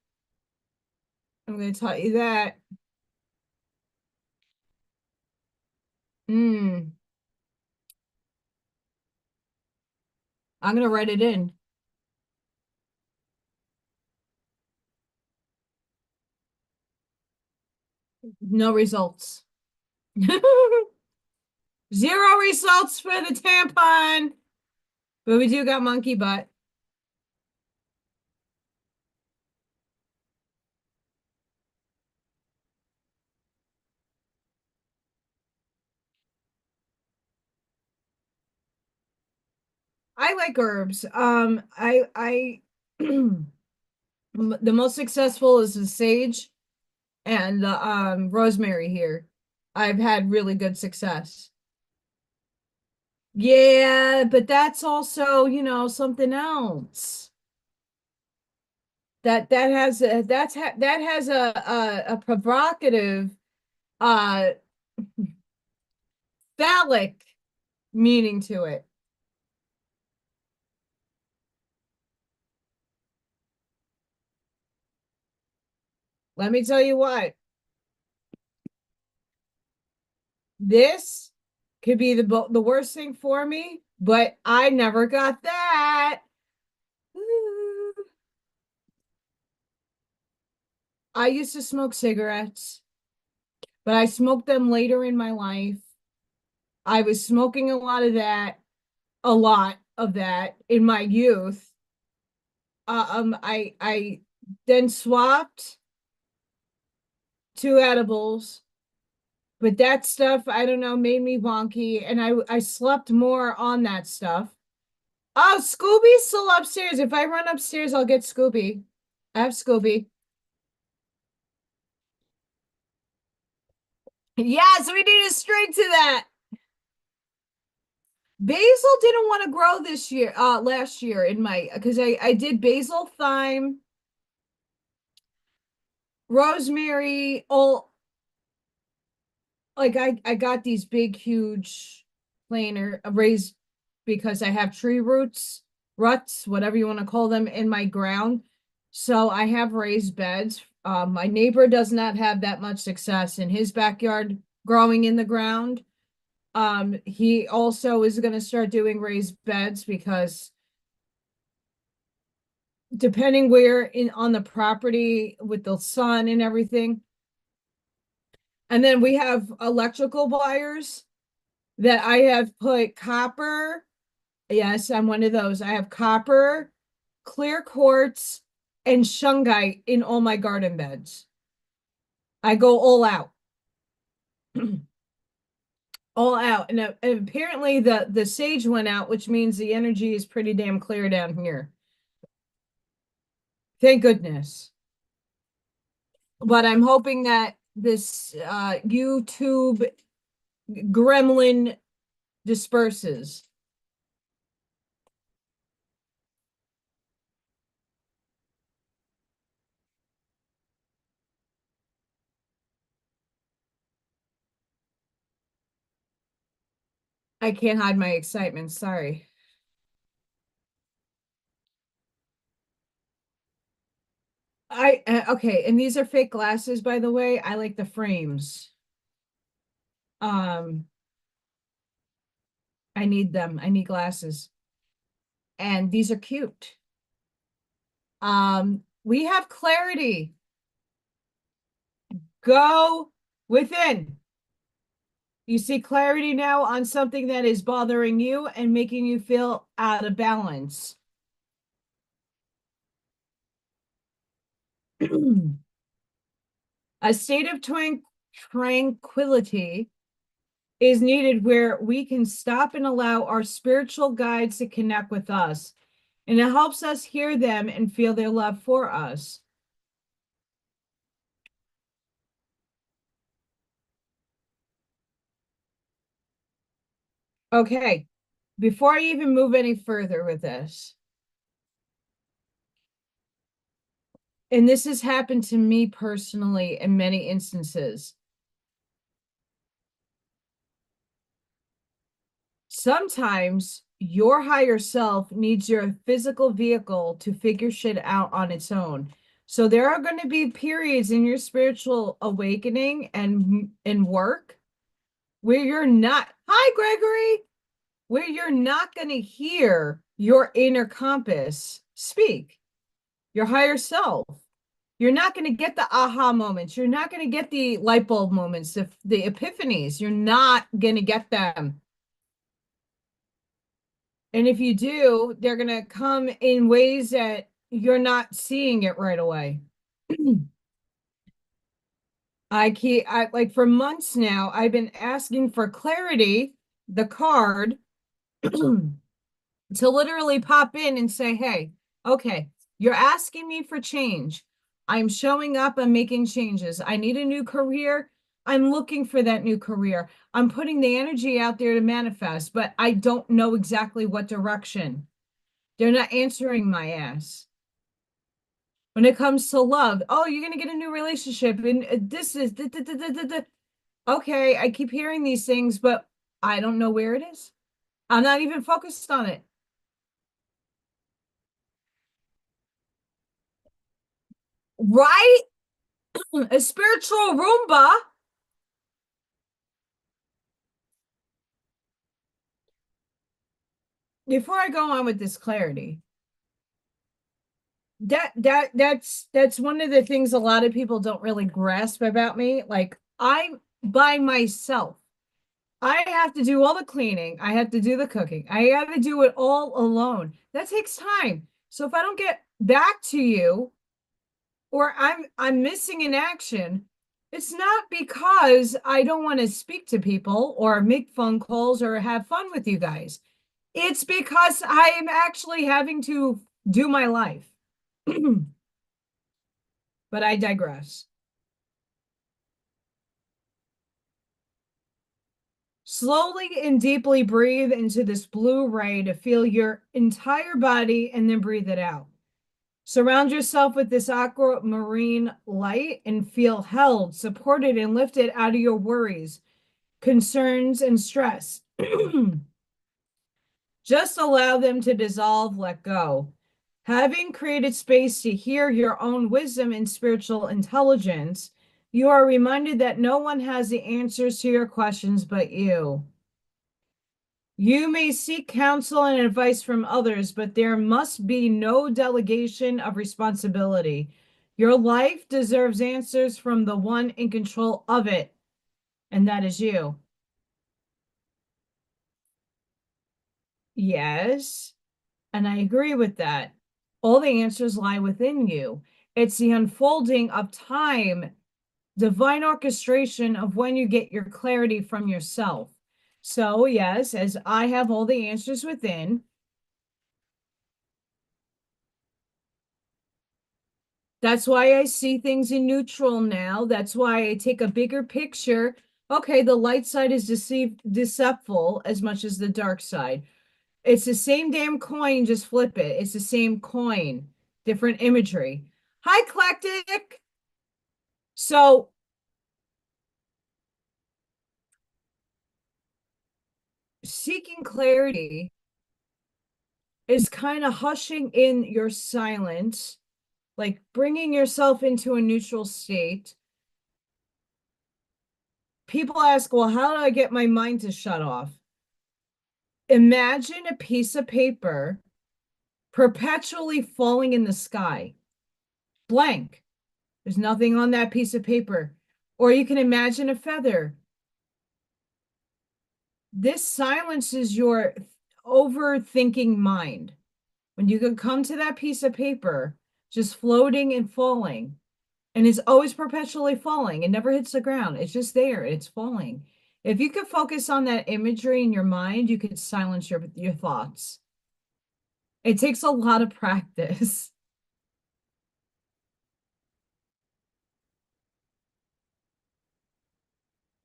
I'm going to tell you that. Hmm. I'm going to write it in. No results. Zero results for the tampon. But we do got monkey butt. I like herbs. The most successful is the sage and the rosemary here. I've had really good success. Yeah, but that's also, something else. That has a provocative uh phallic meaning to it. Let me tell you what, this could be the worst thing for me, but I never got that. I used to smoke cigarettes, but I smoked them later in my life. I was smoking a lot of that in my youth. I then swapped two edibles, but that stuff, I don't know, made me wonky, and I slept more on that stuff. Oh, Scooby's still upstairs. If I run upstairs, I'll get Scooby. I have Scooby. Yes, we need a string to that. Basil didn't want to grow this year, last year in my, because I did basil, thyme, rosemary, all like I got these big, huge planer raised because I have tree ruts, whatever you want to call them, in my ground. So I have raised beds. My neighbor does not have that much success in his backyard growing in the ground. He also is going to start doing raised beds because depending where in on the property with the sun and everything. And then we have electrical wires that I have put copper. Yes, I'm one of those. I have copper, clear quartz, and shungite in all my garden beds. I go all out. All out. And apparently the sage went out, which means the energy is pretty damn clear down here. Thank goodness. But I'm hoping that this YouTube gremlin disperses. I can't hide my excitement. Sorry. Okay, and these are fake glasses, by the way. I like the frames. Um, I need them. I need glasses. And these are cute. We have clarity. Go within. You see clarity now on something that is bothering you and making you feel out of balance. A state of tranquility is needed where we can stop and allow our spiritual guides to connect with us. And it helps us hear them and feel their love for us. Okay, before I even move any further with this, and this has happened to me personally in many instances. Sometimes your higher self needs your physical vehicle to figure shit out on its own. So there are going to be periods in your spiritual awakening and work where you're not, hi, Gregory, where you're not going to hear your inner compass speak, your higher self. You're not going to get the aha moments. You're not going to get the light bulb moments, the epiphanies. You're not going to get them. And if you do, they're going to come in ways that you're not seeing it right away. I like for months now, I've been asking for clarity, the card, to literally pop in and say, hey, okay, you're asking me for change. I'm showing up, I'm making changes. I need a new career. I'm looking for that new career. I'm putting the energy out there to manifest, but I don't know exactly what direction. They're not answering my ass. When it comes to love, oh, you're going to get a new relationship. And this is, okay, I keep hearing these things, but I don't know where it is. I'm not even focused on it. Right? A spiritual Roomba. Before I go on with this clarity, that's one of the things a lot of people don't really grasp about me. Like I'm by myself. I have to do all the cleaning. I have to do the cooking. I have to do it all alone. That takes time. So if I don't get back to you or I'm missing in action, it's not because I don't want to speak to people or make phone calls or have fun with you guys. It's because I am actually having to do my life. But I digress. Slowly and deeply breathe into this blue ray to feel your entire body and then breathe it out. Surround yourself with this aquamarine light and feel held, supported, and lifted out of your worries, concerns, and stress. Just allow them to dissolve, let go. Having created space to hear your own wisdom and spiritual intelligence, you are reminded that no one has the answers to your questions but you. You may seek counsel and advice from others, but there must be no delegation of responsibility. Your life deserves answers from the one in control of it, and that is you. Yes, and I agree with that. All the answers lie within you. It's the unfolding of time, divine orchestration of when you get your clarity from yourself. So, yes, as I have all the answers within, that's why I see things in neutral now. That's why I take a bigger picture. Okay, the light side is deceptive as much as the dark side. It's the same damn coin, just flip it. It's the same coin, different imagery. Hi, Eclectic. So seeking clarity is kind of hushing in your silence, like bringing yourself into a neutral state. People ask, well, how do I get my mind to shut off? Imagine a piece of paper perpetually falling in the sky, blank. There's nothing on that piece of paper. Or you can imagine a feather. This silences your overthinking mind. When you can come to that piece of paper, just floating and falling, and it's always perpetually falling. It never hits the ground. It's just there. It's falling. If you could focus on that imagery in your mind, you could silence your thoughts. It takes a lot of practice.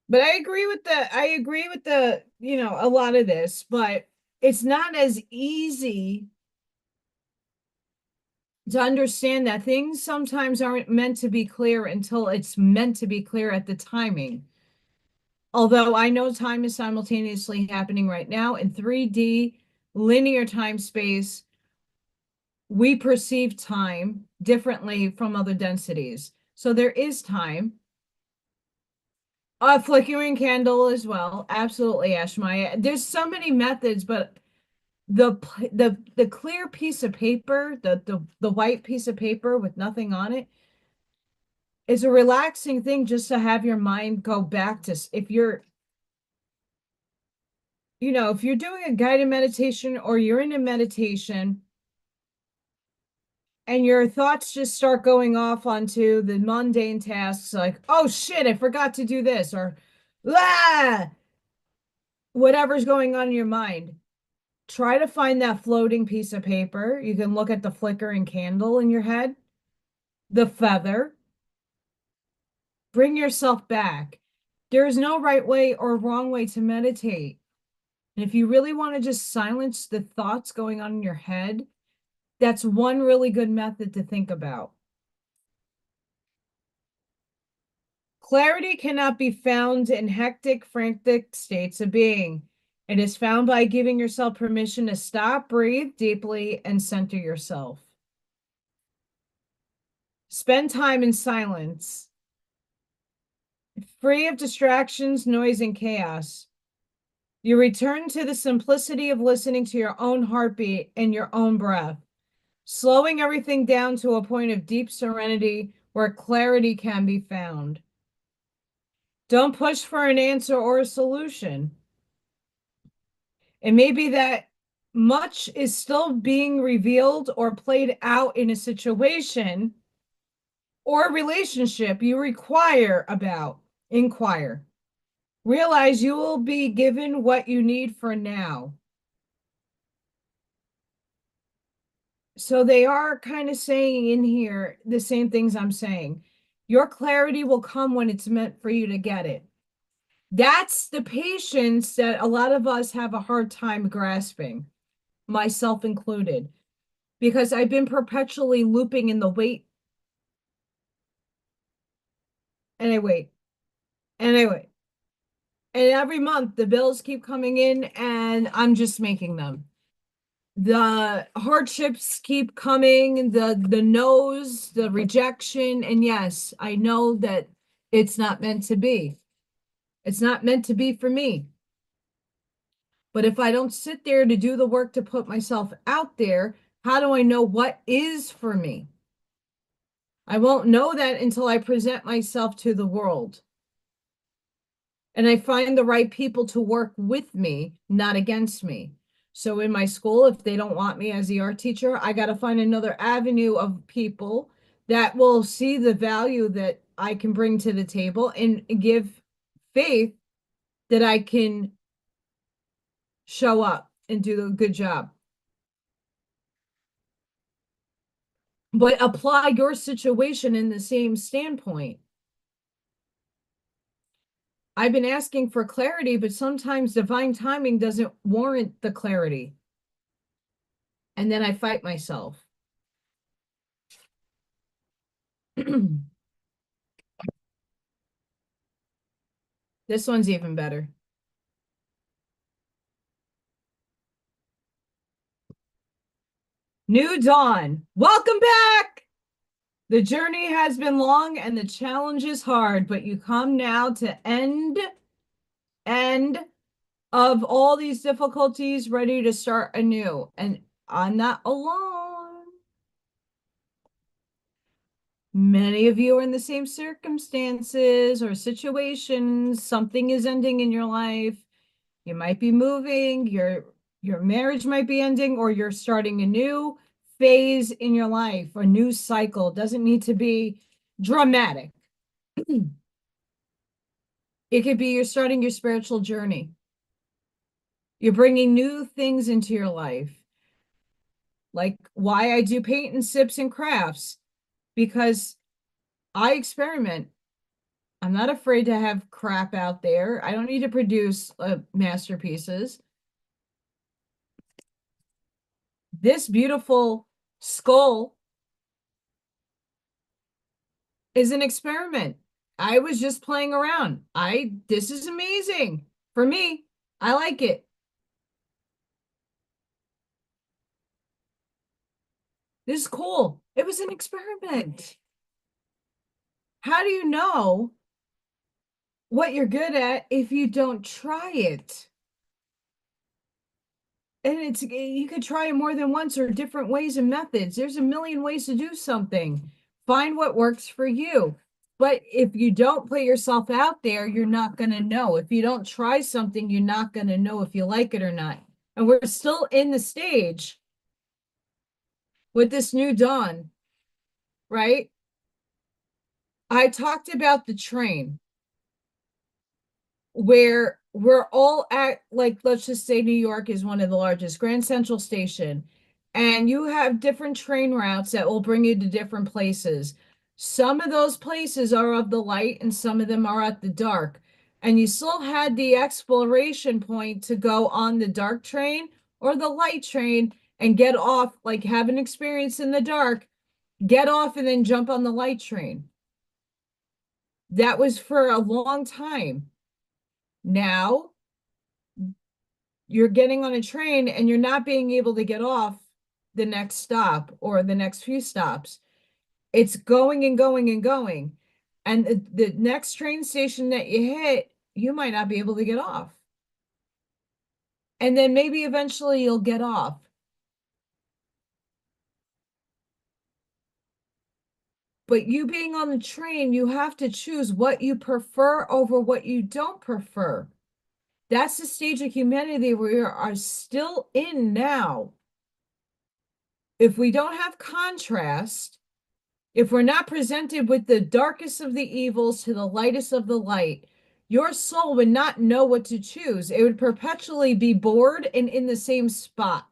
But I agree with the, a lot of this, but it's not as easy to understand that things sometimes aren't meant to be clear until it's meant to be clear at the timing. Although I know time is simultaneously happening right now in 3D, linear time space, we perceive time differently from other densities. So there is time. A flickering candle as well. Absolutely, Ashmaya. There's so many methods, but the clear piece of paper, the white piece of paper with nothing on it, is a relaxing thing just to have your mind go back to if you're, if you're doing a guided meditation or you're in a meditation and your thoughts just start going off onto the mundane tasks like, oh shit, I forgot to do this, or ah, whatever's going on in your mind. Try to find that floating piece of paper. You can look at the flickering candle in your head, the feather. Bring yourself back. There is no right way or wrong way to meditate. And if you really want to just silence the thoughts going on in your head, that's one really good method to think about. Clarity cannot be found in hectic, frantic states of being. It is found by giving yourself permission to stop, breathe deeply, and center yourself. Spend time in silence, free of distractions, noise, and chaos. You return to the simplicity of listening to your own heartbeat and your own breath, slowing everything down to a point of deep serenity where clarity can be found. Don't push for an answer or a solution. It may be that much is still being revealed or played out in a situation or a relationship you inquire. Realize you will be given what you need for now. So they are kind of saying in here the same things I'm saying. Your clarity will come when it's meant for you to get it. That's the patience that a lot of us have a hard time grasping, myself included, because I've been perpetually looping in the wait, and I wait, and I wait. And every month the bills keep coming in and I'm just making them. The hardships keep coming, the no's, the rejection, and yes, I know that it's not meant to be. It's not meant to be for me. But if I don't sit there to do the work to put myself out there, how do I know what is for me? I won't know that until I present myself to the world. And I find the right people to work with me, not against me. So in my school, if they don't want me as the art teacher, I got to find another avenue of people that will see the value that I can bring to the table and give faith that I can show up and do a good job. But apply your situation in the same standpoint. I've been asking for clarity, but sometimes divine timing doesn't warrant the clarity. And then I fight myself. This one's even better. New dawn. Welcome back. The journey has been long and the challenge is hard, but you come now to end of all these difficulties, ready to start anew. And I'm not alone. Many of you are in the same circumstances or situations. Something is ending in your life. You might be moving, your marriage might be ending, or you're starting a new phase in your life, a new cycle. It doesn't need to be dramatic. It could be you're starting your spiritual journey. You're bringing new things into your life. Like why I do paint and sips and crafts, because I experiment. I'm not afraid to have crap out there. I don't need to produce masterpieces. This beautiful skull is an experiment. I was just playing around. This is amazing for me. I like it. This is cool. It was an experiment. How do you know what you're good at if you don't try it? And you could try it more than once or different ways and methods. There's a million ways to do something. Find what works for you. But if you don't put yourself out there, you're not going to know. If you don't try something, you're not going to know if you like it or not. And we're still in the stage with this new dawn, right? I talked about the train where we're all at, like, let's just say New York is one of the largest, Grand Central Station, and you have different train routes that will bring you to different places. Some of those places are of the light and some of them are at the dark. And you still had the exploration point to go on the dark train or the light train and get off, like have an experience in the dark, get off and then jump on the light train. That was for a long time. Now you're getting on a train and you're not being able to get off the next stop or the next few stops. It's going and going and going. And the next train station that you hit, you might not be able to get off. And then maybe eventually you'll get off. But you being on the train, you have to choose what you prefer over what you don't prefer. That's the stage of humanity we are still in now. If we don't have contrast, if we're not presented with the darkest of the evils to the lightest of the light, your soul would not know what to choose. It would perpetually be bored and in the same spot.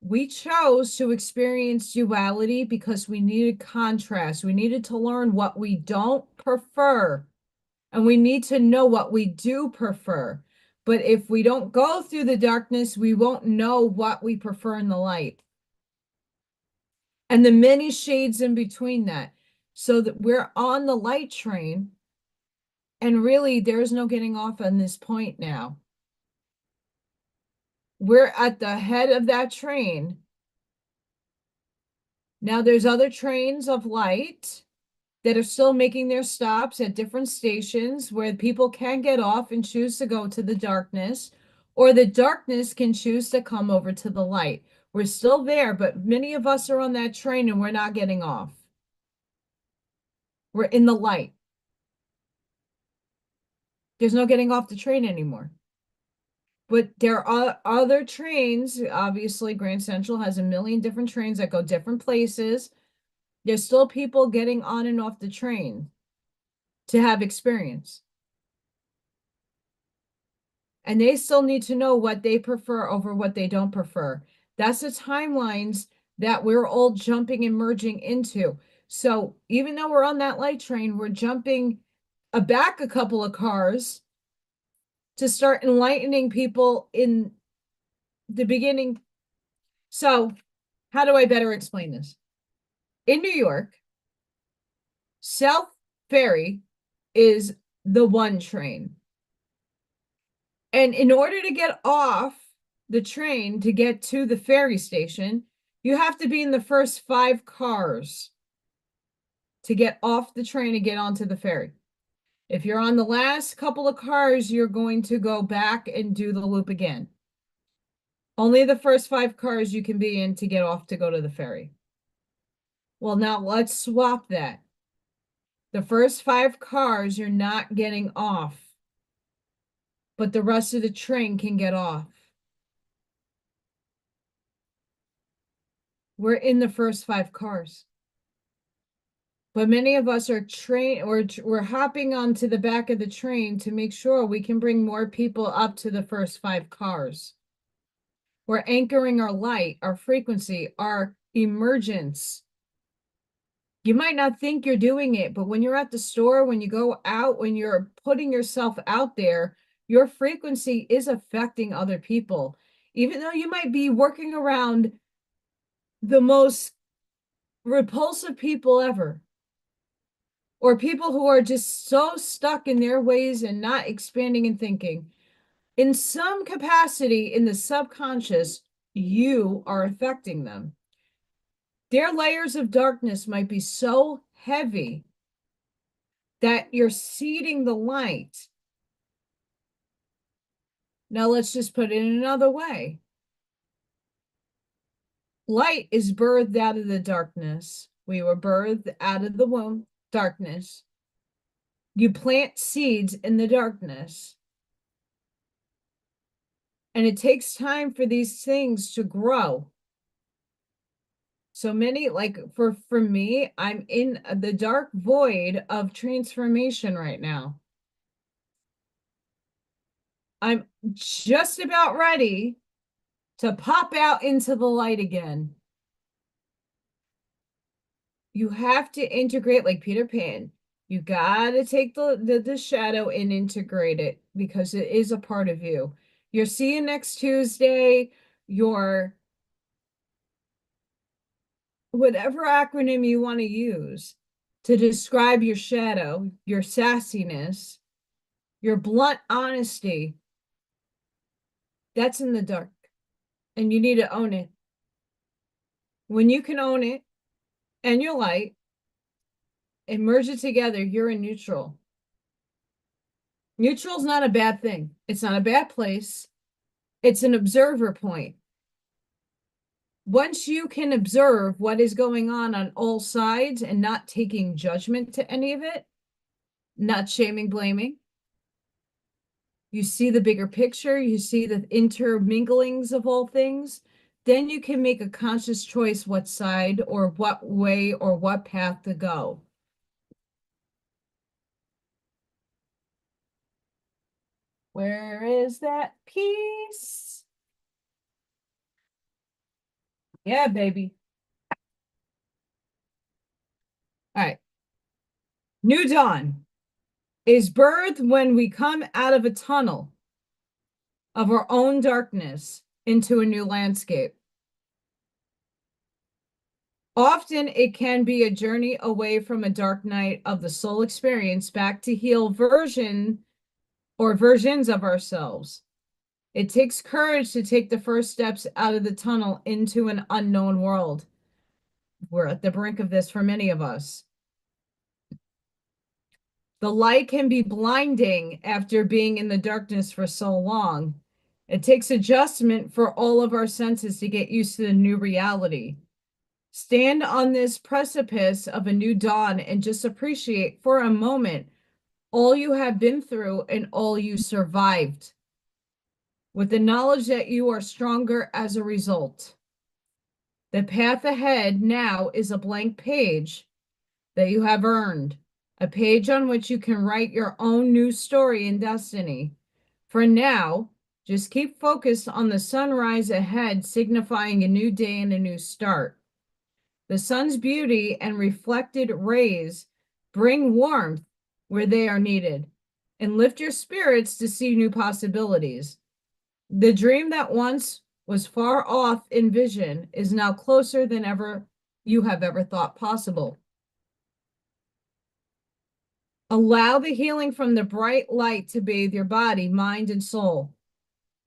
We chose to experience duality because we needed contrast. We needed to learn what we don't prefer, and we need to know what we do prefer. But if we don't go through the darkness, we won't know what we prefer in the light. And the many shades in between that. So that we're on the light train, and really there's no getting off on this point now. We're at the head of that train. Now there's other trains of light that are still making their stops at different stations where people can get off and choose to go to the darkness, or the darkness can choose to come over to the light. We're still there, but many of us are on that train and we're not getting off. We're in the light. There's no getting off the train anymore. But there are other trains. Obviously, Grand Central has a million different trains that go different places. There's still people getting on and off the train to have experience. And they still need to know what they prefer over what they don't prefer. That's the timelines that we're all jumping and merging into. So even though we're on that light train, we're jumping back a couple of cars to start enlightening people in the beginning. So how do I better explain this? In New York, South Ferry is the one train. And in order to get off the train to get to the ferry station, you have to be in the first 5 cars to get off the train and get onto the ferry. If you're on the last couple of cars, you're going to go back and do the loop again. Only the first 5 cars you can be in to get off to go to the ferry. Well, now let's swap that. The first 5 cars, you're not getting off, but the rest of the train can get off. We're in the first 5 cars. But many of us are we're hopping onto the back of the train to make sure we can bring more people up to the first 5 cars. We're anchoring our light, our frequency, our emergence. You might not think you're doing it, but when you're at the store, when you go out, when you're putting yourself out there, your frequency is affecting other people. Even though you might be working around the most repulsive people ever, or people who are just so stuck in their ways and not expanding and thinking, in some capacity in the subconscious, you are affecting them. Their layers of darkness might be so heavy that you're seeding the light. Now, let's just put it in another way. Light is birthed out of the darkness. We were birthed out of the womb, darkness. You plant seeds in the darkness. And it takes time for these things to grow. So many, like for me, I'm in the dark void of transformation right now. I'm just about ready to pop out into the light again. You have to integrate like Peter Pan. You got to take the shadow and integrate it because it is a part of you. You're seeing next Tuesday, your whatever acronym you want to use to describe your shadow, your sassiness, your blunt honesty. That's in the dark, and you need to own it. When you can own it and your light and merge it together, you're in neutral. Neutral is not a bad thing. It's not a bad place. It's an observer point. Once you can observe what is going on all sides and not taking judgment to any of it, not shaming, blaming, you see the bigger picture, you see the interminglings of all things, then you can make a conscious choice what side or what way or what path to go. Where is that peace? Yeah, baby. All right. New dawn is birthed when we come out of a tunnel of our own darkness into a new landscape. Often it can be a journey away from a dark night of the soul experience back to heal version or versions of ourselves. It takes courage to take the first steps out of the tunnel into an unknown world. We're at the brink of this for many of us. The light can be blinding after being in the darkness for so long. It takes adjustment for all of our senses to get used to the new reality. Stand on this precipice of a new dawn and just appreciate for a moment all you have been through and all you survived, with the knowledge that you are stronger as a result. The path ahead now is a blank page that you have earned, a page on which you can write your own new story and destiny. For now, just keep focused on the sunrise ahead, signifying a new day and a new start. The sun's beauty and reflected rays bring warmth where they are needed and lift your spirits to see new possibilities. The dream that once was far off in vision is now closer than ever you have ever thought possible. Allow the healing from the bright light to bathe your body, mind, and soul.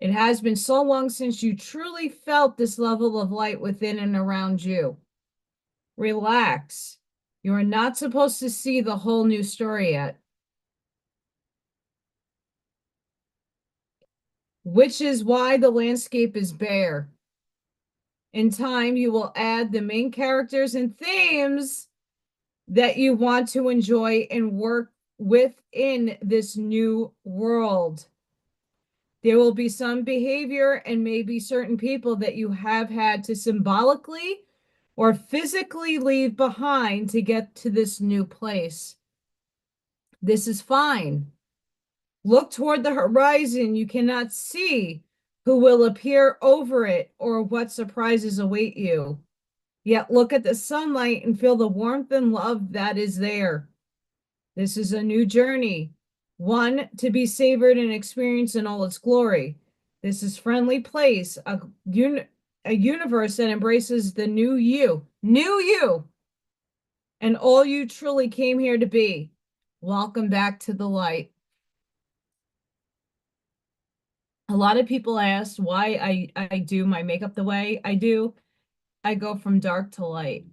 It has been so long since you truly felt this level of light within and around you. Relax. You are not supposed to see the whole new story yet, which is why the landscape is bare. In time, you will add the main characters and themes that you want to enjoy and work within this new world. There will be some behavior and maybe certain people that you have had to symbolically or physically leave behind to get to this new place. This is fine. Look toward the horizon. You cannot see who will appear over it or what surprises await you. Yet look at the sunlight and feel the warmth and love that is there. This is a new journey, one to be savored and experienced in all its glory. This is friendly place, a universe that embraces the new you, and all you truly came here to be. Welcome back to the light. A lot of people ask why I do my makeup the way I do. I go from dark to light.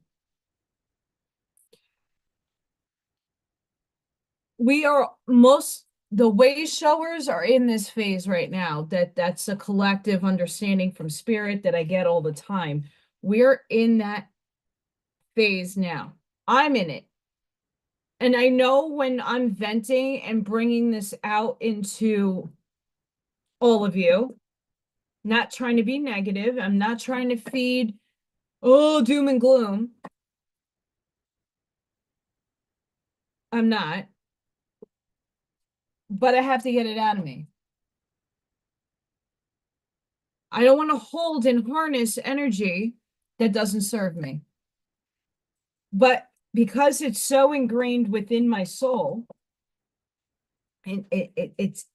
We are most the way showers are in this phase right now. That's a collective understanding from spirit that I get all the time. We're in that phase now. I'm in it. And I know when I'm venting and bringing this out into all of you, not trying to be negative, I'm not trying to feed, oh, doom and gloom. I'm not, but I have to get it out of me. I don't want to hold and harness energy that doesn't serve me. But because it's so ingrained within my soul, and it's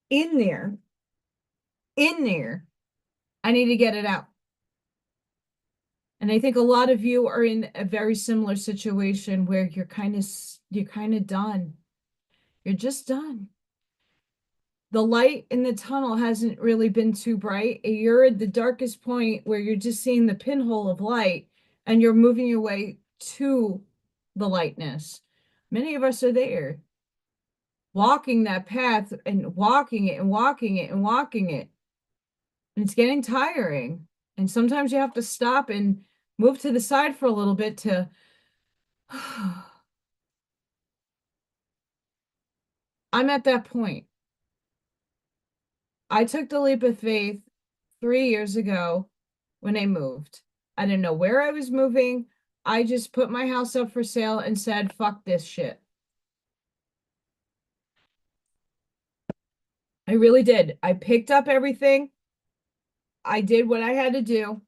in there, I need to get it out. And I think a lot of you are in a very similar situation where you're kind of done. You're just done. The light in the tunnel hasn't really been too bright. You're at the darkest point where you're just seeing the pinhole of light and you're moving your way to the lightness. Many of us are there, walking that path and walking it and walking it and walking it. And it's getting tiring. And sometimes you have to stop and move to the side for a little bit to I'm at that point. I took the leap of faith 3 years ago when I moved. I didn't know where I was moving. I just put my house up for sale and said, fuck this shit. I really did. I picked up everything. I did what I had to do,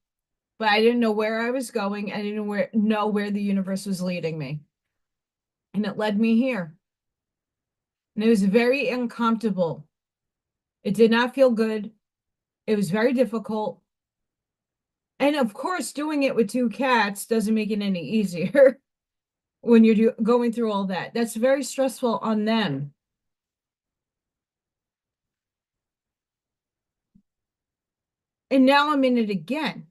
but I didn't know where I was going. I didn't know where the universe was leading me. And it led me here. And it was very uncomfortable. It did not feel good. It was very difficult. And of course, doing it with two cats doesn't make it any easier when you're going through all that. That's very stressful on them. And now I'm in it again.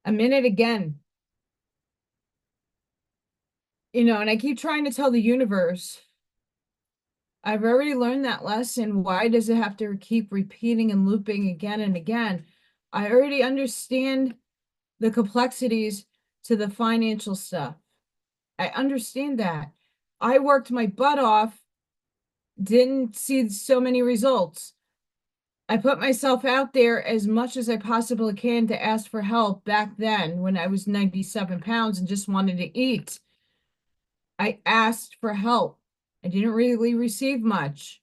I'm in it again. And I keep trying to tell the universe, I've already learned that lesson. Why does it have to keep repeating and looping again and again? I already understand the complexities to the financial stuff. I understand that. I worked my butt off, didn't see so many results. I put myself out there as much as I possibly can to ask for help back then when I was 97 pounds and just wanted to eat. I asked for help. I didn't really receive much,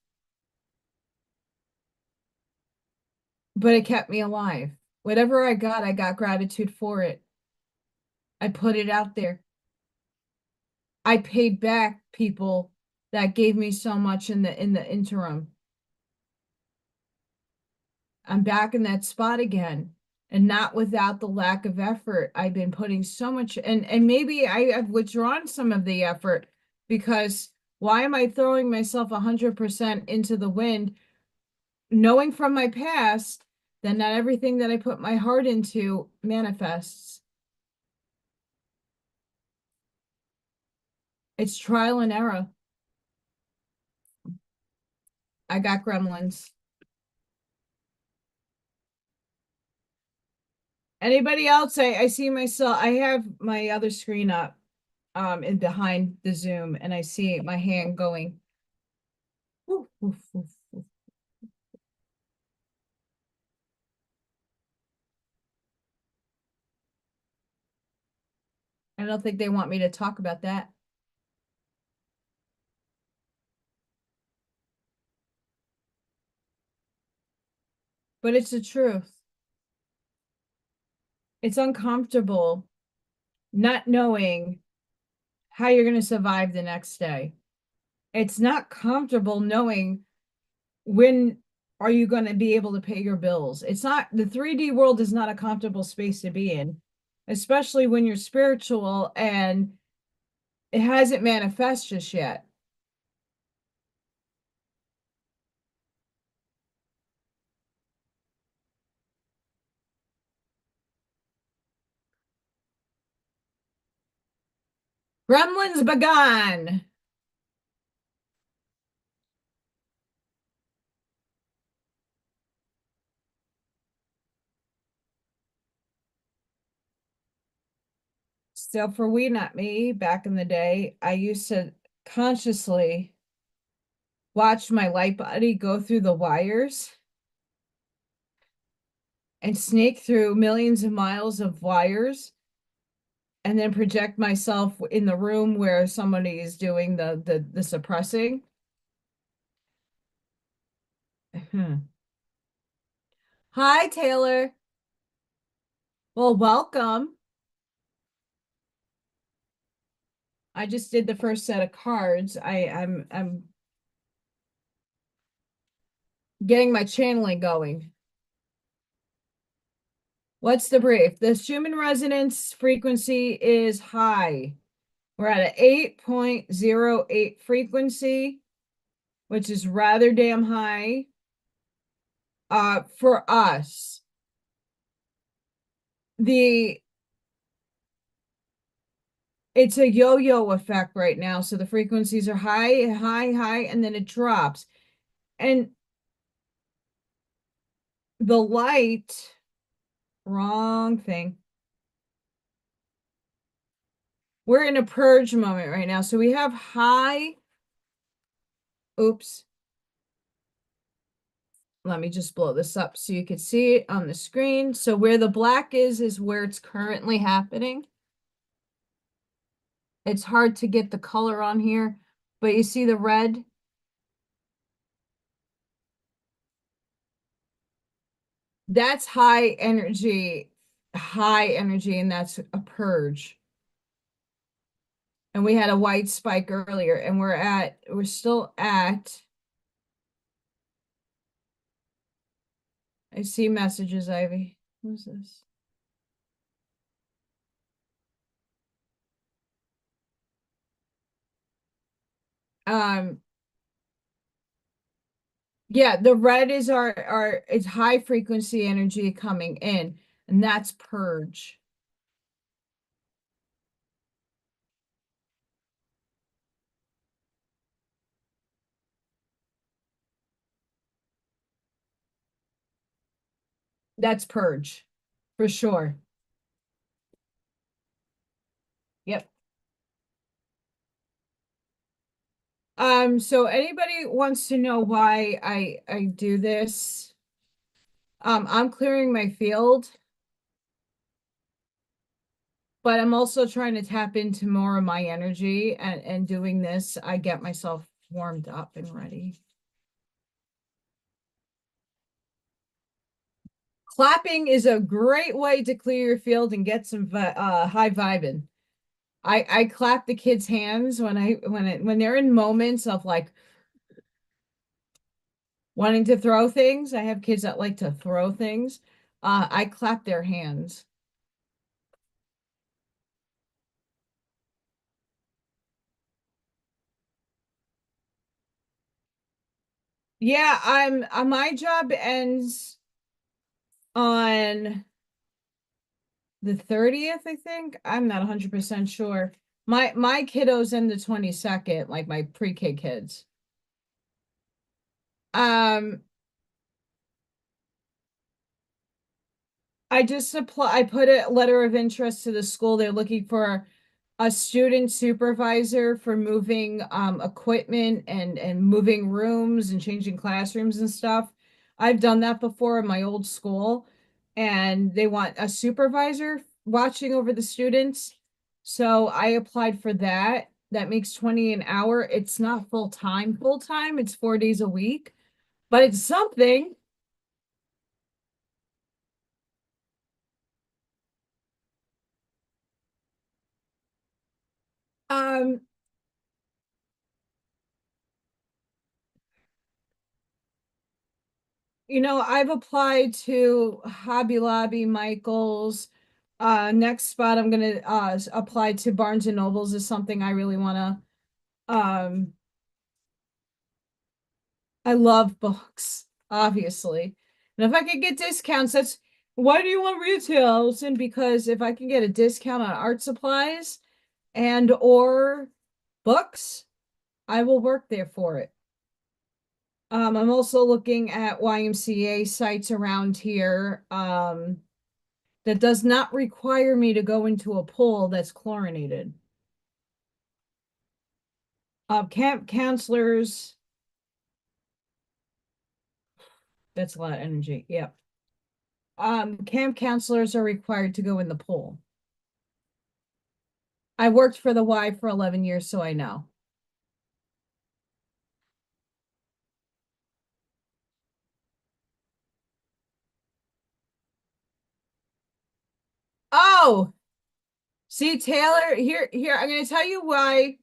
but it kept me alive. Whatever I got gratitude for it. I put it out there. I paid back people that gave me so much in the interim. I'm back in that spot again, and not without the lack of effort. I've been putting so much, and maybe I have withdrawn some of the effort because why am I throwing myself 100% into the wind, knowing from my past that not everything that I put my heart into manifests. It's trial and error. I got gremlins. Anybody else? I see myself. I have my other screen up and behind the Zoom, and I see my hand going. Woof, woof, woof, woof. I don't think they want me to talk about that. But it's the truth. It's uncomfortable not knowing how you're going to survive the next day. It's not comfortable knowing when are you going to be able to pay your bills. It's not, the 3D world is not a comfortable space to be in, especially when you're spiritual and It hasn't manifest just yet. Gremlins begun. So for we, not me, back in the day, I used to consciously watch my light body go through the wires and snake through millions of miles of wires and then project myself in the room where somebody is doing the suppressing. Hi, Taylor. Well, welcome. I just did the first set of cards. I'm getting my channeling going. What's the brief? The Schumann resonance frequency is high. We're at an 8.08 frequency, which is rather damn high for us. The It's a yo-yo effect right now. So the frequencies are high, high, high, and then it drops. And the light, wrong thing. We're in a purge moment right now. So we have high, oops. Let me just blow this up so you can see it on the screen. So where the black is where it's currently happening. It's hard to get the color on here, but you see the red? That's high energy, and that's a purge. And we had a white spike earlier, and we're still at, I see messages, Ivy. Who's this? Um, yeah, the red is our it's high frequency energy coming in, and that's purge. That's purge for sure. Yep. So anybody wants to know why I do this? I'm clearing my field, but I'm also trying to tap into more of my energy, and doing this, I get myself warmed up and ready. Clapping is a great way to clear your field and get some high vibing. I clap the kids' hands when they're in moments of like wanting to throw things. I have kids that like to throw things. I clap their hands. Yeah, my job ends on the 30th, I think. I'm not 100% sure. My kiddos end the 22nd, like my pre-K kids. Um, I put a letter of interest to the school. They're looking for a student supervisor for moving equipment and moving rooms and changing classrooms and stuff. I've done that before in my old school, and they want a supervisor watching over the students. So I applied for that. That makes 20 an hour. It's not full time. It's 4 days a week, but it's something. Um, I've applied to Hobby Lobby, Michaels, Next spot I'm gonna apply to Barnes and Nobles is something I really wanna I love books, obviously. And if I could get discounts, that's why do you want retail? And because if I can get a discount on art supplies and or books, I will work there for it. I'm also looking at YMCA sites around here that does not require me to go into a pool that's chlorinated. Camp counselors, that's a lot of energy. Yep. Camp counselors are required to go in the pool. I worked for the Y for 11 years, so I know. Oh, see, Taylor, here, I'm going to tell you why.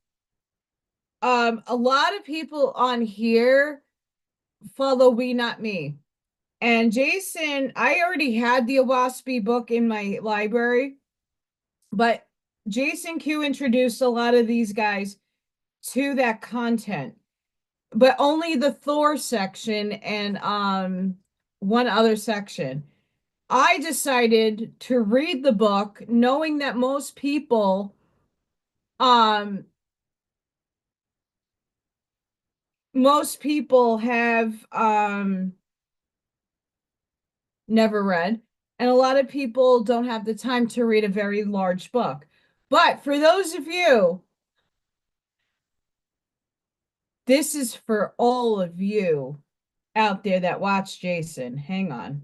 A lot of people on here follow We Not Me. And Jason, I already had the Owaspy book in my library, but Jason Q introduced a lot of these guys to that content, but only the Thor section and one other section. I decided to read the book knowing that um most people have never read, and a lot of people don't have the time to read a very large book. But for those of you, this is for all of you out there that watch Jason. Hang on.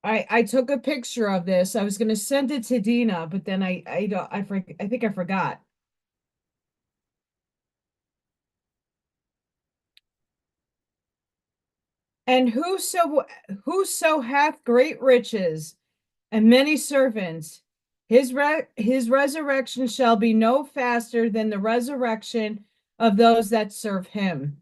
I took a picture of this. I was going to send it to Dina, but then I think I forgot. And whoso hath great riches and many servants, his resurrection shall be no faster than the resurrection of those that serve him.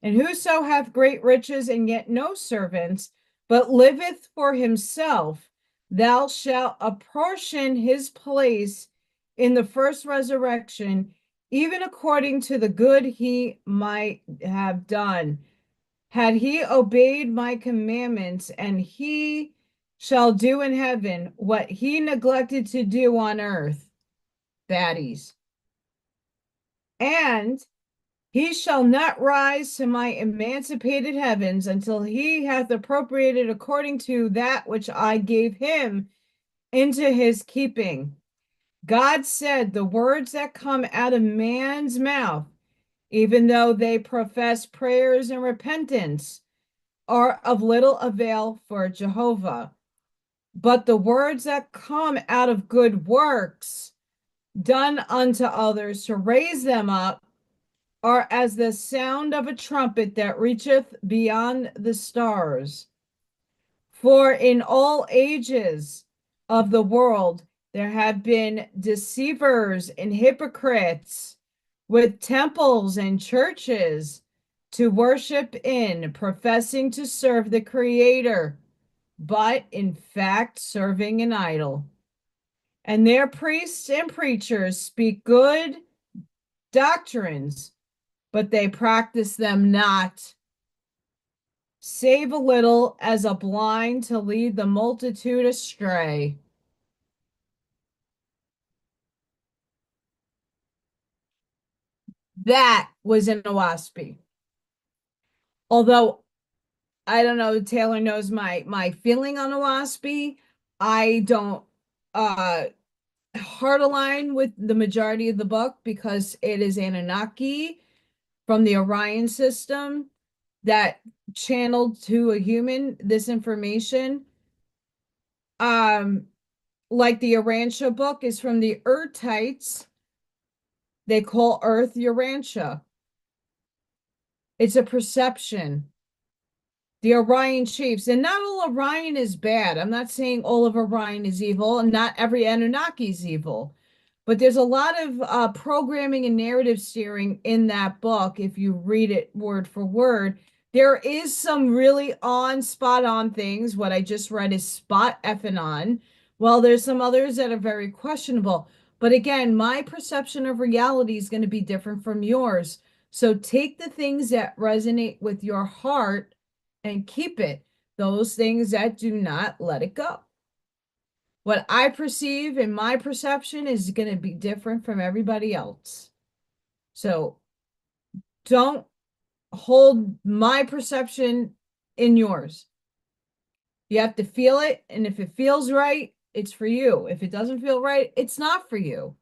And whoso hath great riches and yet no servants, but liveth for himself, thou shalt apportion his place in the first resurrection, even according to the good he might have done. Had he obeyed my commandments, and he shall do in heaven what he neglected to do on earth, baddies. And he shall not rise to my emancipated heavens until he hath appropriated according to that which I gave him into his keeping. God said, the words that come out of man's mouth, even though they profess prayers and repentance, are of little avail for Jehovah. But the words that come out of good works done unto others to raise them up are as the sound of a trumpet that reacheth beyond the stars. For in all ages of the world there have been deceivers and hypocrites with temples and churches to worship in, professing to serve the Creator, but in fact serving an idol. And their priests and preachers speak good doctrines, but they practice them not, save a little as a blind to lead the multitude astray. That was in Owaspy. Although I don't know, Taylor knows my feeling on Owaspy. I don't uh hard align with the majority of the book because it is Anunnaki from the Orion system that channeled to a human this information. Um, like the Urantia book is from the Urtites. They call Earth Urantia. It's a perception. The Orion chiefs, and not all Orion is bad. I'm not saying all of Orion is evil, and not every Anunnaki is evil. But there's a lot of programming and narrative steering in that book if you read it word for word, There is some really spot on things. What I just read is spot effing on. Well, there's some others that are very questionable. But again, my perception of reality is going to be different from yours. So take the things that resonate with your heart and keep it. Those things that do not, let it go. What I perceive and my perception is going to be different from everybody else. So don't hold my perception in yours. You have to feel it. And if it feels right, it's for you. If it doesn't feel right, it's not for you.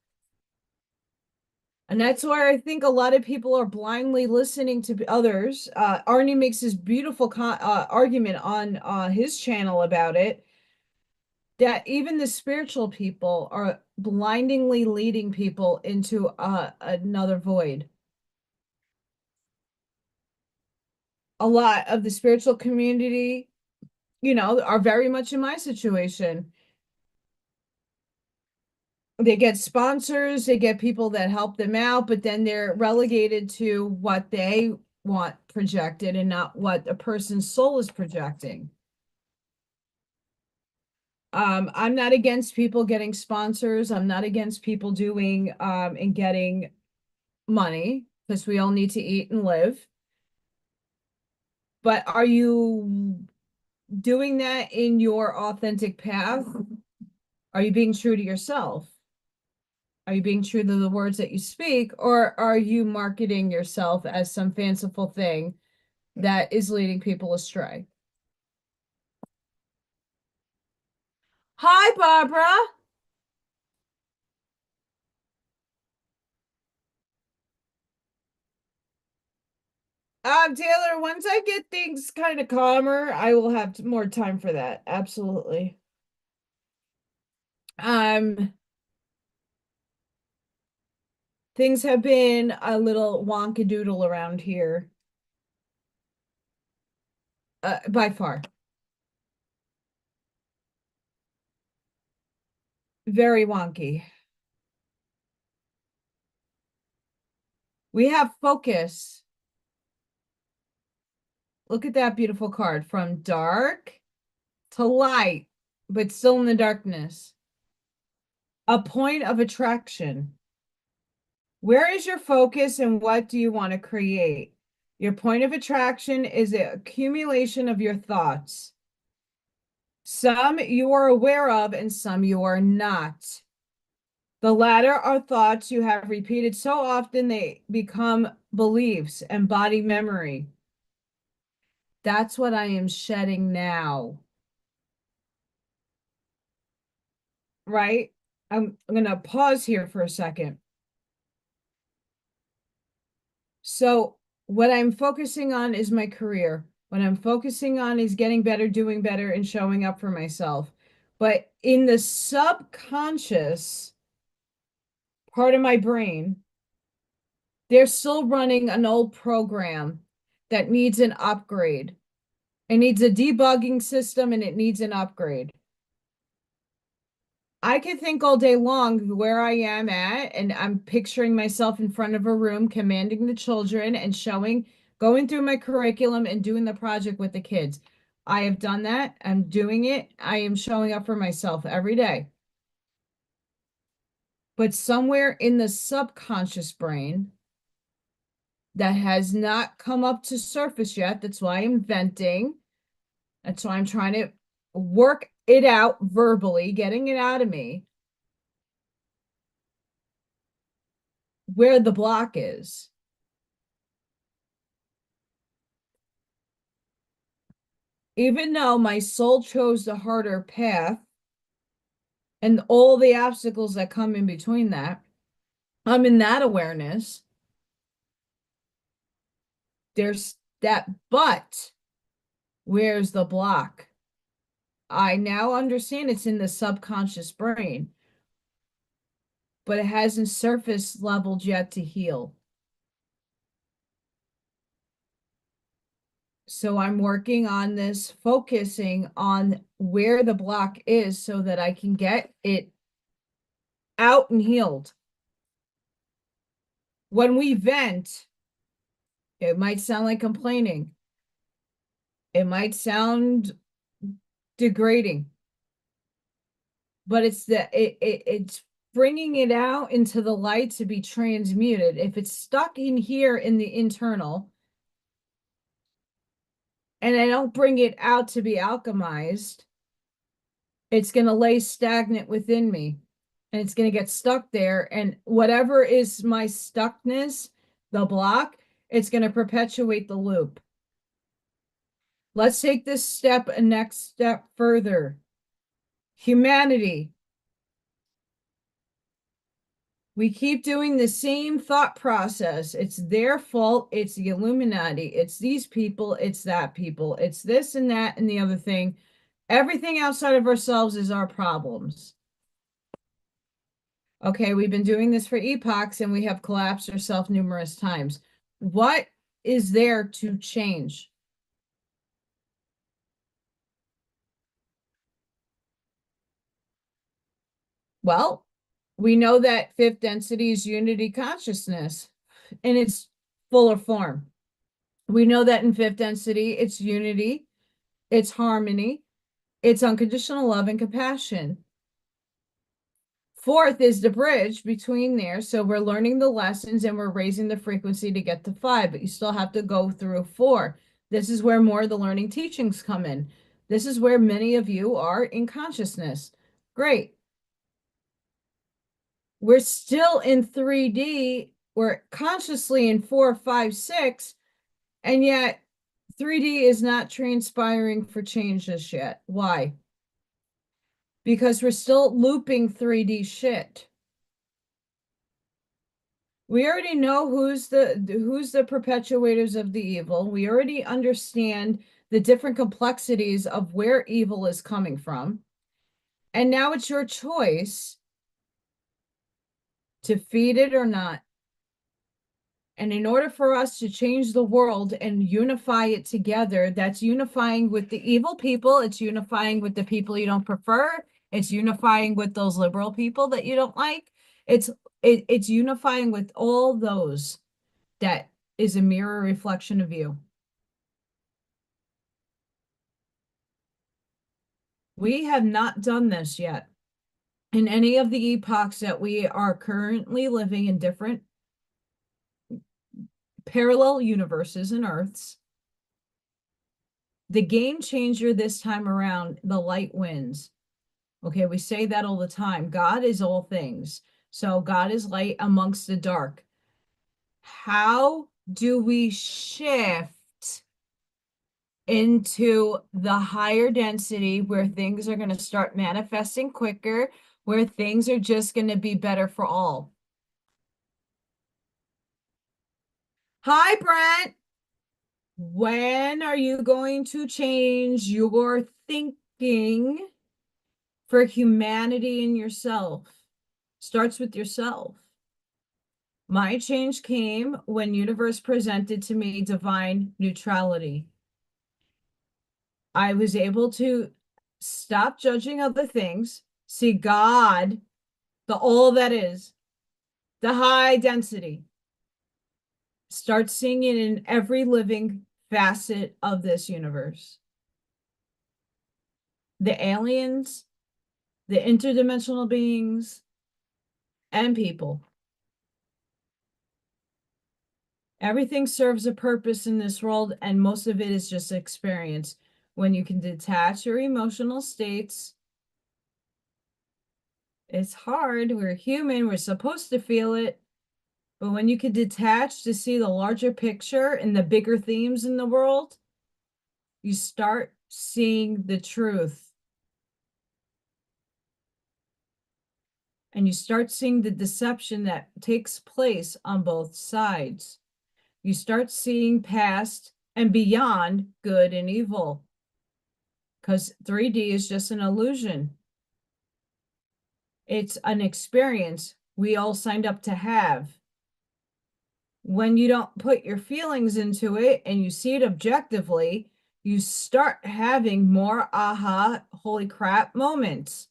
And that's why I think a lot of people are blindly listening to others. Arnie makes this beautiful argument on his channel about it, that even the spiritual people are blindingly leading people into another void. A lot of the spiritual community, are very much in my situation. They get sponsors, they get people that help them out, but then they're relegated to what they want projected and not what a person's soul is projecting. I'm not against people getting sponsors. I'm not against people doing and getting money because we all need to eat and live. But are you doing that in your authentic path? Are you being true to yourself? Are you being true to the words that you speak, or are you marketing yourself as some fanciful thing that is leading people astray? Hi, Barbara. Taylor, once I get things kind of calmer, I will have more time for that. Absolutely. Um, things have been a little wonkadoodle around here, by far. Very wonky. We have focus. Look at that beautiful card, from dark to light, but still in the darkness. A point of attraction. Where is your focus and what do you want to create? Your point of attraction is the accumulation of your thoughts. Some you are aware of and some you are not. The latter are thoughts you have repeated so often they become beliefs and body memory. That's what I am shedding now. Right? I'm going to pause here for a second. So, what I'm focusing on is my career. What I'm focusing on is getting better, doing better, and showing up for myself. But in the subconscious part of my brain, they're still running an old program that needs an upgrade. It needs a debugging system and it needs an upgrade. I could think all day long where I am at, and I'm picturing myself in front of a room commanding the children and going through my curriculum and doing the project with the kids. I have done that. I'm doing it. I am showing up for myself every day. But somewhere in the subconscious brain that has not come up to surface yet, that's why I'm venting. That's why I'm trying to work it out verbally, getting it out of me, where the block is. Even though my soul chose the harder path and all the obstacles that come in between that, I'm in that awareness. There's that, but where's the block? I now understand it's in the subconscious brain, but it hasn't surface leveled yet to heal. So I'm working on this, focusing on where the block is so that I can get it out and healed. When we vent, it might sound like complaining, It might sound degrading, but it's bringing it out into the light to be transmuted. If it's stuck in here in the internal, and I don't bring it out to be alchemized, it's going to lay stagnant within me, and it's going to get stuck there. And whatever is my stuckness, the block, it's going to perpetuate the loop. Let's take this step a next step further. Humanity. We keep doing the same thought process. It's their fault. It's the Illuminati. It's these people. It's that people. It's this and that and the other thing. Everything outside of ourselves is our problems. Okay, we've been doing this for epochs and we have collapsed ourselves numerous times. What is there to change? Well, we know that fifth density is unity consciousness in its fuller form. We know that in fifth density, it's unity, it's harmony, it's unconditional love and compassion. Fourth is the bridge between there. So we're learning the lessons and we're raising the frequency to get to five, but you still have to go through four. This is where more of the learning teachings come in. This is where many of you are in consciousness. Great. We're still in 3D. We're consciously in 4, 5, 6, and yet 3D is not transpiring for change just yet. Why? Because we're still looping 3D shit. We already know who's the perpetuators of the evil. We already understand the different complexities of where evil is coming from. And now it's your choice to feed it or not. And in order for us to change the world and unify it together, that's unifying with the evil people. It's unifying with the people you don't prefer. It's unifying with those liberal people that you don't like. It's unifying with all those that is a mirror reflection of you. We have not done this yet. In any of the epochs that we are currently living in different parallel universes and earths, the game changer this time around, the light wins. Okay, we say that all the time. God is all things. So God is light amongst the dark. How do we shift into the higher density where things are going to start manifesting quicker, where things are just going to be better for all? Hi, Brent. When are you going to change your thinking for humanity and yourself? Starts with yourself. My change came when universe presented to me divine neutrality. I was able to stop judging other things, see God, the all that is, the high density, start seeing it in every living facet of this universe. The aliens, the interdimensional beings, and people. Everything serves a purpose in this world, and most of it is just experience. When you can detach your emotional states, it's hard. We're human. We're supposed to feel it. But when you can detach to see the larger picture and the bigger themes in the world, you start seeing the truth. And you start seeing the deception that takes place on both sides. You start seeing past and beyond good and evil. Because 3D is just an illusion. It's an experience we all signed up to have. When you don't put your feelings into it and you see it objectively, you start having more aha, holy crap moments.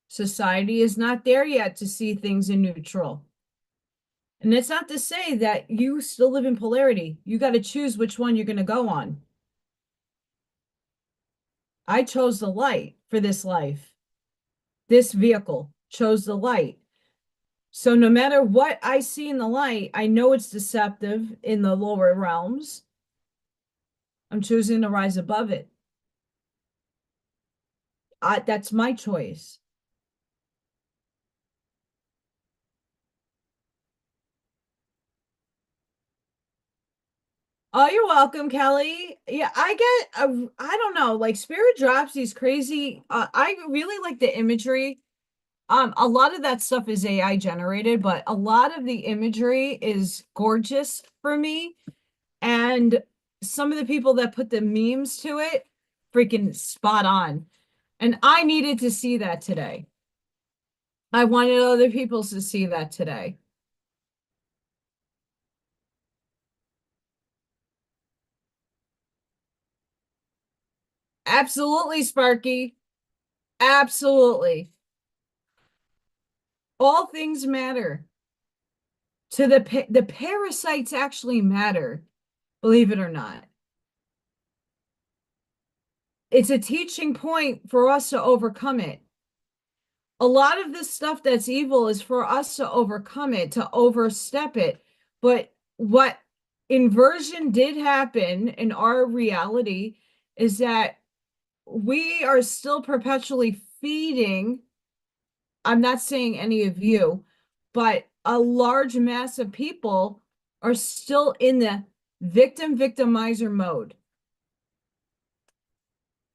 Society is not there yet to see things in neutral. And it's not to say that you still live in polarity. You got to choose which one you're going to go on. I chose the light for this life. This vehicle chose the light. So no matter what I see in the light, I know it's deceptive in the lower realms. I'm choosing to rise above it. That's my choice. Oh, you're welcome, Kelly. Yeah, I don't know, like Spirit drops these crazy, I really like the imagery. A lot of that stuff is AI generated, but a lot of the imagery is gorgeous for me. And some of the people that put the memes to it, freaking spot on. And I needed to see that today. I wanted other people to see that today. Absolutely, Sparky. Absolutely. All things matter. To the parasites actually matter, believe it or not. It's a teaching point for us to overcome it. A lot of this stuff that's evil is for us to overcome it, to overstep it. But what inversion did happen in our reality is that we are still perpetually feeding. I'm not saying any of you, but a large mass of people are still in the victimizer mode.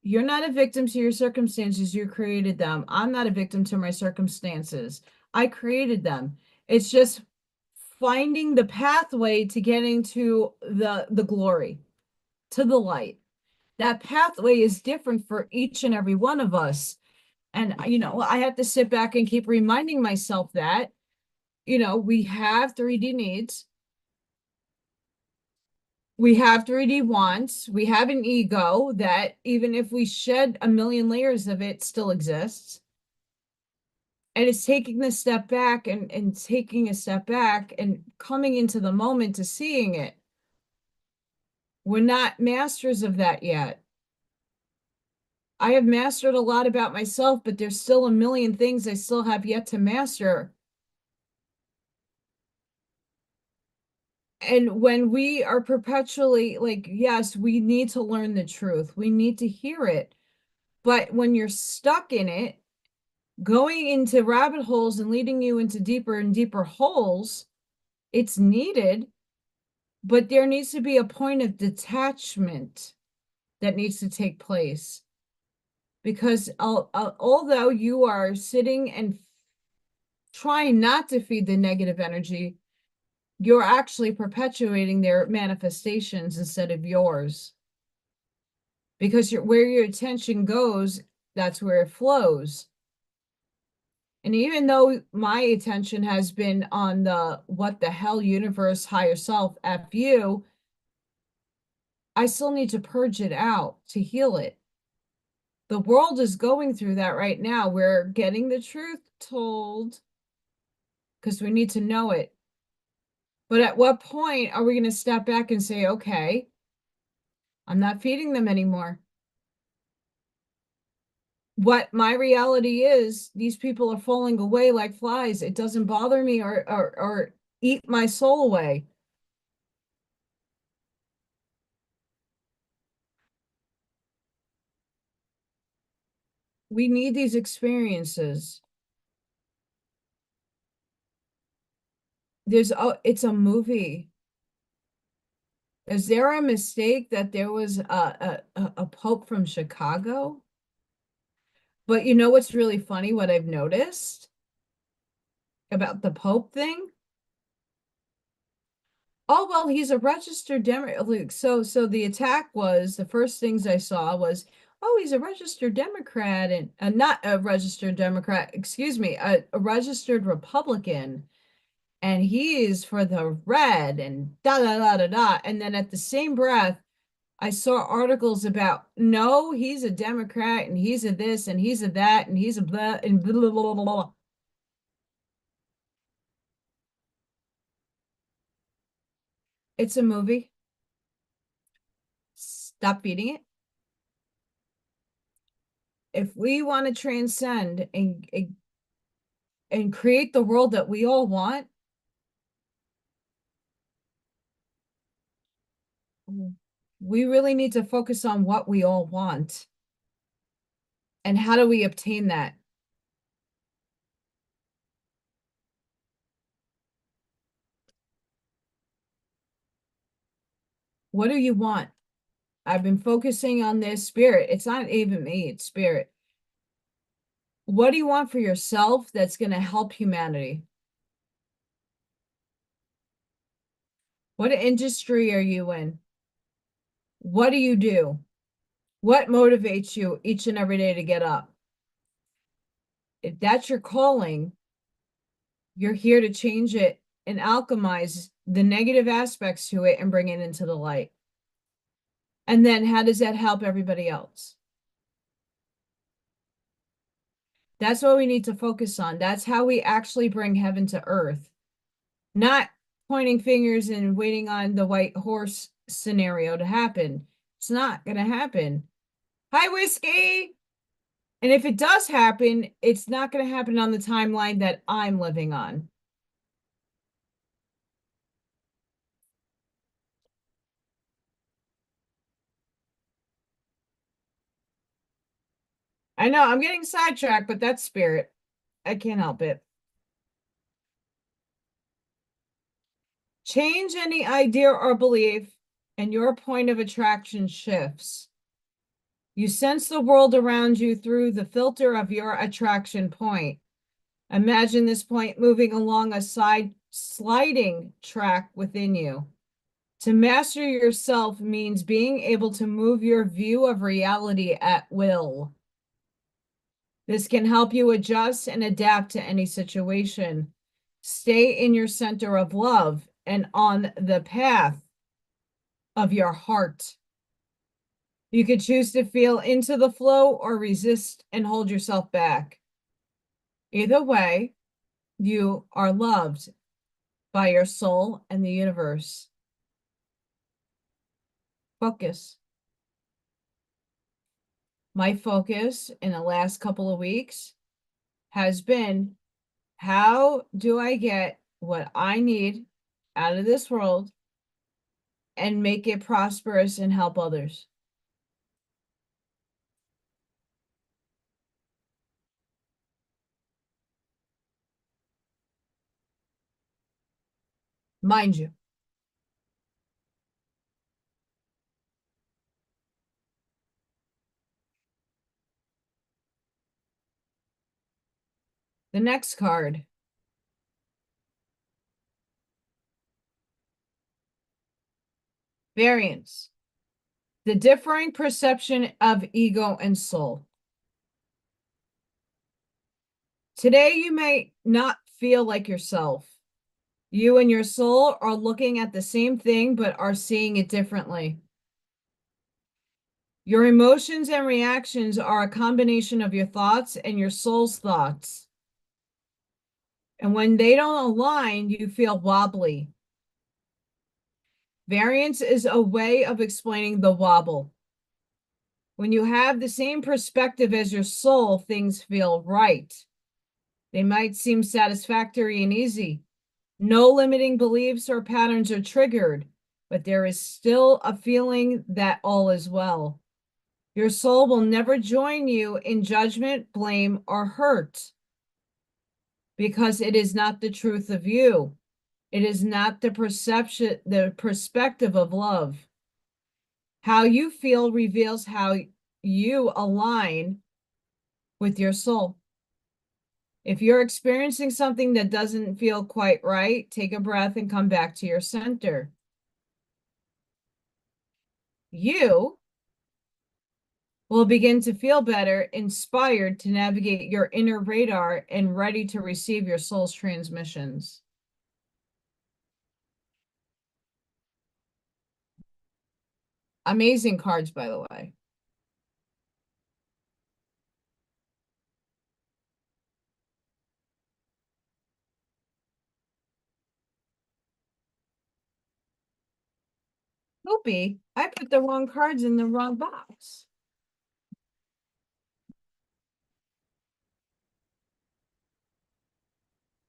You're not a victim to your circumstances. You created them. I'm not a victim to my circumstances. I created them. It's just finding the pathway to getting to the glory, to the light. That pathway is different for each and every one of us. And I have to sit back and keep reminding myself that, we have 3D needs. We have 3D wants. We have an ego that even if we shed a million layers of it, still exists. And it's taking a step back and taking a step back and coming into the moment to seeing it. We're not masters of that yet. I have mastered a lot about myself, but there's still a million things I still have yet to master. And when we are perpetually like, yes, we need to learn the truth, we need to hear it. But when you're stuck in it, going into rabbit holes and leading you into deeper and deeper holes, it's needed, but there needs to be a point of detachment that needs to take place. Because although you are sitting and trying not to feed the negative energy, you're actually perpetuating their manifestations instead of yours. Because where your attention goes, that's where it flows. And even though my attention has been on the what the hell universe, higher self, F you, I still need to purge it out to heal it. The world is going through that right now. We're getting the truth told because we need to know it. But at what point are we going to step back and say, okay, I'm not feeding them anymore? What my reality is, these people are falling away like flies. It doesn't bother me or eat my soul away. We need these experiences. It's a movie. Is there a mistake that there was a Pope from Chicago? But you know what's really funny, what I've noticed about the Pope thing? Oh, well, he's a registered Democrat. So the attack was the first things I saw was, oh, he's a registered Democrat and not a registered Democrat, excuse me, a registered Republican. And he is for the red and da da da da da. And then at the same breath, I saw articles about no, he's a Democrat and he's a this and he's a that and he's a blah and blah blah blah blah. It's a movie. Stop beating it. If we want to transcend and create the world that we all want, we really need to focus on what we all want. And how do we obtain that? What do you want? I've been focusing on this spirit. It's not even me, it's spirit. What do you want for yourself that's going to help humanity? What industry are you in? What do you do? What motivates you each and every day to get up? If that's your calling, you're here to change it and alchemize the negative aspects to it and bring it into the light. And then how does that help everybody else? That's what we need to focus on. That's how we actually bring heaven to earth. Not pointing fingers and waiting on the white horse scenario to happen. It's not going to happen. Hi, Whiskey. And if it does happen, it's not going to happen on the timeline that I'm living on. I know I'm getting sidetracked, but that's spirit. I can't help it. Change any idea or belief, and your point of attraction shifts. You sense the world around you through the filter of your attraction point. Imagine this point moving along a sliding track within you. To master yourself means being able to move your view of reality at will. This can help you adjust and adapt to any situation. Stay in your center of love and on the path of your heart. You could choose to feel into the flow or resist and hold yourself back. Either way, you are loved by your soul and the universe. Focus. My focus in the last couple of weeks has been, how do I get what I need out of this world and make it prosperous and help others? Mind you, the next card, variance, the differing perception of ego and soul. Today, you may not feel like yourself. You and your soul are looking at the same thing, but are seeing it differently. Your emotions and reactions are a combination of your thoughts and your soul's thoughts. And when they don't align, you feel wobbly. Variance is a way of explaining the wobble. When you have the same perspective as your soul, things feel right. They might seem satisfactory and easy. No limiting beliefs or patterns are triggered, but there is still a feeling that all is well. Your soul will never join you in judgment, blame, or hurt because it is not the truth of you. It is not the perspective of love. How you feel reveals how you align with your soul. If you're experiencing something that doesn't feel quite right, take a breath and come back to your center. You will begin to feel better, inspired to navigate your inner radar and ready to receive your soul's transmissions. Amazing cards, by the way. Oopie, I put the wrong cards in the wrong box.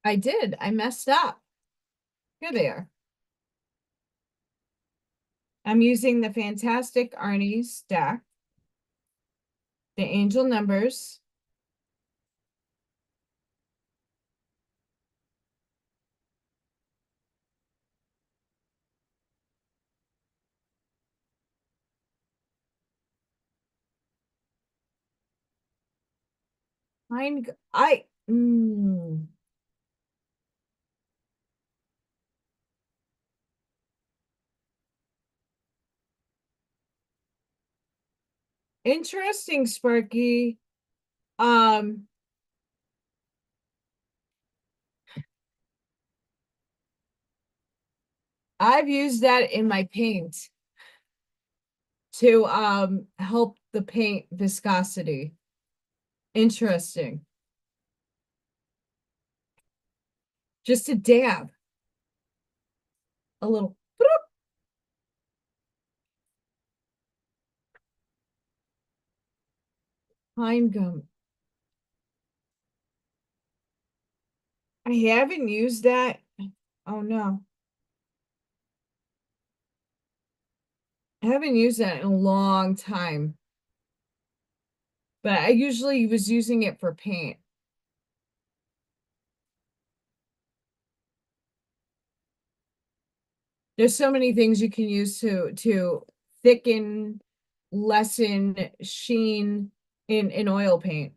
I did. I messed up. Here they are. I'm using the Fantastic Arnie's deck, the angel numbers. Mine, interesting, Sparky. Um, I've used that in my paint to help the paint viscosity. Interesting. Just a dab. A little pine gum. I haven't used that. Oh no. I haven't used that in a long time. But I usually was using it for paint. There's so many things you can use to thicken, lessen sheen in oil paint.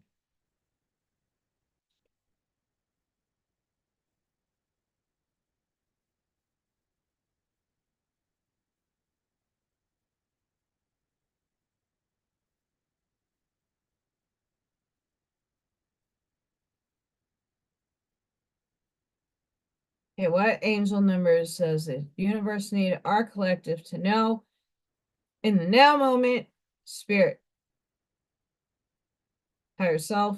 Okay, what angel numbers says the universe need our collective to know in the now moment, spirit, higher self,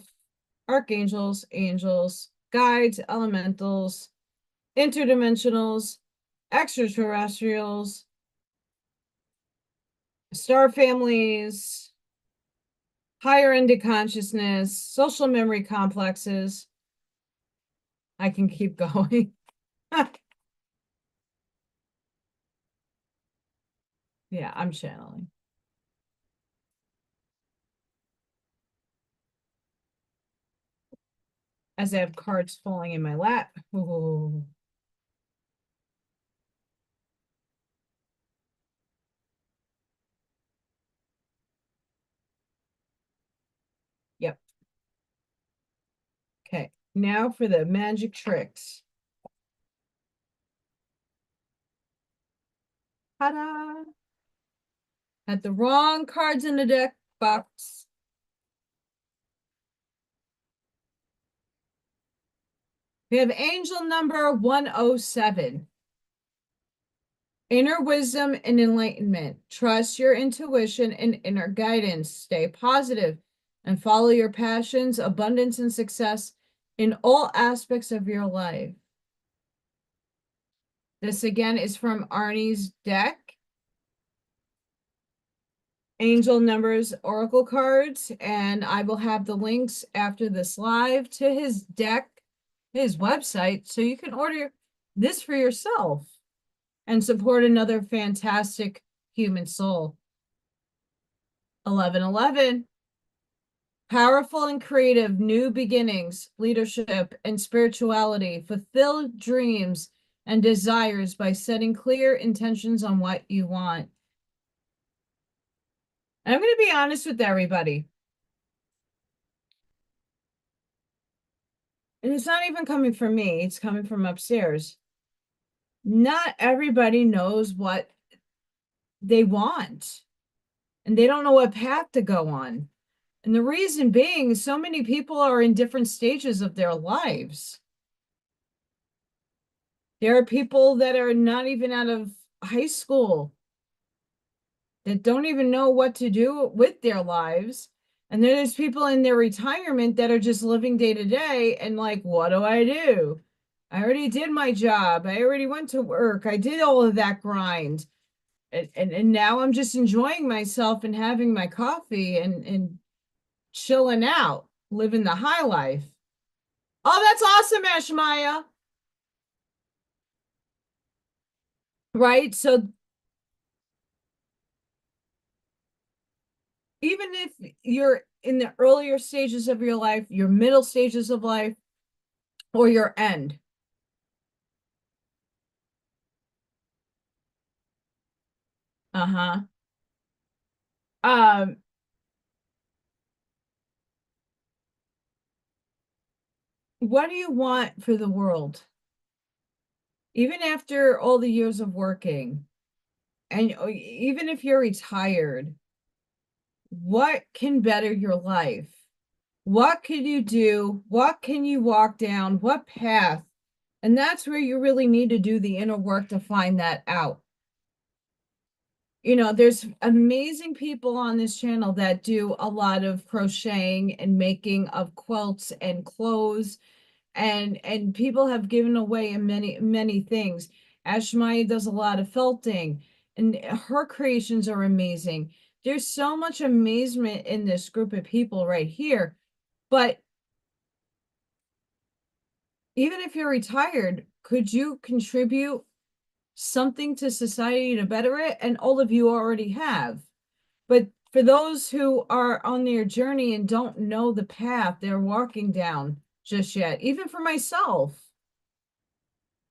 archangels, angels, guides, elementals, interdimensionals, extraterrestrials, star families, higher into consciousness, social memory complexes. I can keep going. Yeah, I'm channeling. As I have cards falling in my lap. Ooh. Yep. Okay, now for the magic tricks. Ta-da! Had the wrong cards in the deck box. We have angel number 107. Inner wisdom and enlightenment. Trust your intuition and inner guidance. Stay positive and follow your passions, abundance, and success in all aspects of your life. This again is from Arnie's deck. Angel numbers, oracle cards, and I will have the links after this live to his deck, his website, so you can order this for yourself and support another fantastic human soul. 1111. Powerful and creative new beginnings, leadership, and spirituality. Fulfill dreams and desires by setting clear intentions on what you want. And I'm going to be honest with everybody. And it's not even coming from me, it's coming from upstairs. Not everybody knows what they want, and they don't know what path to go on. And the reason being, so many people are in different stages of their lives. There are people that are not even out of high school that don't even know what to do with their lives. And then there's people in their retirement that are just living day to day and like, what do I do? I already did my job. I already went to work. I did all of that grind. And now I'm just enjoying myself and having my coffee and chilling out, living the high life. Oh, that's awesome, Ashmaya. Right? So even if you're in the earlier stages of your life, your middle stages of life, or your end. Uh-huh. Um, what do you want for the world? Even after all the years of working, and even if you're retired, what can better your life? What can you do? What can you walk down? What path? And that's where you really need to do the inner work to find that out. There's amazing people on this channel that do a lot of crocheting and making of quilts and clothes, and people have given away many things. Ashmaya does a lot of felting, and her creations are amazing. There's so much amazement in this group of people right here. But even if you're retired, could you contribute something to society to better it? And all of you already have. But for those who are on their journey and don't know the path they're walking down just yet, even for myself,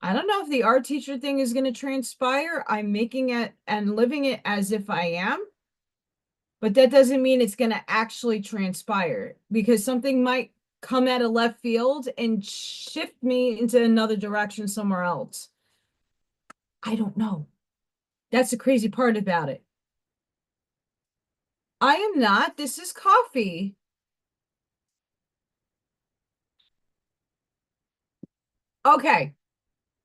I don't know if the art teacher thing is going to transpire. I'm making it and living it as if I am, but that doesn't mean it's going to actually transpire, because something might come out of left field and shift me into another direction somewhere else. I don't know. That's the crazy part about it. I am not. This is coffee. Okay.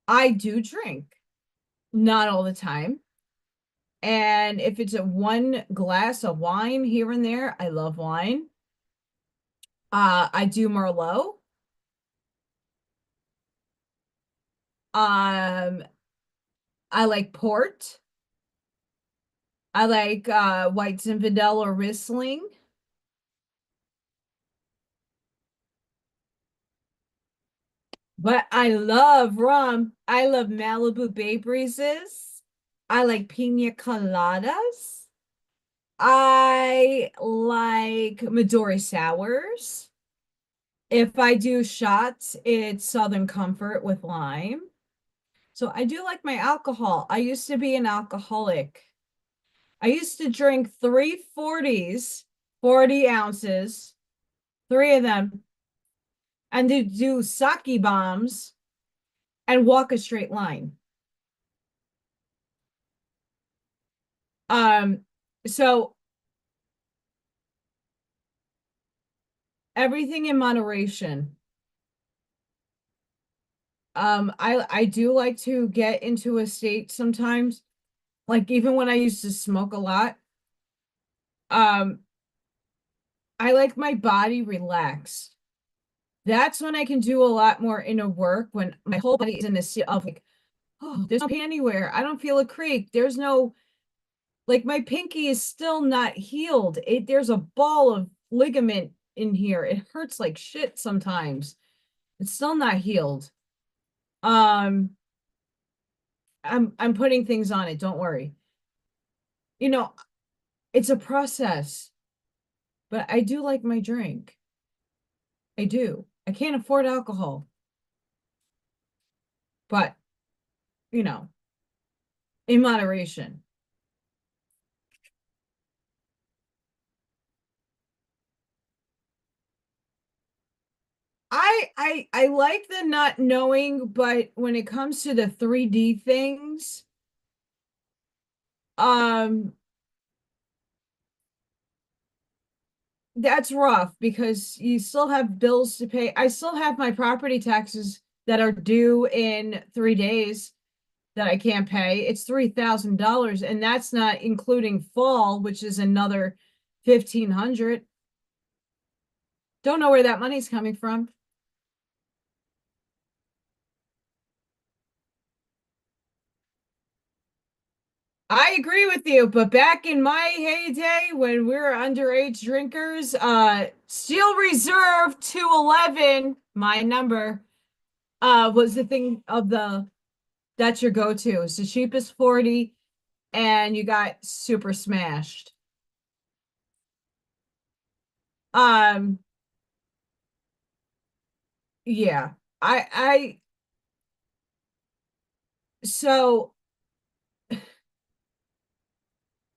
I do drink, not all the time. And if it's a one glass of wine here and there, I love wine. I do Merlot. Um, I like port. I like white Zinfandel or Riesling. But I love rum. I love Malibu Bay Breezes. I like pina coladas. I like Midori sours. If I do shots, it's Southern Comfort with lime. So I do like my alcohol. I used to be an alcoholic. I used to drink 340s, 40 ounces, three of them, and to do sake bombs and walk a straight line. Um, so everything in moderation. I do like to get into a state sometimes, like even when I used to smoke a lot. Um, I like my body relaxed. That's when I can do a lot more inner work, when my whole body is in a state of like, oh, there's no pain anywhere. I don't feel a creak. There's no, like, my pinky is still not healed. There's a ball of ligament in here. It hurts like shit sometimes. It's still not healed. Um, I'm putting things on it. Don't worry. You know, it's a process, but I do like my drink. I do. I can't afford alcohol, but you know, in moderation. I like the not knowing, but when it comes to the 3D things, um, that's rough because you still have bills to pay. I still have my property taxes that are due in 3 days that I can't pay. It's $3,000, and that's not including fall, which is another 1,500. Don't know where that money's coming from. I agree with you, but back in my heyday when we were underage drinkers, Steel Reserve 211, my number, was the thing of the that's your go-to. It's the cheapest 40 and you got super smashed. Um, yeah. I so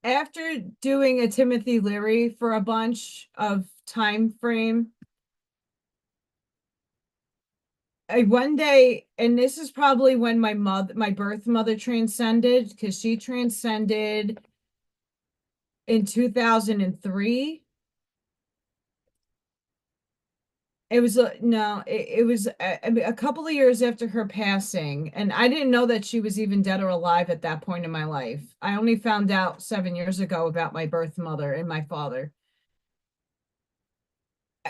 after doing a Timothy Leary for a bunch of time frame, I one day, and this is probably when my birth mother transcended, because she transcended in 2003. It was no, it was a couple of years after her passing, and I didn't know that she was even dead or alive at that point in my life. I only found out 7 years ago about my birth mother and my father.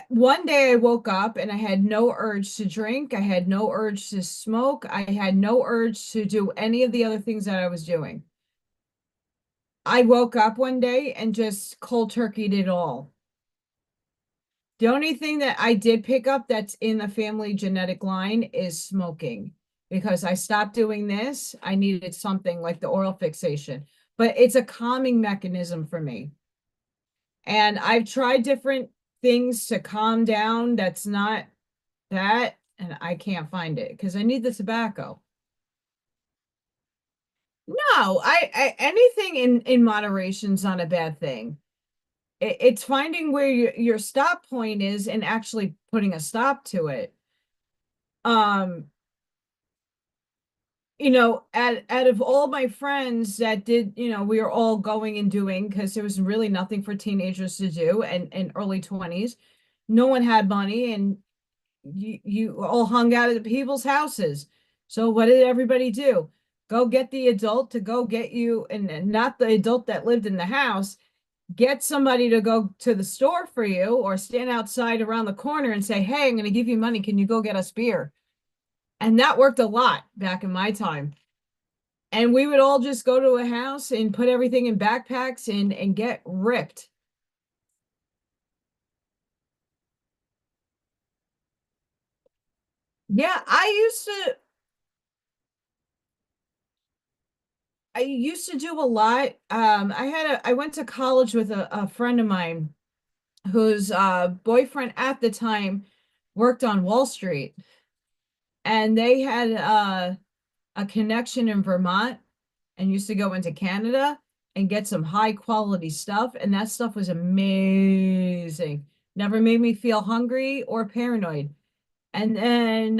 One day I woke up and I had no urge to drink. I had no urge to smoke. I had no urge to do any of the other things that I was doing. I woke up one day and just cold turkeyed it all. The only thing that I did pick up that's in the family genetic line is smoking because I stopped doing this. I needed something like the oral fixation, but it's a calming mechanism for me. And I've tried different things to calm down. That's not that, and I can't find it because I need the tobacco. No, I anything in moderation is not a bad thing. It's finding where your stop point is and actually putting a stop to it. Um, out of all my friends that did, we were all going and doing because there was really nothing for teenagers to do and early 20s. No one had money and you all hung out at the people's houses. So what did everybody do? Go get the adult to go get you, and not the adult that lived in the house, get somebody to go to the store for you or stand outside around the corner and say, hey, I'm going to give you money. Can you go get us beer? And that worked a lot back in my time. And we would all just go to a house and put everything in backpacks and get ripped. Yeah, I used to do a lot. I went to college with a friend of mine whose boyfriend at the time worked on Wall Street, and they had a connection in Vermont and used to go into Canada and get some high quality stuff, and that stuff was amazing. Never made me feel hungry or paranoid. And then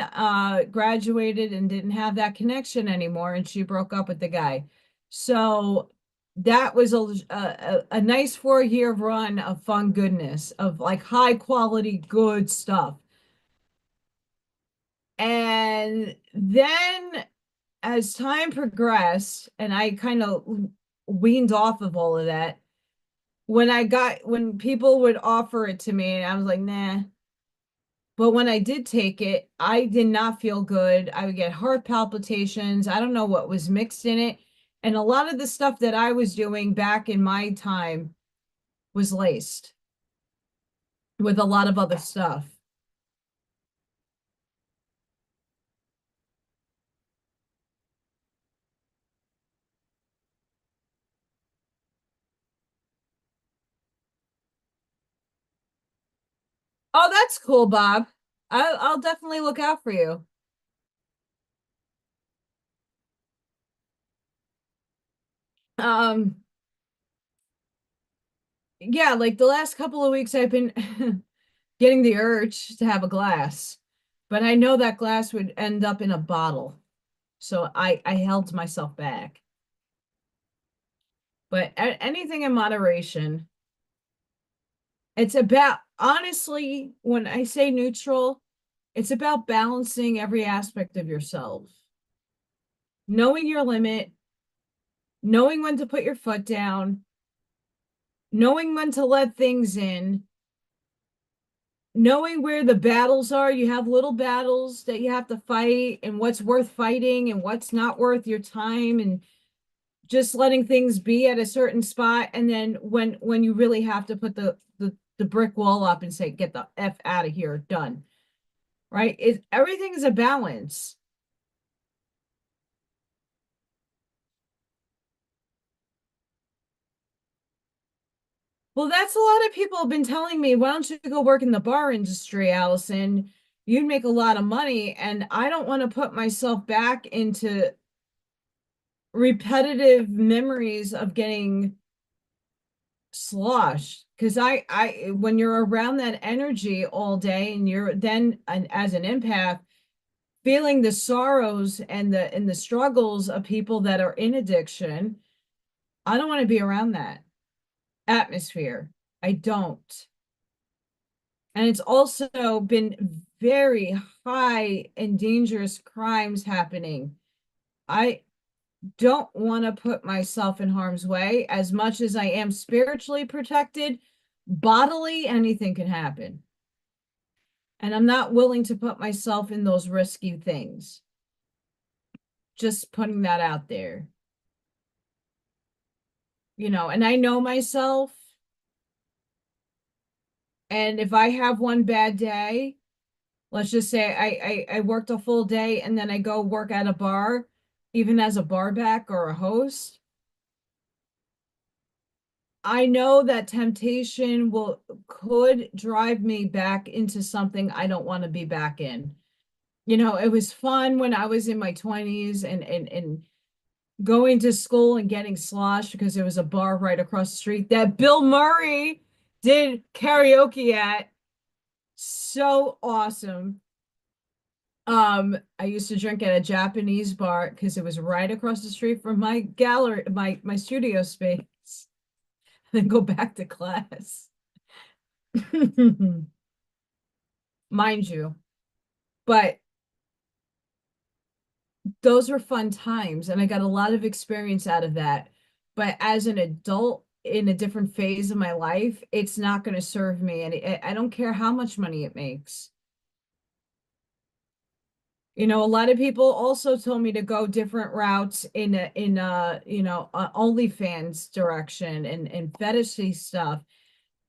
graduated and didn't have that connection anymore, and she broke up with the guy. So that was a nice 4 year run of fun goodness, of like high quality good stuff. And then as time progressed and I kind of weaned off of all of that, when people would offer it to me, I was like, nah. But when I did take it, I did not feel good. I would get heart palpitations. I don't know what was mixed in it. And a lot of the stuff that I was doing back in my time was laced with a lot of other stuff. Oh, that's cool, Bob. I'll definitely look out for you. Um, yeah, like the last couple of weeks I've been getting the urge to have a glass, but I know that glass would end up in a bottle. So I held myself back. But anything in moderation. It's about, honestly, when I say neutral, it's about balancing every aspect of yourself, knowing your limit, knowing when to put your foot down, knowing when to let things in, knowing where the battles are. You have little battles that you have to fight, and what's worth fighting and what's not worth your time, and just letting things be at a certain spot, and then when you really have to put the brick wall up and say, get the F out of here, done. Right? Everything is a balance. Well, that's a lot of people have been telling me, why don't you go work in the bar industry, Allison? You'd make a lot of money. And I don't want to put myself back into repetitive memories of getting sloshed. Because when you're around that energy all day and you're then as an empath, feeling the sorrows and the struggles of people that are in addiction, I don't want to be around that atmosphere. I don't. And it's also been very high and dangerous crimes happening. I don't want to put myself in harm's way as much as I am spiritually protected. Bodily, anything can happen. And I'm not willing to put myself in those risky things. Just putting that out there. And I know myself. And if I have one bad day, let's just say I worked a full day and then I go work at a bar, even as a barback or a host, I know that temptation could drive me back into something I don't want to be back in. It was fun when I was in my 20s and going to school and getting sloshed because there was a bar right across the street that Bill Murray did karaoke at. So awesome. I used to drink at a Japanese bar because it was right across the street from my gallery, my studio space, and then go back to class. Mind you. But those were fun times, and I got a lot of experience out of that. But as an adult in a different phase of my life, it's not going to serve me, and I don't care how much money it makes. A lot of people also told me to go different routes in OnlyFans direction and fetishy stuff.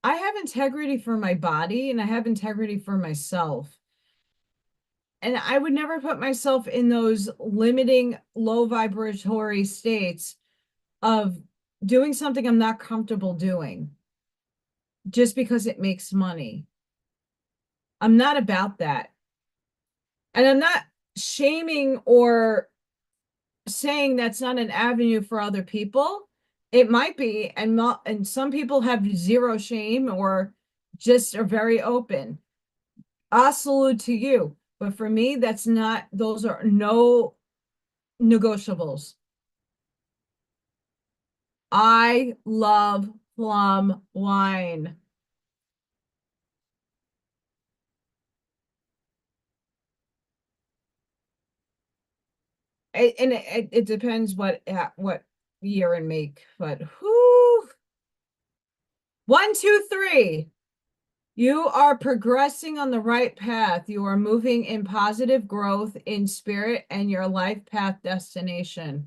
I have integrity for my body and I have integrity for myself. And I would never put myself in those limiting low vibratory states of doing something I'm not comfortable doing just because it makes money. I'm not about that. And I'm not shaming or saying that's not an avenue for other people. It might be, and some people have zero shame or just are very open. I salute to you. But for me, those are no negotiables. I love plum wine. And it depends what year and make, but whoo, 1, 2, 3. You are progressing on the right path. You are moving in positive growth in spirit and your life path destination.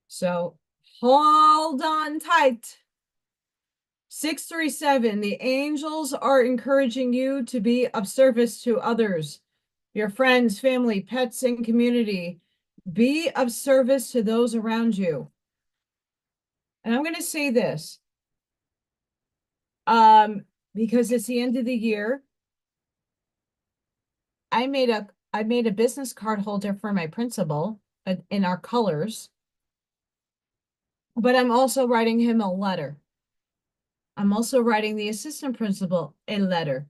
So hold on tight. 637, the angels are encouraging you to be of service to others, your friends, family, pets, and community. Be of service to those around you. And I'm going to say this because it's the end of the year. I made a business card holder for my principal in our colors, but I'm also writing him a letter. I'm also writing the assistant principal a letter.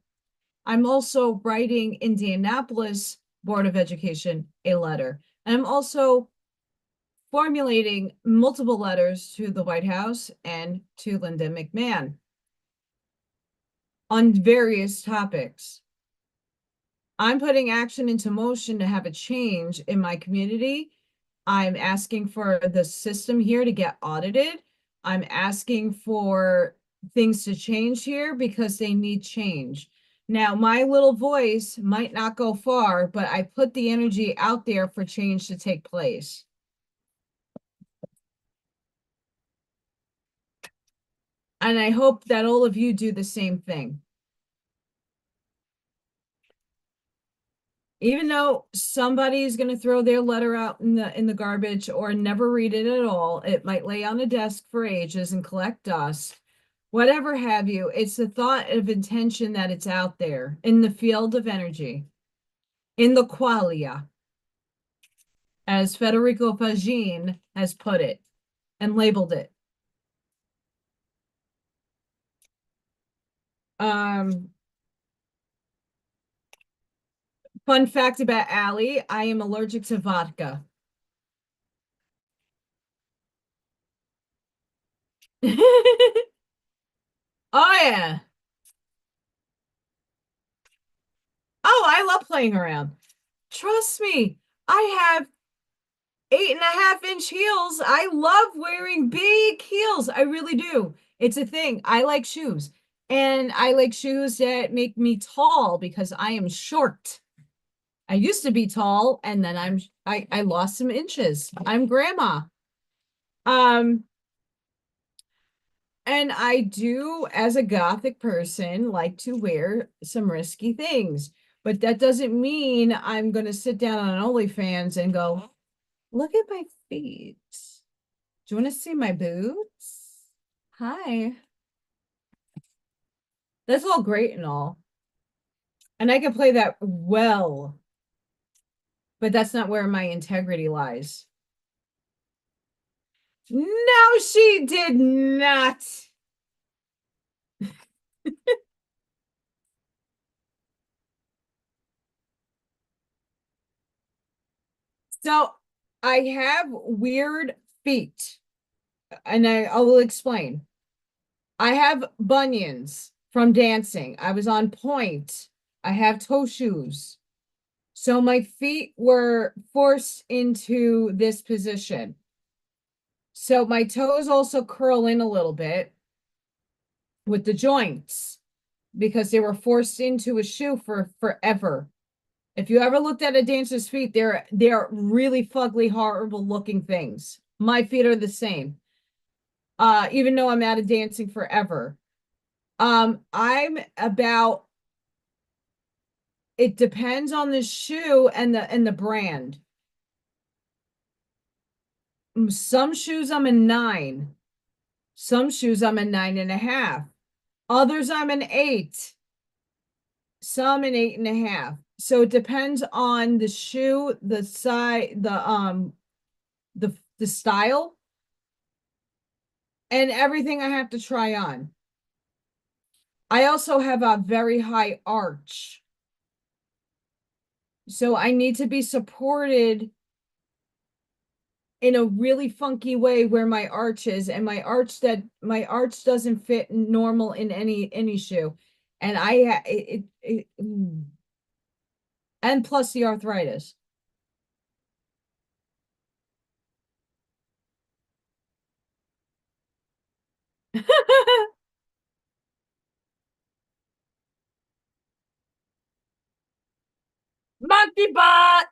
I'm also writing Indianapolis Board of Education a letter. And I'm also formulating multiple letters to the White House and to Linda McMahon on various topics. I'm putting action into motion to have a change in my community. I'm asking for the system here to get audited. I'm asking for things to change here because they need change. Now, my little voice might not go far, but I put the energy out there for change to take place. And I hope that all of you do the same thing. Even though somebody's going to throw their letter out in the garbage or never read it at all, it might lay on a desk for ages and collect dust, whatever have you. It's the thought of intention that it's out there in the field of energy, in the qualia, as Federico Fagin has put it and labeled it. Um, Fun fact about Allie, I am allergic to vodka. Oh yeah. Oh, I love playing around. Trust me, I have 8.5-inch heels. I love wearing big heels. I really do. It's a thing. I like shoes. And I like shoes that make me tall because I am short. I used to be tall and then I lost some inches. I'm grandma. Um, and I do, as a gothic person, like to wear some risky things. But that doesn't mean I'm going to sit down on OnlyFans and go, look at my feet. Do you want to see my boots? Hi. That's all great and all. And I can play that well, but that's not where my integrity lies. No, she did not. So I have weird feet, and I will explain. I have bunions from dancing. I was on point. I have toe shoes. So my feet were forced into this position. So my toes also curl in a little bit with the joints because they were forced into a shoe for forever. If you ever looked at a dancer's feet, they're really fugly, horrible looking things. My feet are the same. Even though I'm out of dancing forever. I'm about it depends on the shoe and the brand. Some shoes I'm a 9. Some shoes I'm a 9.5. Others I'm an 8. Some an 8.5. So it depends on the shoe, the size, the style, and everything I have to try on. I also have a very high arch. So I need to be supported in a really funky way where my arch is, and my arch doesn't fit normal in any shoe. And and plus the arthritis. Monkey butt,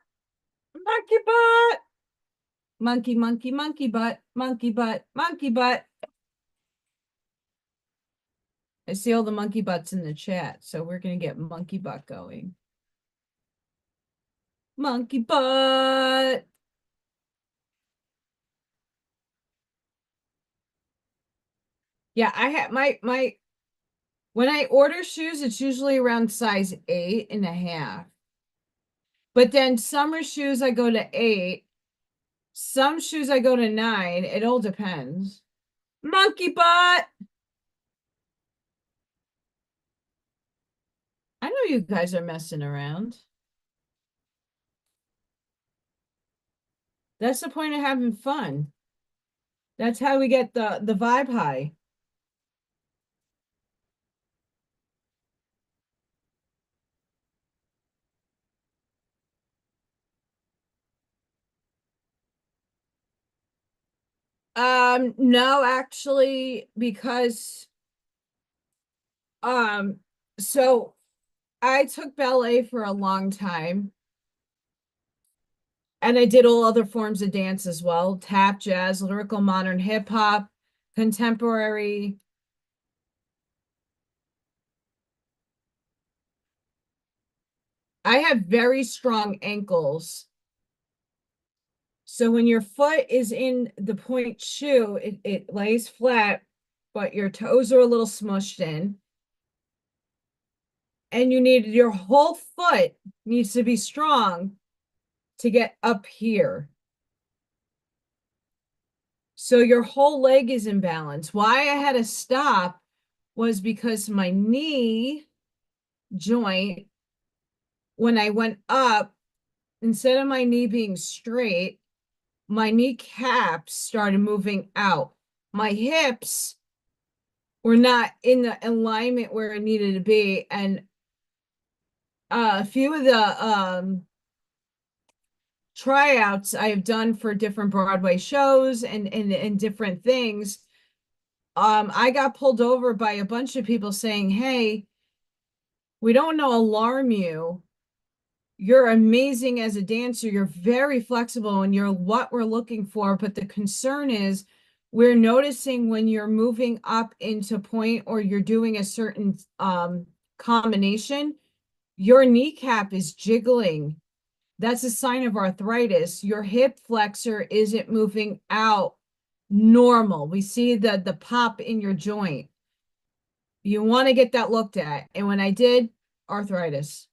monkey butt, monkey butt, monkey butt, monkey butt. I see all the monkey butts in the chat, so we're gonna get monkey butt going. Monkey butt. Yeah, I have my when I order shoes, it's usually around size 8.5. But then summer shoes I go to 8. Some shoes I go to 9. It all depends. Monkey butt. I know you guys are messing around. That's the point of having fun. That's how we get the vibe high. No, actually, because um, so I took ballet for a long time, and I did all other forms of dance as well: tap, jazz, lyrical, modern, hip hop, contemporary. I have very strong ankles. So when your foot is in the point shoe, it lays flat, but your toes are a little smushed in. And you need your whole foot needs to be strong to get up here. So your whole leg is in balance. Why I had to stop was because my knee joint, when I went up, instead of my knee being straight, my kneecaps started moving out. My hips were not in the alignment where it needed to be. And a few of the tryouts I've done for different Broadway shows and different things, I got pulled over by a bunch of people saying, "Hey, we don't want to alarm you. You're amazing as a dancer. You're very flexible and you're what we're looking for. But the concern is we're noticing when you're moving up into point or you're doing a certain combination, your kneecap is jiggling. That's a sign of arthritis. Your hip flexor isn't moving out normal. We see the pop in your joint. You want to get that looked at." And when I did, arthritis.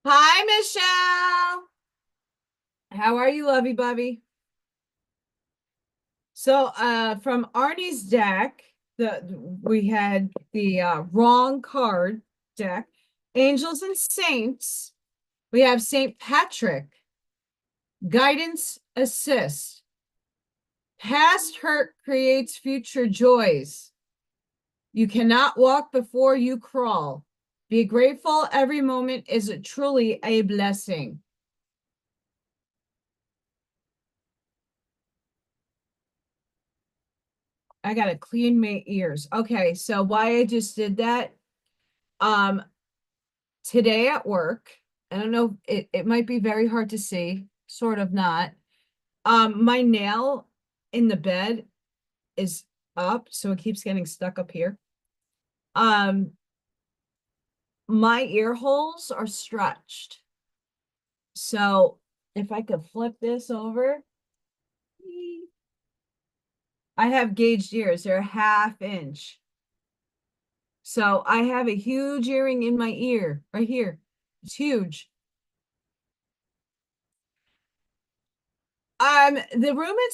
Hi, Michelle. How are you, lovey bubby? So, from Arnie's deck, we had the wrong card deck, Angels and Saints. We have Saint Patrick, Guidance Assist. Past hurt creates future joys. You cannot walk before you crawl. Be grateful. Every moment is truly a blessing. I gotta clean my ears. Okay, so why I just did that? Um, Today at work, I don't know, it might be very hard to see, sort of not. My nail in the bed is up, so it keeps getting stuck up here. Um, my ear holes are stretched. So if I could flip this over, I have gauged ears. They're a half inch. So I have a huge earring in my ear right here. It's huge. The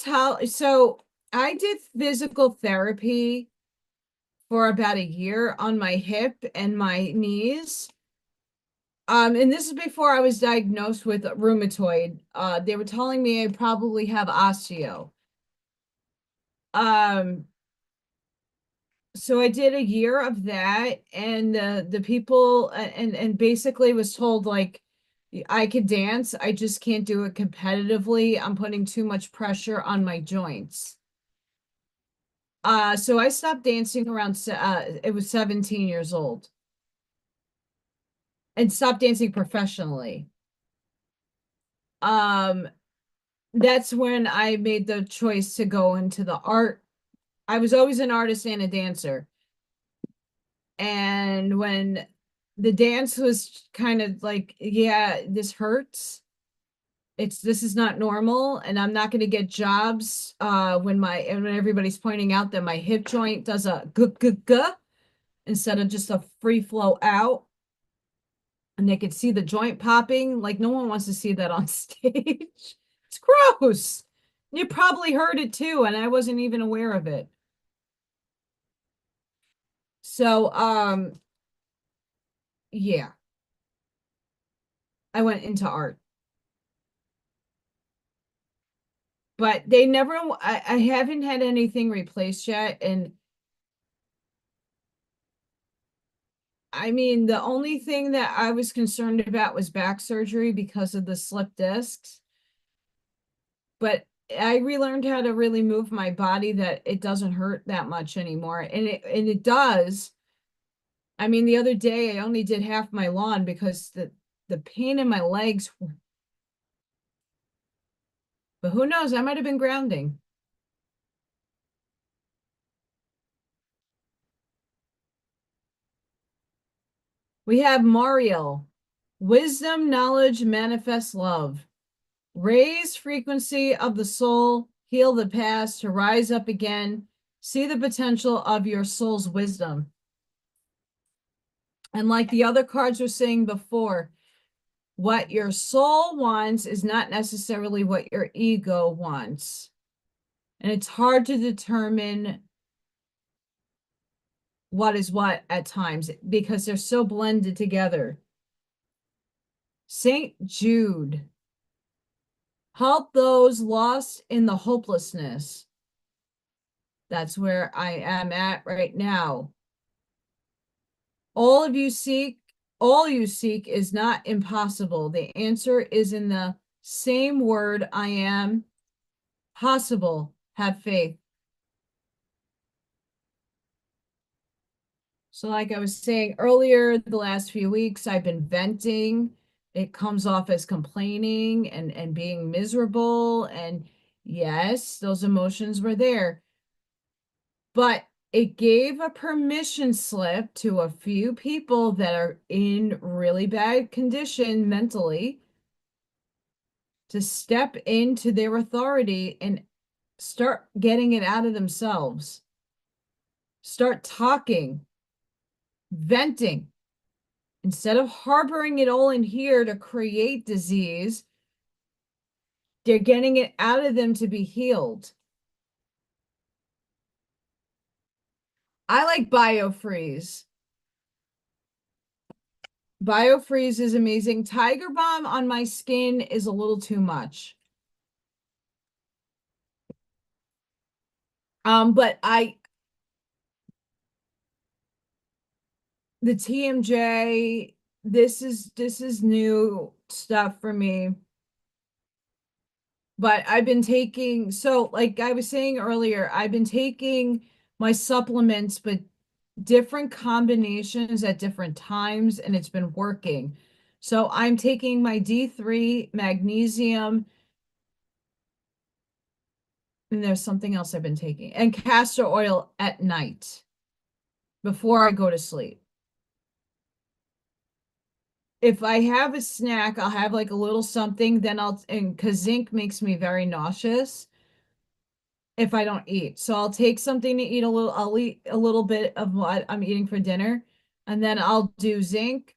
rheumatologist, so I did physical therapy for about a year on my hip and my knees. And this is before I was diagnosed with rheumatoid. They were telling me I probably have osteo. Um, so I did a year of that, and the people and basically was told like I could dance, I just can't do it competitively. I'm putting too much pressure on my joints. So I stopped dancing around it was 17 years old and stopped dancing professionally. Um, that's when I made the choice to go into the art. I was always an artist and a dancer. And when the dance was kind of like, yeah, this hurts. This is not normal, and I'm not going to get jobs when everybody's pointing out that my hip joint does a g instead of just a free flow out, and they could see the joint popping. Like no one wants to see that on stage. It's gross. You probably heard it too, and I wasn't even aware of it. So, yeah, I went into art, but they never, I haven't had anything replaced yet. And I mean, the only thing that I was concerned about was back surgery because of the slip discs. but I relearned how to really move my body that it doesn't hurt that much anymore. And it does. I mean, the other day I only did half my lawn because the pain in my legs, but who knows? I might have been grounding. We have Mario. Wisdom, knowledge, manifest love. Raise frequency of the soul, heal the past to rise up again. See the potential of your soul's wisdom. And like the other cards were saying before, what your soul wants is not necessarily what your ego wants. And it's hard to determine what is what at times because they're so blended together. St. Jude, help those lost in the hopelessness. That's where I am at right now. All you seek is not impossible. The answer is in the same word I am. Possible. Have faith. So like I was saying earlier, the last few weeks I've been venting. It comes off as complaining and being miserable. And yes, those emotions were there. But it gave a permission slip to a few people that are in really bad condition mentally to step into their authority and start getting it out of themselves. Start talking, venting. Instead of harboring it all in here to create disease, they're getting it out of them to be healed. I like BioFreeze. BioFreeze is amazing. Tiger Balm on my skin is a little too much. But the TMJ, this is new stuff for me. But I've been taking, so like I was saying earlier, I've been taking my supplements, but different combinations at different times, and it's been working. So I'm taking my D3 magnesium, and there's something else I've been taking, and castor oil at night before I go to sleep. If I have a snack, I'll have like a little something, then and because zinc makes me very nauseous if I don't eat. So I'll take something to eat I'll eat a little bit of what I'm eating for dinner, and then I'll do zinc,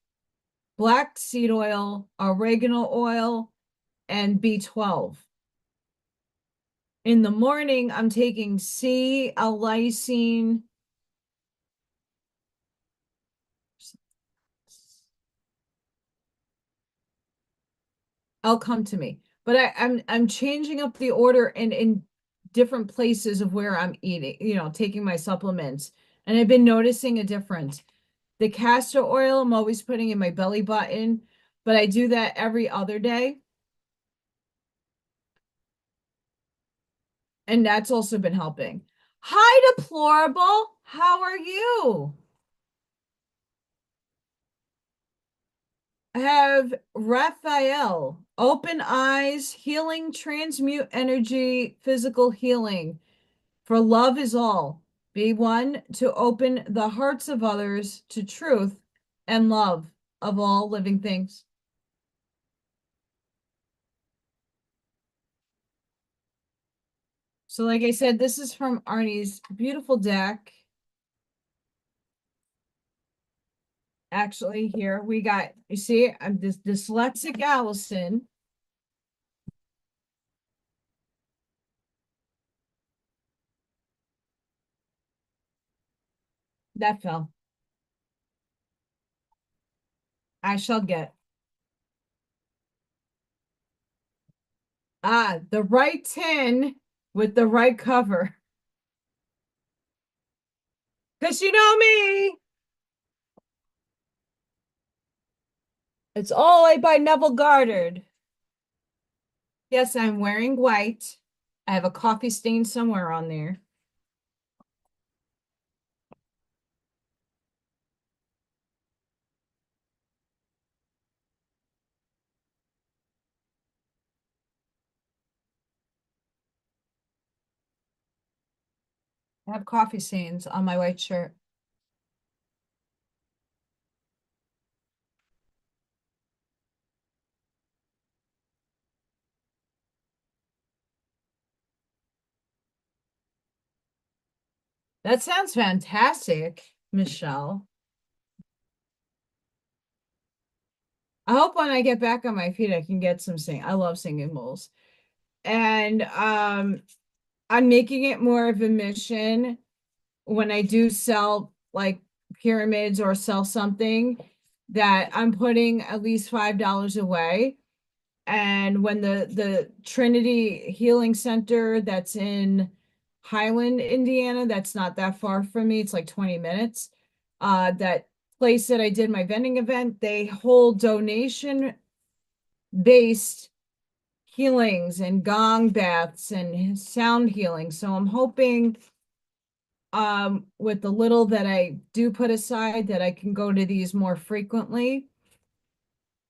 black seed oil, oregano oil, and B12. In the morning, I'm taking C-lysine. I'll come to me. But I'm changing up the order and in different places of where I'm eating, taking my supplements. And I've been noticing a difference. The castor oil, I'm always putting in my belly button, but I do that every other day. And that's also been helping. Hi, Deplorable. How are you? I have Raphael, open eyes, healing, transmute energy, physical healing. For love is all. Be one to open the hearts of others to truth and love of all living things. So, like I said, this is from Arnie's beautiful deck. Actually, here we got, you see, I'm this dyslexic Allison. That fell. I shall get. Ah, the right tin with the right cover. Because you know me. It's all by Neville Goddard. Yes, I'm wearing white. I have a coffee stain somewhere on there. I have coffee stains on my white shirt. That sounds fantastic, Michelle. I hope when I get back on my feet, I can get some sing. I love singing bowls. And I'm making it more of a mission when I do sell like pyramids or sell something that I'm putting at least $5 away. And when the Trinity Healing Center that's in Highland, Indiana, that's not that far from me, it's like 20 minutes. That place that I did my vending event, they hold donation based healings and gong baths and sound healing. So I'm hoping with the little that I do put aside that I can go to these more frequently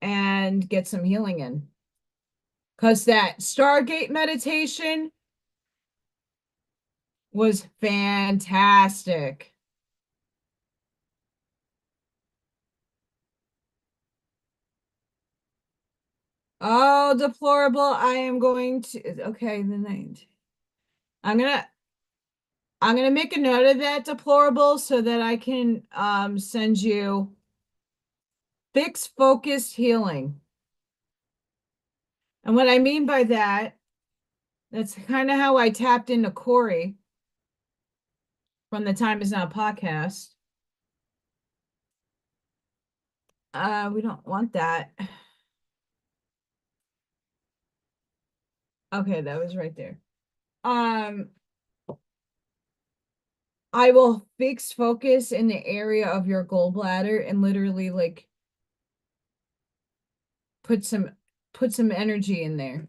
and get some healing in. Because that Stargate meditation was fantastic. Oh, deplorable. I am going to okay, the night. I'm gonna I'm gonna make a note of that deplorable so that I can send you fixed focused healing. And what I mean by that, that's kind of how I tapped into Corey from the Time Is Now podcast. We don't want that. Okay, that was right there. Um, I will fix focus in the area of your gallbladder and literally like put some put some energy in there.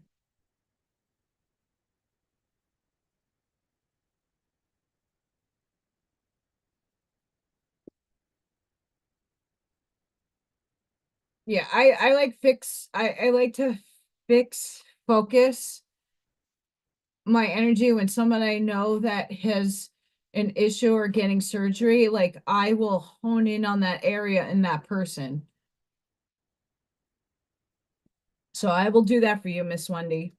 Yeah, I like fix I like to fix focus my energy when someone I know that has an issue or getting surgery, like I will hone in on that area in that person. So I will do that for you, Miss Wendy.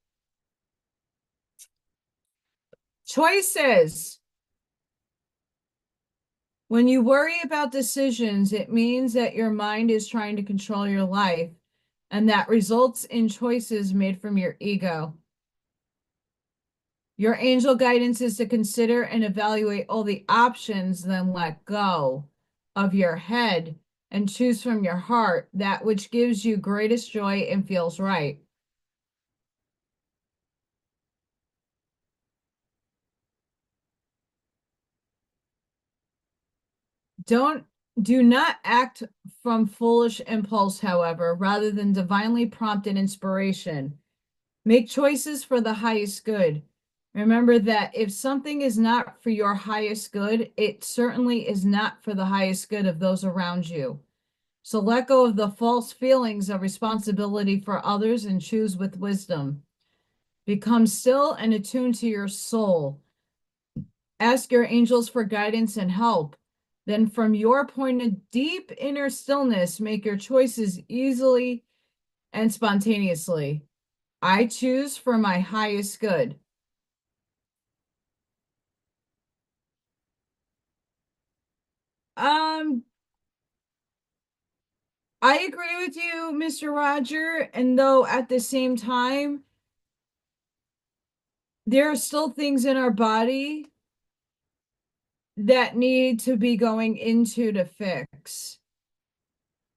Choices. When you worry about decisions, it means that your mind is trying to control your life, and that results in choices made from your ego. Your angel guidance is to consider and evaluate all the options, then let go of your head and choose from your heart that which gives you greatest joy and feels right. Don't do not act from foolish impulse, however, rather than divinely prompted inspiration. Make choices for the highest good. Remember that if something is not for your highest good, it certainly is not for the highest good of those around you. So let go of the false feelings of responsibility for others and choose with wisdom. Become still and attuned to your soul. Ask your angels for guidance and help. Then, from your point of deep inner stillness, make your choices easily and spontaneously. I choose for my highest good. Um, I agree with you, Mr. Roger. And though at the same time, there are still things in our body that need to be going into to fix.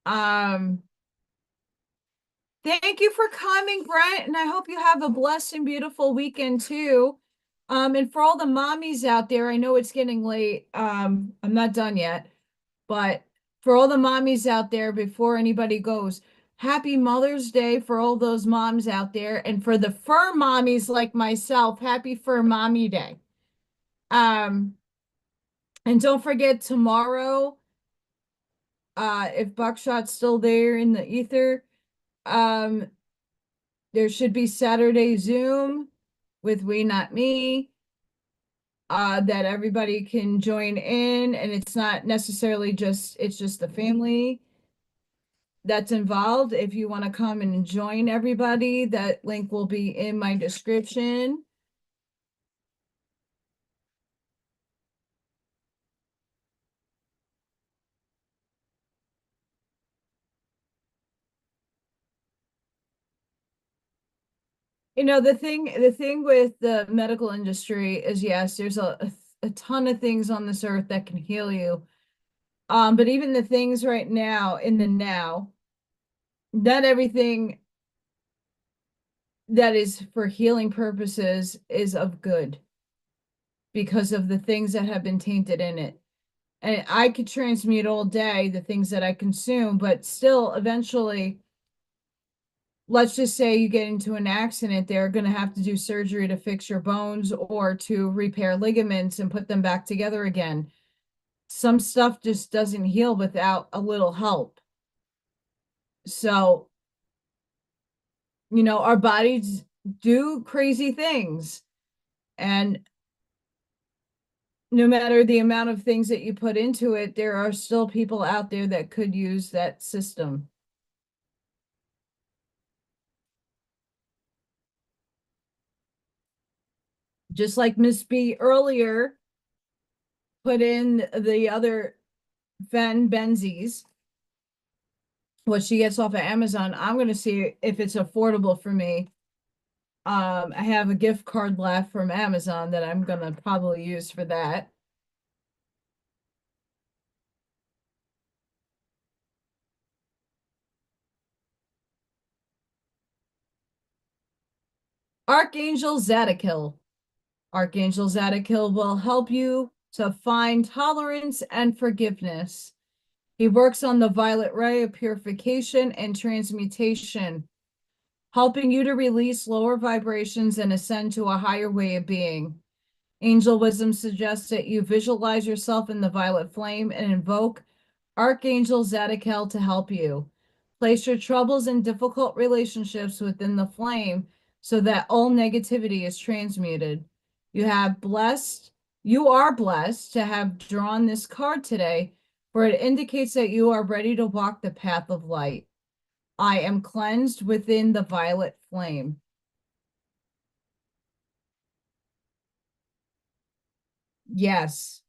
Um, Thank you for coming, Brent, and I hope you have a blessed and beautiful weekend too. And for all the mommies out there, I know it's getting late. I'm not done yet, but for all the mommies out there, before anybody goes, Happy Mother's Day for all those moms out there. And for the fur mommies like myself, happy Fur Mommy Day. Um, and don't forget tomorrow, if Buckshot's still there in the ether, um, there should be Saturday Zoom with We Not Me, that everybody can join in, and it's not necessarily it's just the family that's involved. If you want to come and join everybody, that link will be in my description. The thing with the medical industry is, yes, there's a ton of things on this earth that can heal you. But even the things right now in the now, not everything that is for healing purposes is of good because of the things that have been tainted in it. And I could transmute all day the things that I consume, but still eventually, let's just say you get into an accident, they're going to have to do surgery to fix your bones or to repair ligaments and put them back together again. Some stuff just doesn't heal without a little help. So, our bodies do crazy things. And no matter the amount of things that you put into it, there are still people out there that could use that system. Just like Miss B earlier put in the other Fen Benzies, what she gets off of Amazon. I'm going to see if it's affordable for me. I have a gift card left from Amazon that I'm going to probably use for that. Archangel Zadkiel. Archangel Zadkiel will help you to find tolerance and forgiveness. He works on the violet ray of purification and transmutation, helping you to release lower vibrations and ascend to a higher way of being. Angel wisdom suggests that you visualize yourself in the violet flame and invoke Archangel Zadkiel to help you. Place your troubles and difficult relationships within the flame so that all negativity is transmuted. You are blessed to have drawn this card today, for it indicates that you are ready to walk the path of light. I am cleansed within the violet flame. Yes.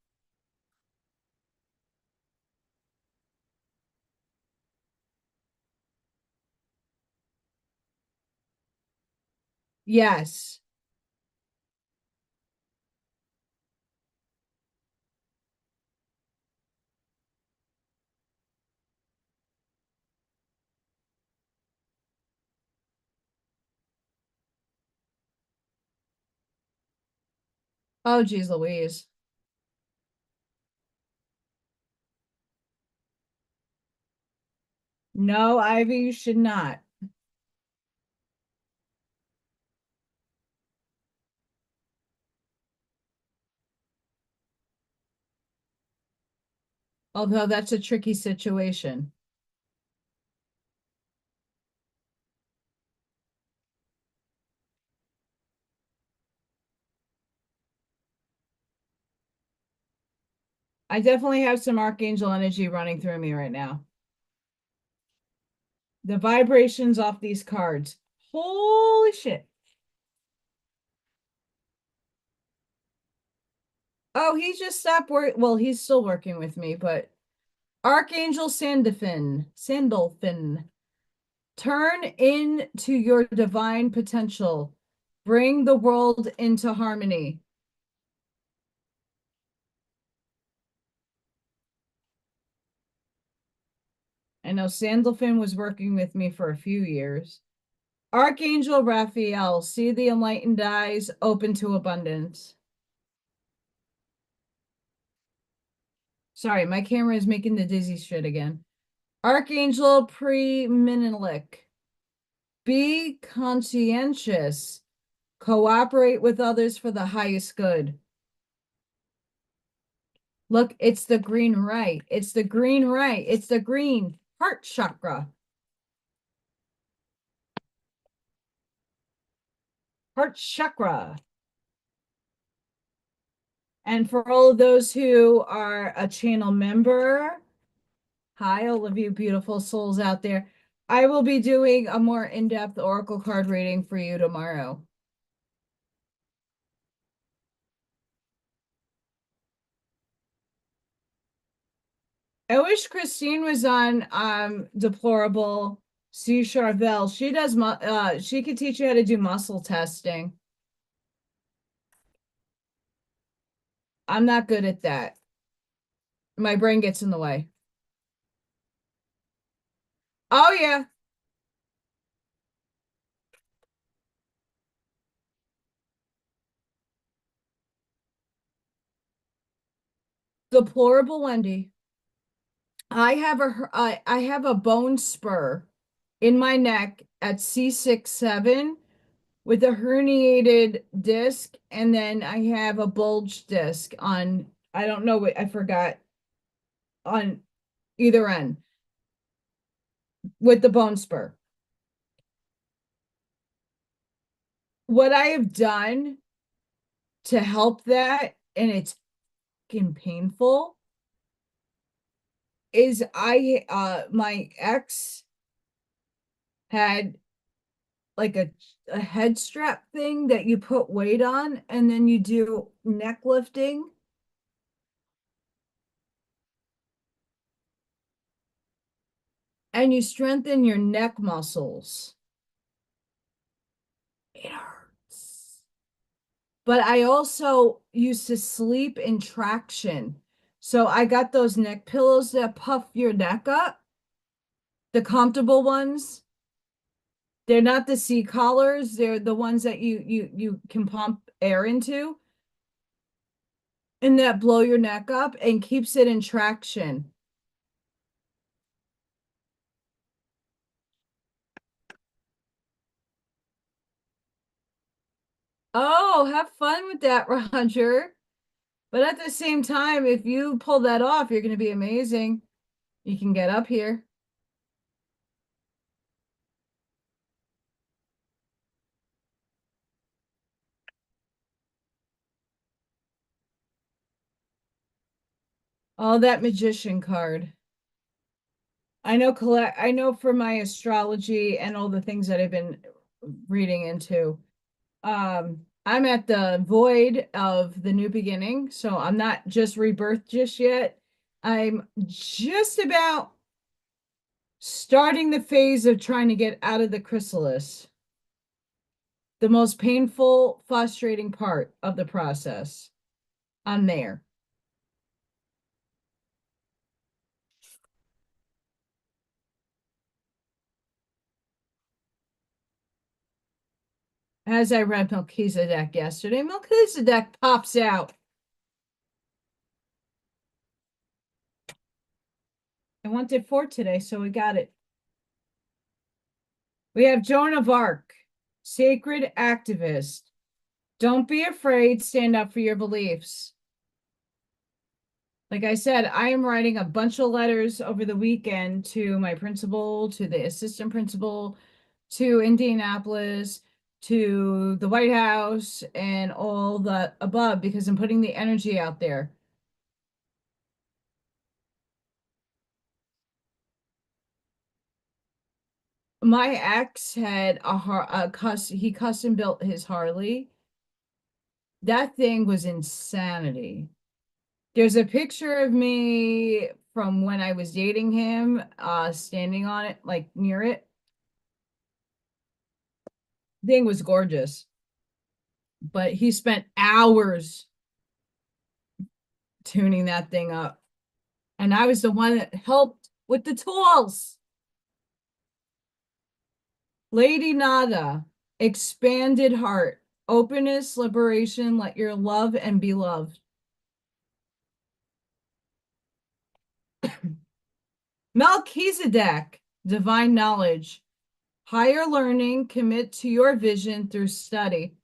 Yes. Oh, geez, Louise. No, Ivy, you should not. Although that's a tricky situation. I definitely have some archangel energy running through me right now. The vibrations off these cards. Holy shit. Oh, he just stopped work. Well, he's still working with me, but Archangel Sandalfin, turn into your divine potential. Bring the world into harmony. I know Sandalfin was working with me for a few years. Archangel Raphael, see the enlightened eyes open to abundance. Sorry, my camera is making the dizzy shit again. Archangel Pre-Menelik. Be conscientious. Cooperate with others for the highest good. Look, it's the green right. It's the green right. It's the green heart chakra. Heart chakra. And for all of those who are a channel member, hi, all of you beautiful souls out there. I will be doing a more in-depth oracle card reading for you tomorrow. I wish Christine was on Deplorable C. Charvel. She does she could teach you how to do muscle testing. I'm not good at that. My brain gets in the way. Oh yeah. Deplorable Wendy. I have a bone spur in my neck at C6-7 with a herniated disc, and then I have a bulge disc on, I don't know what I forgot, on either end with the bone spur. What I have done to help that, and it's fucking painful, is my ex had like a head strap thing that you put weight on, and then you do neck lifting. And you strengthen your neck muscles. It hurts. But I also used to sleep in traction. So I got those neck pillows that puff your neck up, the comfortable ones. They're not the sea collars, they're the ones that you can pump air into and that blow your neck up and keeps it in traction. Oh, have fun with that, Roger. But at the same time, if you pull that off, you're going to be amazing. You can get up here. Oh, that magician card. I know for my astrology and all the things that I've been reading into. I'm at the void of the new beginning, so I'm not just rebirth just yet. I'm just about starting the phase of trying to get out of the chrysalis. The most painful, frustrating part of the process. I'm there. As I read Melchizedek yesterday, Melchizedek pops out. I wanted 4 today, so we got it. We have Joan of Arc, sacred activist. Don't be afraid, stand up for your beliefs. Like I said, I am writing a bunch of letters over the weekend to my principal, to the assistant principal, to Indianapolis, to the White House, and all the above because I'm putting the energy out there. My ex had he custom built his Harley. That thing was insanity. There's a picture of me from when I was dating him, standing on it, like near it. Thing was gorgeous. But he spent hours tuning that thing up. And I was the one that helped with the tools. Lady Nada, expanded heart, openness, liberation, let your love and be loved. Melchizedek, divine knowledge, higher learning, commit to your vision through study.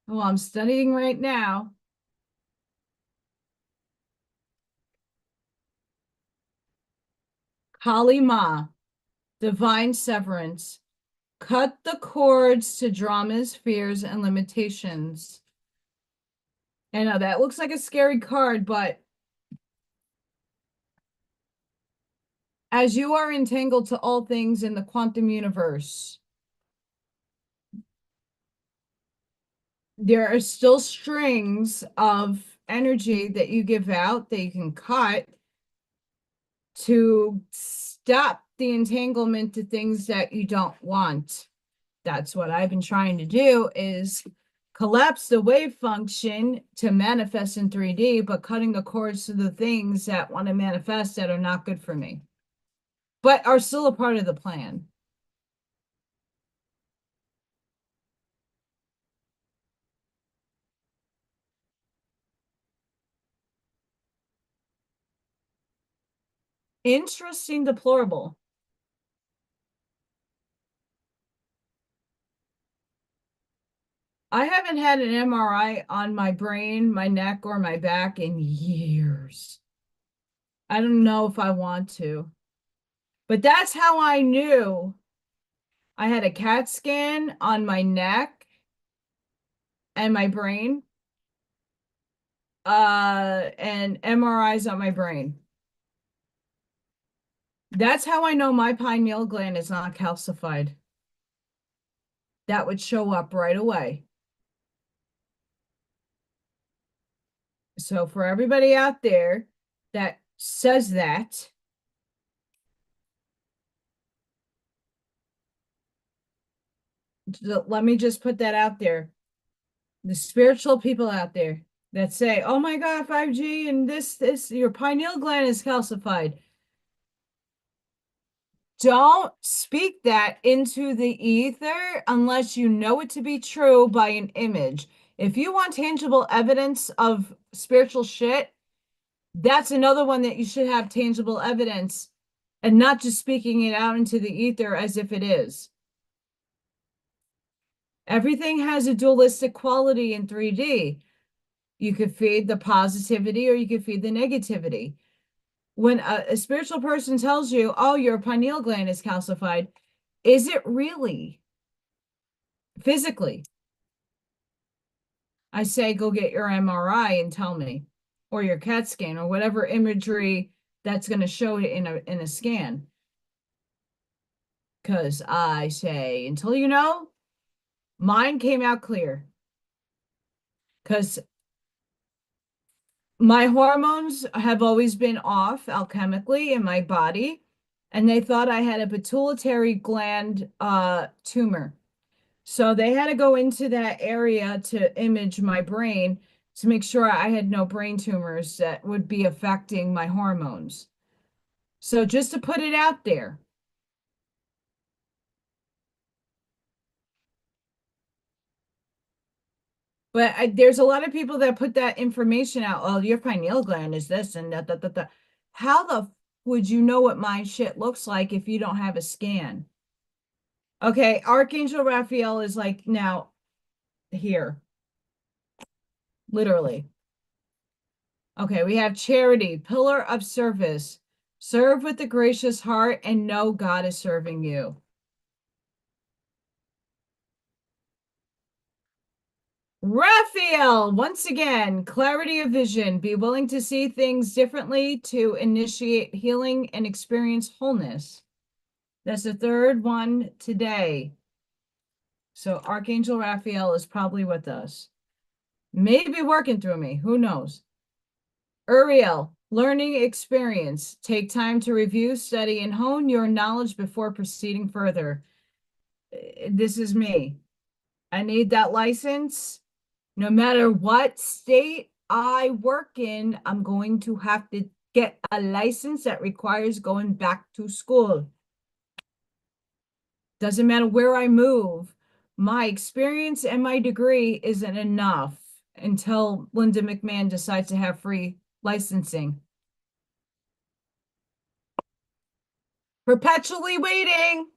Well, I'm studying right now. Kali Ma, divine severance, cut the cords to dramas, fears, and limitations. I know that looks like a scary card, but as you are entangled to all things in the quantum universe, there are still strings of energy that you give out that you can cut to stop the entanglement to things that you don't want. That's what I've been trying to do is collapse the wave function to manifest in 3D, but cutting the cords to the things that want to manifest that are not good for me, but are still a part of the plan. Interesting, deplorable. I haven't had an MRI on my brain, my neck, or my back in years. I don't know if I want to, but that's how I knew. I had a CAT scan on my neck and my brain, and MRIs on my brain. That's how I know my pineal gland is not calcified. That would show up right away. So for everybody out there that says that, let me just put that out there. The spiritual people out there that say, "Oh my God, 5G and this, your pineal gland is calcified." Don't speak that into the ether unless you know it to be true by an image. If you want tangible evidence of spiritual shit, that's another one that you should have tangible evidence and not just speaking it out into the ether as if it is. Everything has a dualistic quality in 3D. You could feed the positivity or you could feed the negativity. When a spiritual person tells you, "Oh, your pineal gland is calcified," is it really physically? I say, go get your MRI and tell me, or your CAT scan, or whatever imagery that's going to show it in a scan. Because I say, until you know, mine came out clear. Because my hormones have always been off alchemically in my body, and they thought I had a pituitary gland tumor. So they had to go into that area to image my brain to make sure I had no brain tumors that would be affecting my hormones. So just to put it out there. But there's a lot of people that put that information out. Oh, your pineal gland is this and that, that, that, that. How the would you know what my shit looks like if you don't have a scan? Okay, Archangel Raphael is like now here, literally. Okay, we have charity, pillar of service. Serve with a gracious heart and know God is serving you. Raphael, once again, clarity of vision. Be willing to see things differently to initiate healing and experience wholeness. That's the third one today. So Archangel Raphael is probably with us. Maybe working through me. Who knows? Uriel, learning experience. Take time to review, study, and hone your knowledge before proceeding further. This is me. I need that license. No matter what state I work in, I'm going to have to get a license that requires going back to school. Doesn't matter where I move. My experience and my degree isn't enough until Linda McMahon decides to have free licensing. Perpetually waiting.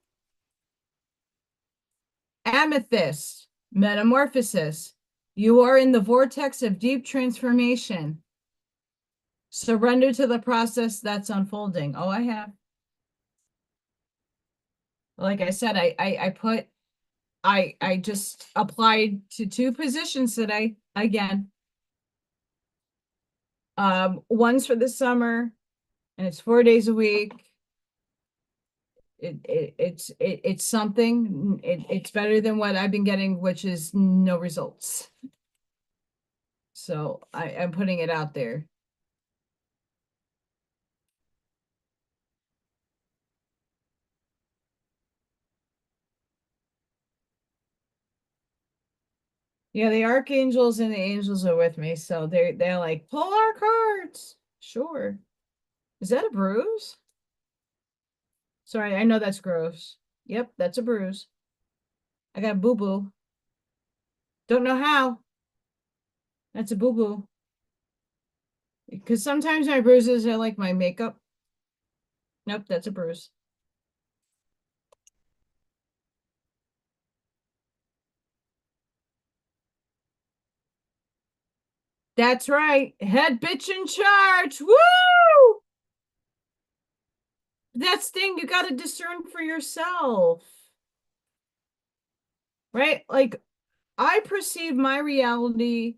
Amethyst. Metamorphosis. You are in the vortex of deep transformation. Surrender to the process that's unfolding. Oh, I have. Like I said, I just applied to 2 positions today again. One's for the summer and it's 4 days a week. It's something. It's better than what I've been getting, which is no results. So I'm putting it out there. Yeah, the archangels and the angels are with me, so they're like, pull our cards. Sure. Is that a bruise? Sorry, I know that's gross. Yep, that's a bruise. I got a boo-boo. Don't know how. That's a boo-boo. Because sometimes my bruises are like my makeup. Nope, that's a bruise. That's right. Head bitch in charge. Woo! That's thing you got to discern for yourself. Right? Like I perceive my reality,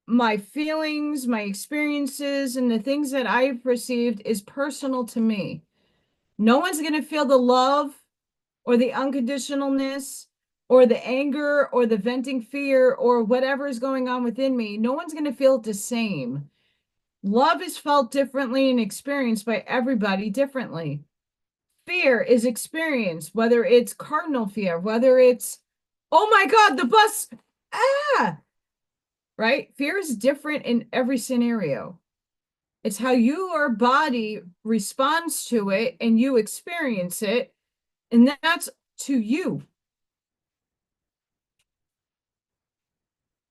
my feelings, my experiences, and the things that I've perceived is personal to me. No one's going to feel the love or the unconditionalness or the anger or the venting fear or whatever is going on within me. No one's going to feel it the same. Love is felt differently and experienced by everybody differently. Fear is experienced, whether it's cardinal fear, whether it's, oh my God, the bus, ah, right? Fear is different in every scenario. It's how your body responds to it and you experience it. And that's to you.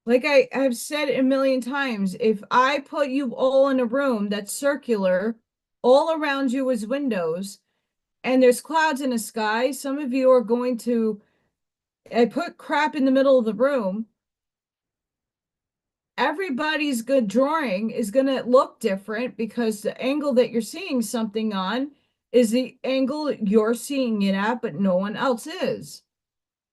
Like I have said a million times, if I put you all in a room that's circular, all around you is windows, and there's clouds in the sky, some of you are going to, I put crap in the middle of the room. Everybody's good drawing is going to look different because the angle that you're seeing something on is the angle you're seeing it at, but no one else is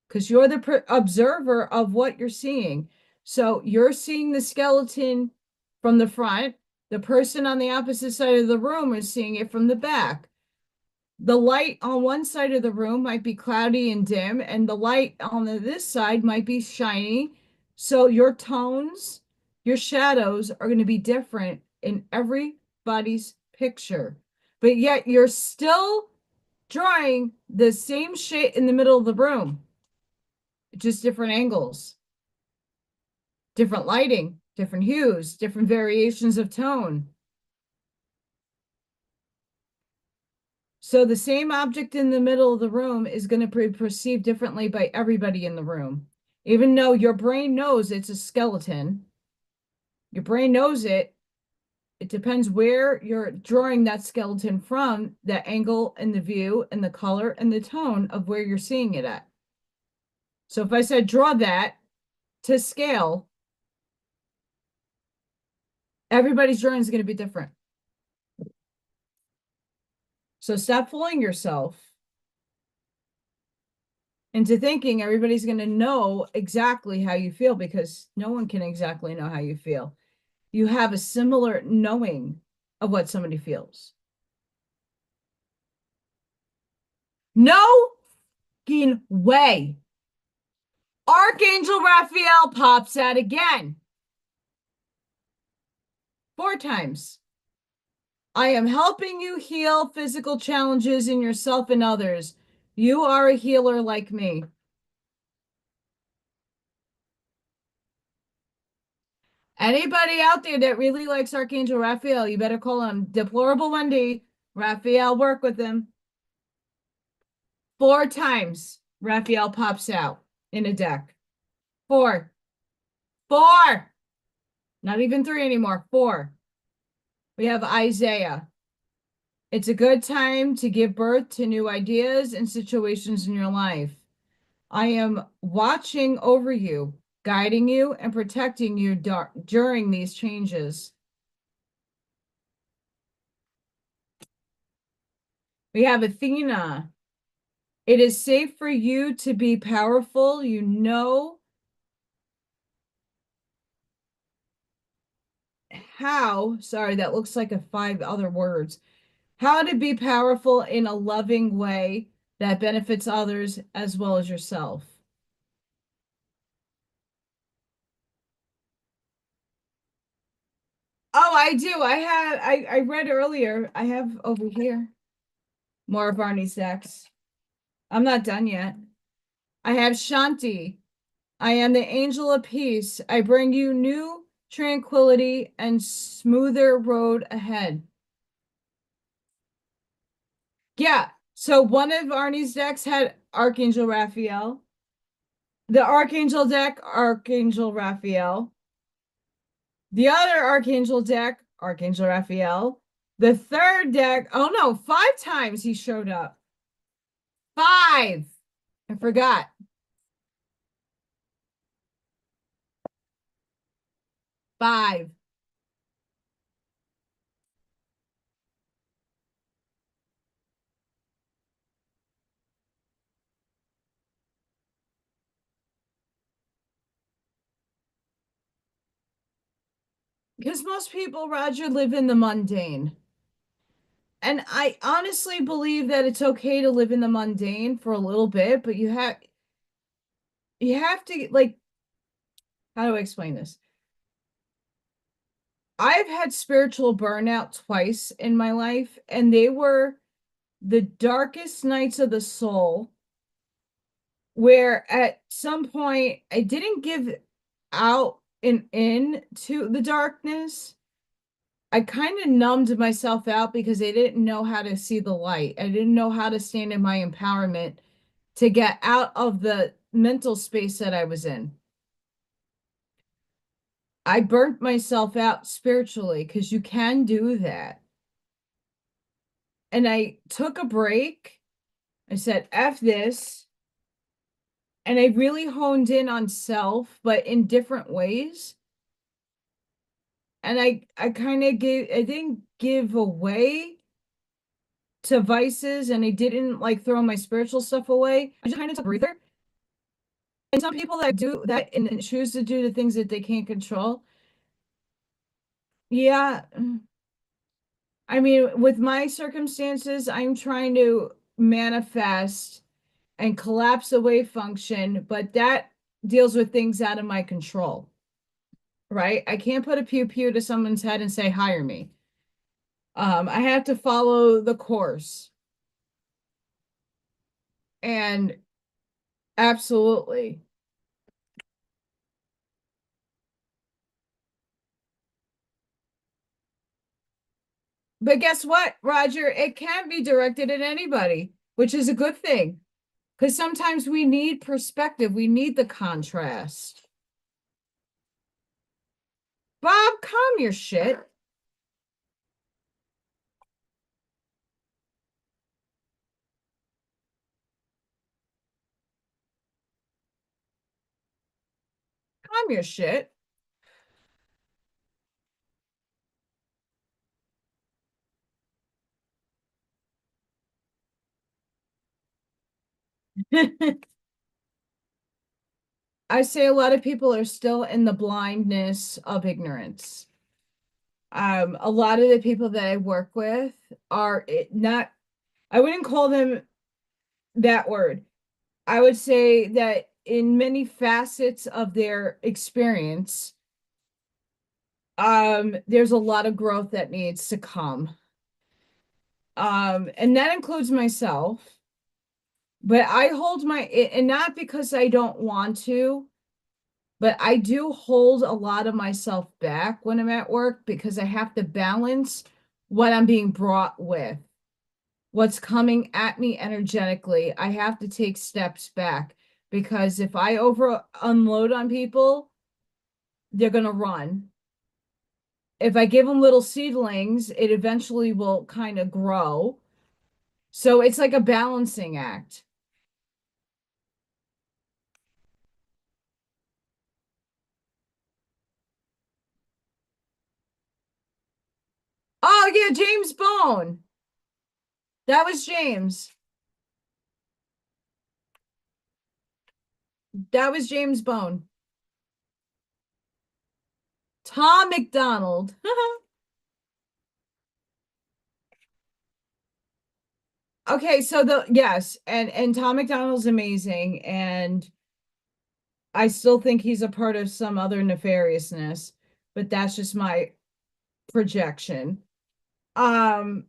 because you're the observer of what you're seeing. So you're seeing the skeleton from the front. The person on the opposite side of the room is seeing it from the back. The light on one side of the room might be cloudy and dim, and the light on this side might be shiny. So your tones, your shadows are going to be different in everybody's picture. But yet you're still drawing the same shit in the middle of the room, just different angles, different lighting, different hues, different variations of tone. So the same object in the middle of the room is going to be perceived differently by everybody in the room. Even though your brain knows it's a skeleton, your brain knows it. It depends where you're drawing that skeleton from, the angle and the view and the color and the tone of where you're seeing it at. So if I said draw that to scale, everybody's drawing is going to be different. So stop fooling yourself into thinking everybody's going to know exactly how you feel because no one can exactly know how you feel. You have a similar knowing of what somebody feels. No fucking way. Archangel Raphael pops out again. 4 times. I am helping you heal physical challenges in yourself and others. You are a healer like me. Anybody out there that really likes Archangel Raphael, you better call him Deplorable Wendy. Raphael, work with him. 4 times Raphael pops out in a deck. 4. 4. Not even 3 anymore. 4. We have Isaiah. It's a good time to give birth to new ideas and situations in your life. I am watching over you, guiding you, and protecting you during these changes. We have Athena. It is safe for you to be powerful. You know how, sorry, that looks like a five other words, how to be powerful in a loving way that benefits others as well as yourself. Oh, I do. I read earlier. I have over here more of Arnie's decks. I'm not done yet. I have Shanti. I am the angel of peace. I bring you new tranquility and smoother road ahead. Yeah. So one of Arnie's decks had Archangel Raphael. The Archangel deck, Archangel Raphael. The other Archangel deck, Archangel Raphael. The third deck, oh no, five times he showed up. Five. I forgot. Five. Because most people, Roger, live in the mundane. And I honestly believe that it's okay to live in the mundane for a little bit, but you have to like, how do I explain this? I've had spiritual burnout twice in my life, and they were the darkest nights of the soul, where at some point I didn't give out and in to the darkness. I kind of numbed myself out because I didn't know how to see the light. I didn't know how to stand in my empowerment to get out of the mental space that I was in. I burnt myself out spiritually because you can do that. And I took a break. I said, F this. And I really honed in on self, but in different ways. And I kind of I didn't give away to vices and I didn't like throw my spiritual stuff away. I just kind of took a breather. And some people that do that and choose to do the things that they can't control. Yeah. I mean, with my circumstances, I'm trying to manifest and collapse a wave function, but that deals with things out of my control, right? I can't put a pew pew to someone's head and say, hire me. I have to follow the course. And absolutely. But guess what, Roger? It can be directed at anybody, which is a good thing. Because sometimes we need perspective, we need the contrast. Bob, calm your shit. Calm your shit. I say a lot of people are still in the blindness of ignorance. A lot of the people that I work with are not, I wouldn't call them that word. I would say that in many facets of their experience, there's a lot of growth that needs to come. And that includes myself, but I hold my, and not because I don't want to, but I do hold a lot of myself back when I'm at work because I have to balance what I'm being brought with, what's coming at me energetically. I have to take steps back because if I over unload on people, they're going to run. if I give them little seedlings, it eventually will kind of grow. So it's like a balancing act. Oh yeah, James Bone. That was James. That was James Bone. Tom McDonald. Okay, so the yes, and Tom McDonald's amazing, and I still think he's a part of some other nefariousness, but that's just my projection. Um,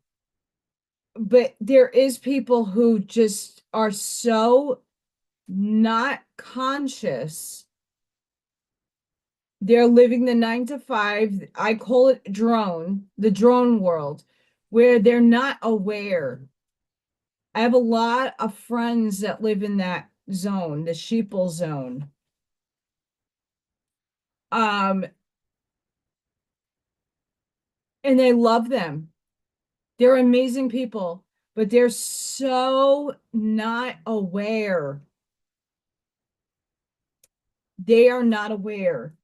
but there is people who just are so not conscious. They're living the 9 to 5. I call it the drone world, where they're not aware. I have a lot of friends that live in that zone, the sheeple zone. Um, and they love them. They're amazing people, but they're so not aware. They are not aware.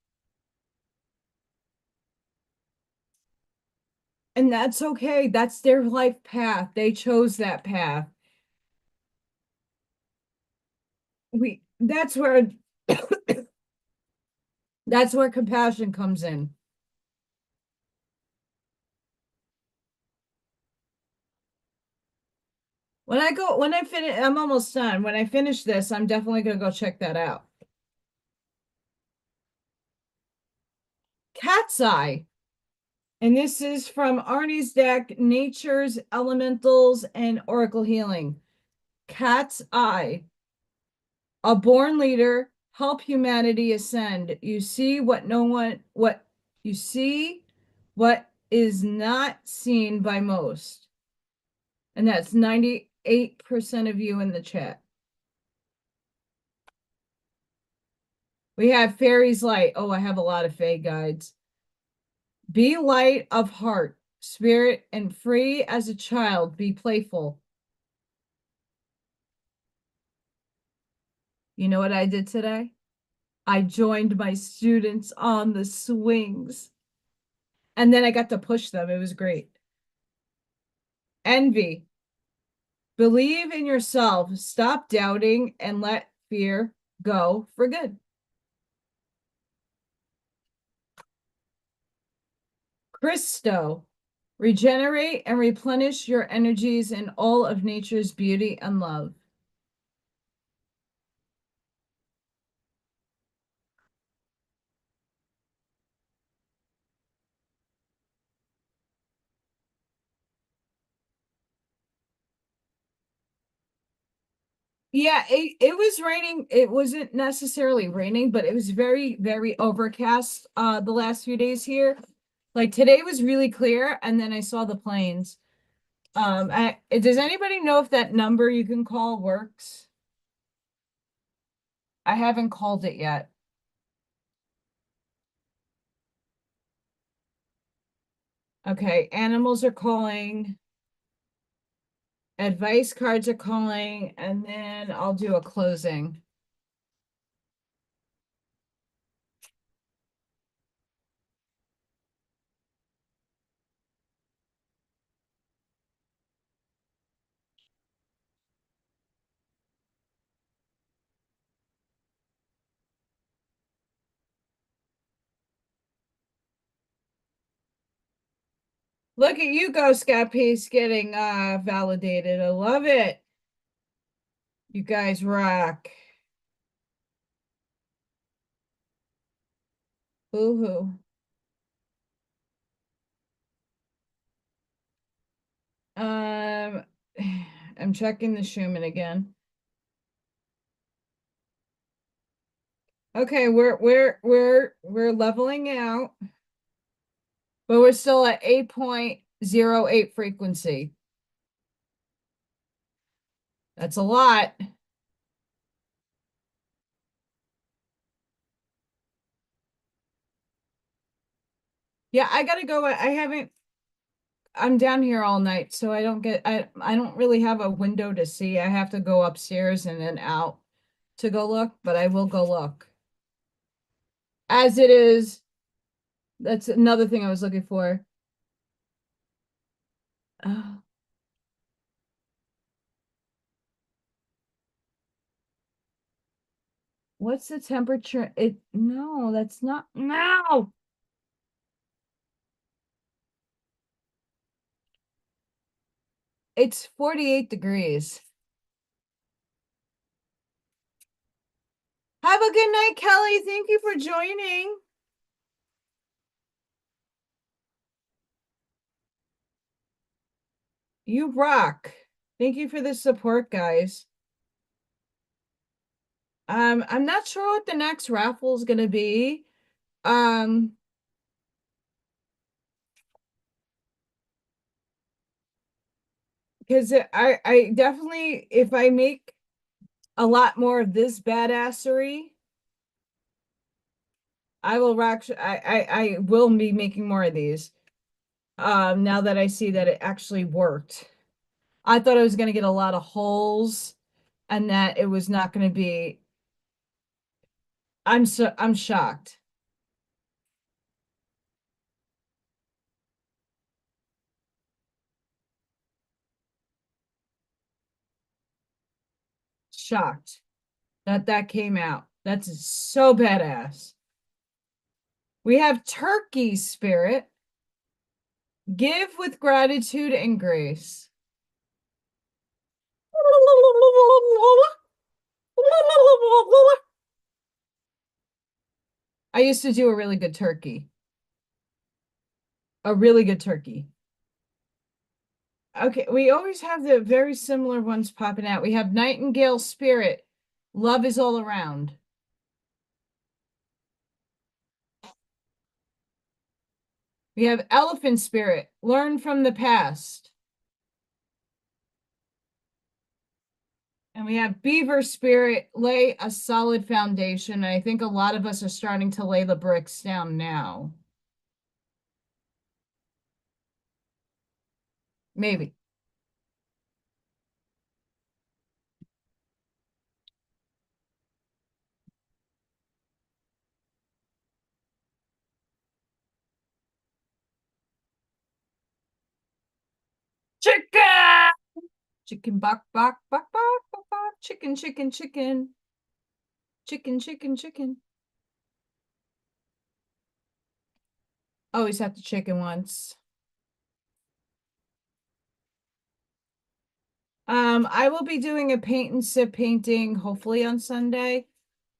And that's okay. That's their life path. They chose that path. That's where that's where compassion comes in. When I finish, I'm almost done. When I finish this, I'm definitely gonna go check that out. Cat's Eye. And this is from Arnie's deck, Nature's Elementals and Oracle Healing. Cat's Eye. A born leader, help humanity ascend. You see what is not seen by most. And that's 98% of you in the chat. We have Fairy's Light. Oh, I have a lot of Fae guides. Be light of heart, spirit, and free as a child. Be playful. You know what I did today? I joined my students on the swings. And then I got to push them. It was great. Envy. Believe in yourself. Stop doubting and let fear go for good. Christo. Regenerate and replenish your energies in all of nature's beauty and love. Yeah, it was raining. It wasn't necessarily raining, but it was very, very overcast the last few days here. Like today was really clear, and then I saw the planes. Does anybody know if that number you can call works? I haven't called it yet. Okay, animals are calling, advice cards are calling, and then I'll do a closing. Look at you go, Scott Pace getting validated. I love it. You guys rock. Boo-hoo. Um, I'm checking the Schumann again. Okay, we're leveling out, but we're still at 8.08 frequency. That's a lot. Yeah, I gotta go. I haven't, I'm down here all night, so I don't really have a window to see. I have to go upstairs and then out to go look, but I will go look. As it is, that's another thing I was looking for. Uh, what's the temperature? No, that's not, no. It's 48 degrees. Have a good night, Kelly. Thank you for joining. You rock. Thank you for the support, guys. I'm not sure what the next raffle is gonna be. Um, because I definitely, if I make a lot more of this badassery, I will I will be making more of these. Now that I see that it actually worked. I thought I was gonna get a lot of holes and that it was not gonna be. I'm shocked. Shocked that that came out. That's so badass. We have turkey spirit. Give with gratitude and grace. I used to do a really good turkey. A really good turkey. Okay, we always have the very similar ones popping out. We have Nightingale Spirit. Love is all around. We have Elephant Spirit. Learn from the past. And we have Beaver Spirit. Lay a solid foundation. I think a lot of us are starting to lay the bricks down now. Maybe. Chicken! Chicken buck buck buck buck buck buck. Chicken, chicken, chicken. Chicken, chicken, chicken. Always have to chicken once. I will be doing a paint and sip painting, hopefully on Sunday.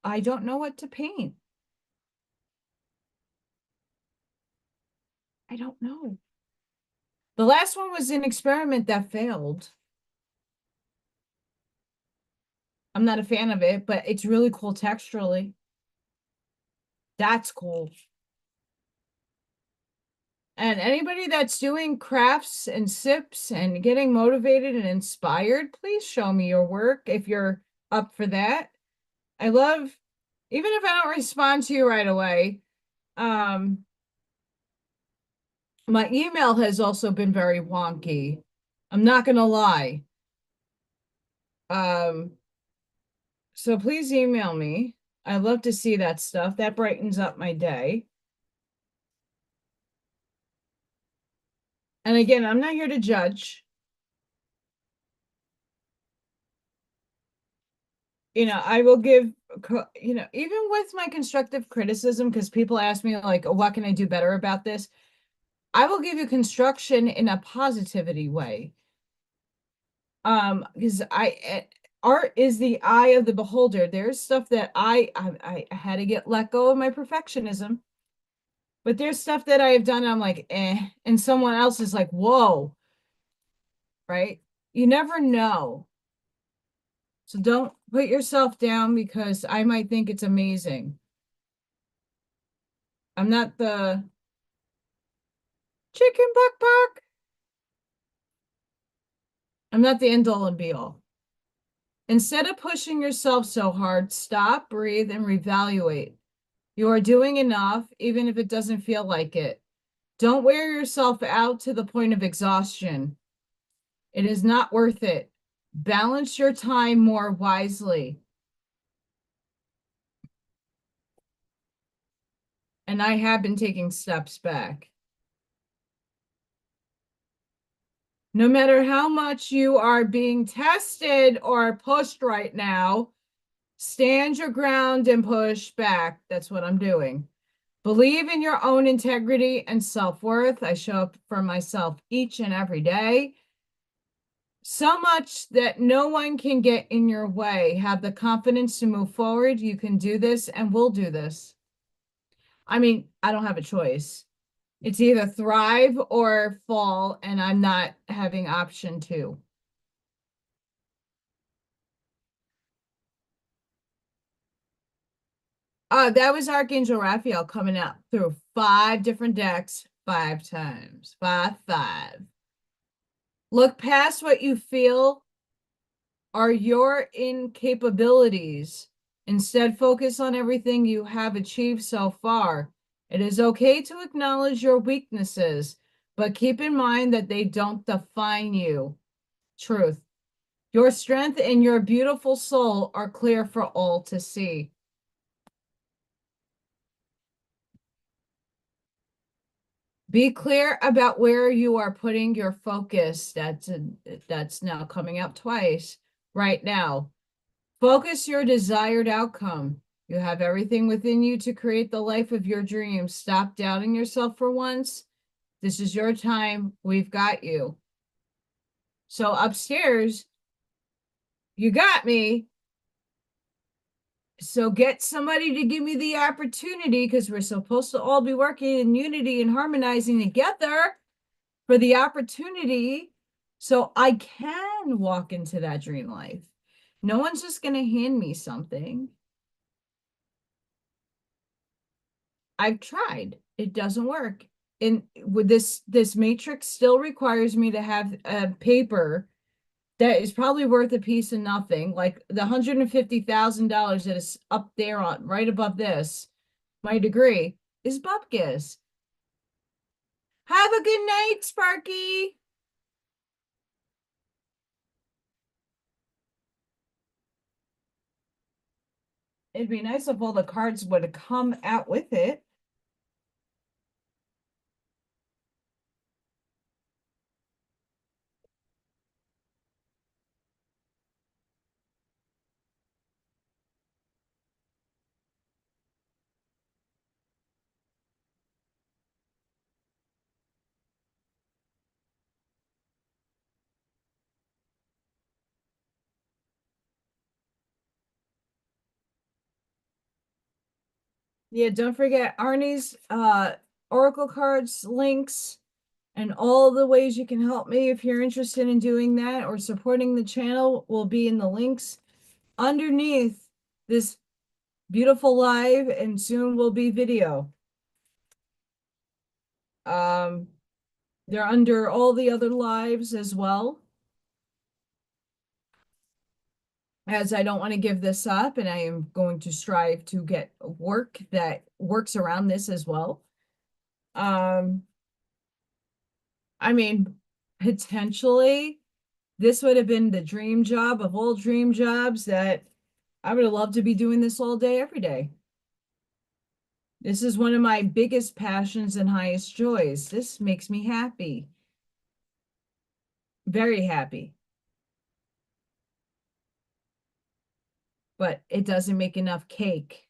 I don't know what to paint. I don't know. The last one was an experiment that failed. I'm not a fan of it, but it's really cool texturally. That's cool. And anybody that's doing crafts and sips and getting motivated and inspired, please show me your work if you're up for that. I love, even if I don't respond to you right away, um, my email has also been very wonky. I'm not gonna lie. Um, so please email me. I love to see that stuff. That brightens up my day. And again, I'm not here to judge. I will give, even with my constructive criticism, because people ask me, like, what can I do better about this? I will give you construction in a positivity way. Because art is the eye of the beholder. There's stuff that I had to get let go of my perfectionism, but there's stuff that I have done. I'm like, and someone else is like, whoa, right? You never know. So don't put yourself down because I might think it's amazing. I'm not the chicken buck buck. I'm not the end all and be all. Instead of pushing yourself so hard, stop, breathe, and reevaluate. You are doing enough, even if it doesn't feel like it. Don't wear yourself out to the point of exhaustion. It is not worth it. Balance your time more wisely. And I have been taking steps back. No matter how much you are being tested or pushed right now, stand your ground and push back. That's what I'm doing. Believe in your own integrity and self-worth. I show up for myself each and every day. So much that no one can get in your way. Have the confidence to move forward. You can do this and we'll do this. I mean, I don't have a choice. It's either thrive or fall, and I'm not having option two. That was Archangel Raphael coming out through 5 different decks 5 times. 5, 5. Look past what you feel are your incapabilities. Instead, focus on everything you have achieved so far. It is okay to acknowledge your weaknesses, but keep in mind that they don't define you. Truth. Your strength and your beautiful soul are clear for all to see. Be clear about where you are putting your focus. That's now coming up twice right now. Focus your desired outcome. You have everything within you to create the life of your dreams. Stop doubting yourself for once. This is your time. We've got you. So upstairs, you got me. So get somebody to give me the opportunity, because we're supposed to all be working in unity and harmonizing together for the opportunity so I can walk into that dream life. No one's just going to hand me something. I've tried. It doesn't work. And with this matrix still requires me to have a paper that is probably worth a piece of nothing, like the $150,000 that is up there on right above this. My degree is bupkis. Have a good night, Sparky. It'd be nice if all the cards would have come out with it. Yeah, don't forget Arnie's Oracle cards links and all the ways you can help me if you're interested in doing that or supporting the channel will be in the links underneath this beautiful live, and soon will be video. Um, they're under all the other lives as well, as I don't want to give this up, and I am going to strive to get work that works around this as well. I mean, potentially this would have been the dream job of all dream jobs, that I would have loved to be doing this all day, every day. This is one of my biggest passions and highest joys. This makes me happy. Very happy. But it doesn't make enough cake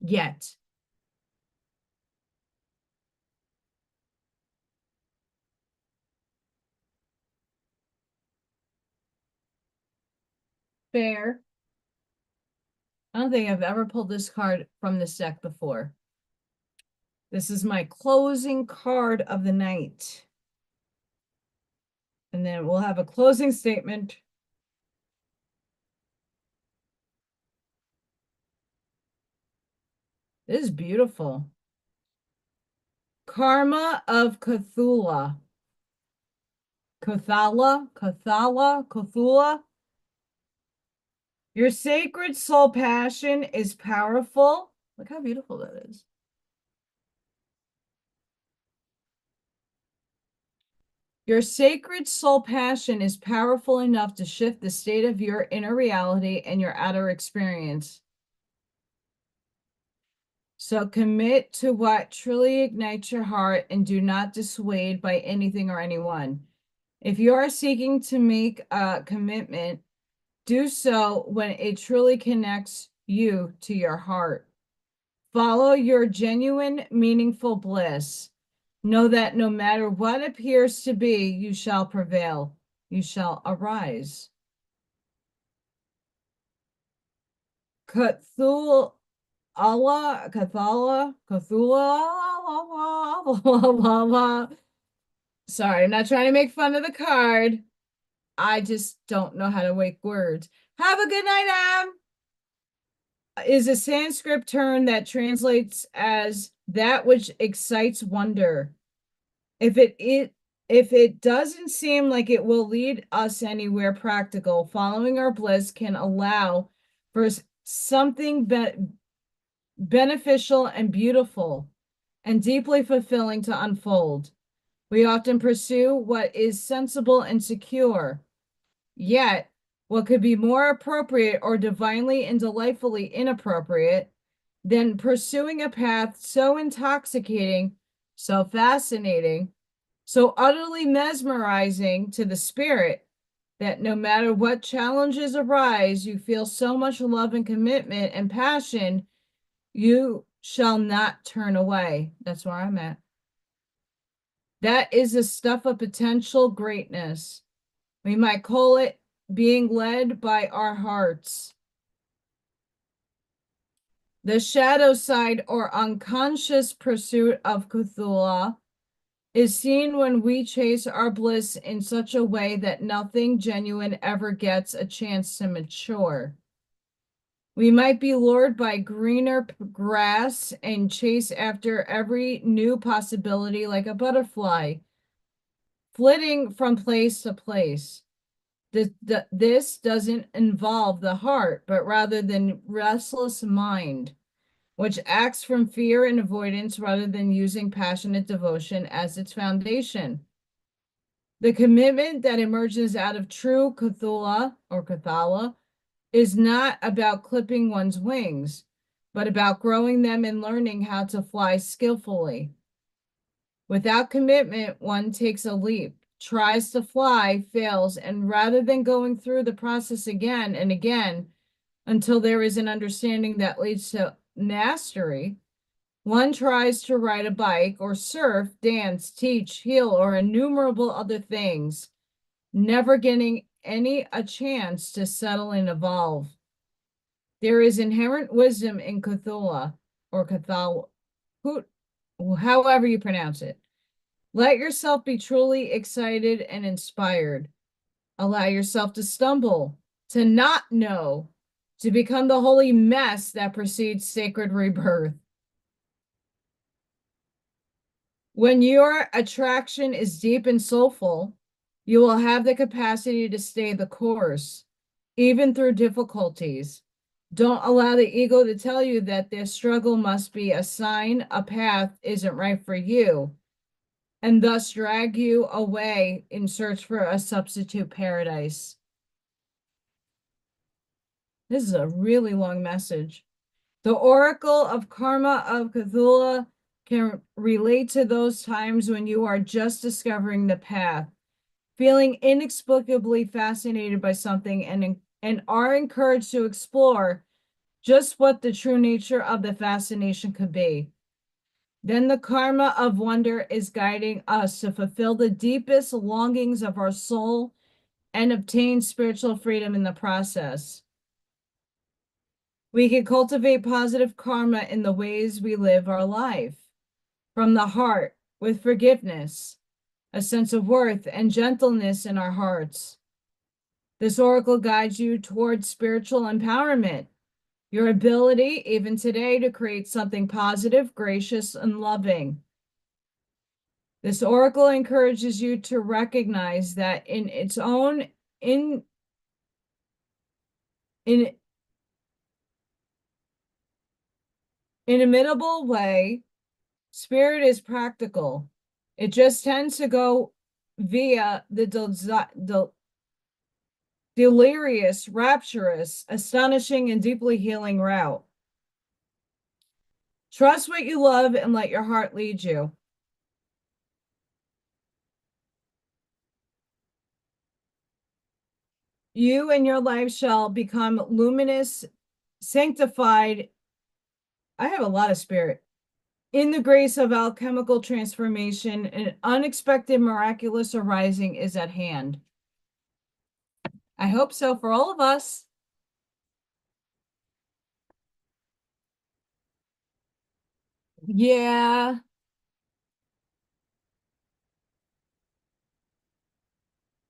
yet. Fair. I don't think I've ever pulled this card from this deck before. This is my closing card of the night. And then we'll have a closing statement. This is beautiful. Karma of Cthulhu. Cthulhu. Your sacred soul passion is powerful. Look how beautiful that is. Your sacred soul passion is powerful enough to shift the state of your inner reality and your outer experience. So commit to what truly ignites your heart and do not dissuade by anything or anyone. If you are seeking to make a commitment, do so when it truly connects you to your heart. Follow your genuine, meaningful bliss. Know that no matter what appears to be, you shall prevail. You shall arise. Cthulhu, Allah, Cthulhu, Cthulhu. Sorry, I'm not trying to make fun of the card. I just don't know how to make words. Have a good night, Am. Is a Sanskrit term that translates as that which excites wonder. If it doesn't seem like it will lead us anywhere practical, following our bliss can allow for something beneficial and beautiful and deeply fulfilling to unfold. We often pursue what is sensible and secure. Yet, what could be more appropriate or divinely and delightfully inappropriate than pursuing a path so intoxicating, so fascinating, so utterly mesmerizing to the spirit that no matter what challenges arise, you feel so much love and commitment and passion, you shall not turn away. That's where I'm at. That is the stuff of potential greatness. We might call it being led by our hearts. The shadow side or unconscious pursuit of Cthulhu is seen when we chase our bliss in such a way that nothing genuine ever gets a chance to mature. We might be lured by greener grass and chase after every new possibility like a butterfly, flitting from place to place. This doesn't involve the heart, but rather the restless mind, which acts from fear and avoidance rather than using passionate devotion as its foundation. The commitment that emerges out of true Cthulhu or Cathala is not about clipping one's wings, but about growing them and learning how to fly skillfully. Without commitment, one takes a leap, tries to fly, fails, and rather than going through the process again and again until there is an understanding that leads to mastery, one tries to ride a bike or surf, dance, teach, heal, or innumerable other things, never getting a chance to settle and evolve. There is inherent wisdom in Cthulhu or Cthulhu, however you pronounce it. Let yourself be truly excited and inspired. Allow yourself to stumble, to not know, to become the holy mess that precedes sacred rebirth. When your attraction is deep and soulful, you will have the capacity to stay the course, even through difficulties. Don't allow the ego to tell you that this struggle must be a sign a path isn't right for you, and thus drag you away in search for a substitute paradise. This is a really long message. The Oracle of Karma of Cthulhu can relate to those times when you are just discovering the path, feeling inexplicably fascinated by something and are encouraged to explore just what the true nature of the fascination could be. Then the karma of wonder is guiding us to fulfill the deepest longings of our soul and obtain spiritual freedom in the process. We can cultivate positive karma in the ways we live our life, from the heart, with forgiveness, a sense of worth and gentleness in our hearts. This oracle guides you towards spiritual empowerment, your ability, even today, to create something positive, gracious, and loving. This oracle encourages you to recognize that in its own in inimitable way. Spirit is practical. It just tends to go via the delirious, rapturous, astonishing, and deeply healing route. Trust what you love and let your heart lead you. You and your life shall become luminous, sanctified. I have a lot of spirit. In the grace of alchemical transformation, an unexpected miraculous arising is at hand. I hope so for all of us. Yeah,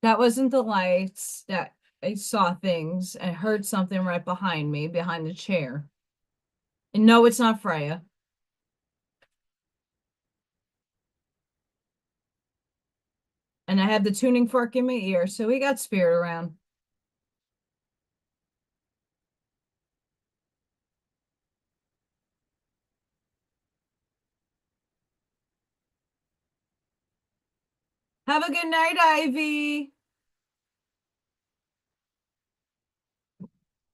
that wasn't the lights. That I saw things and heard something right behind me, behind the chair. And no, it's not Freya. And I have the tuning fork in my ear, so we got spirit around. Have a good night, Ivy.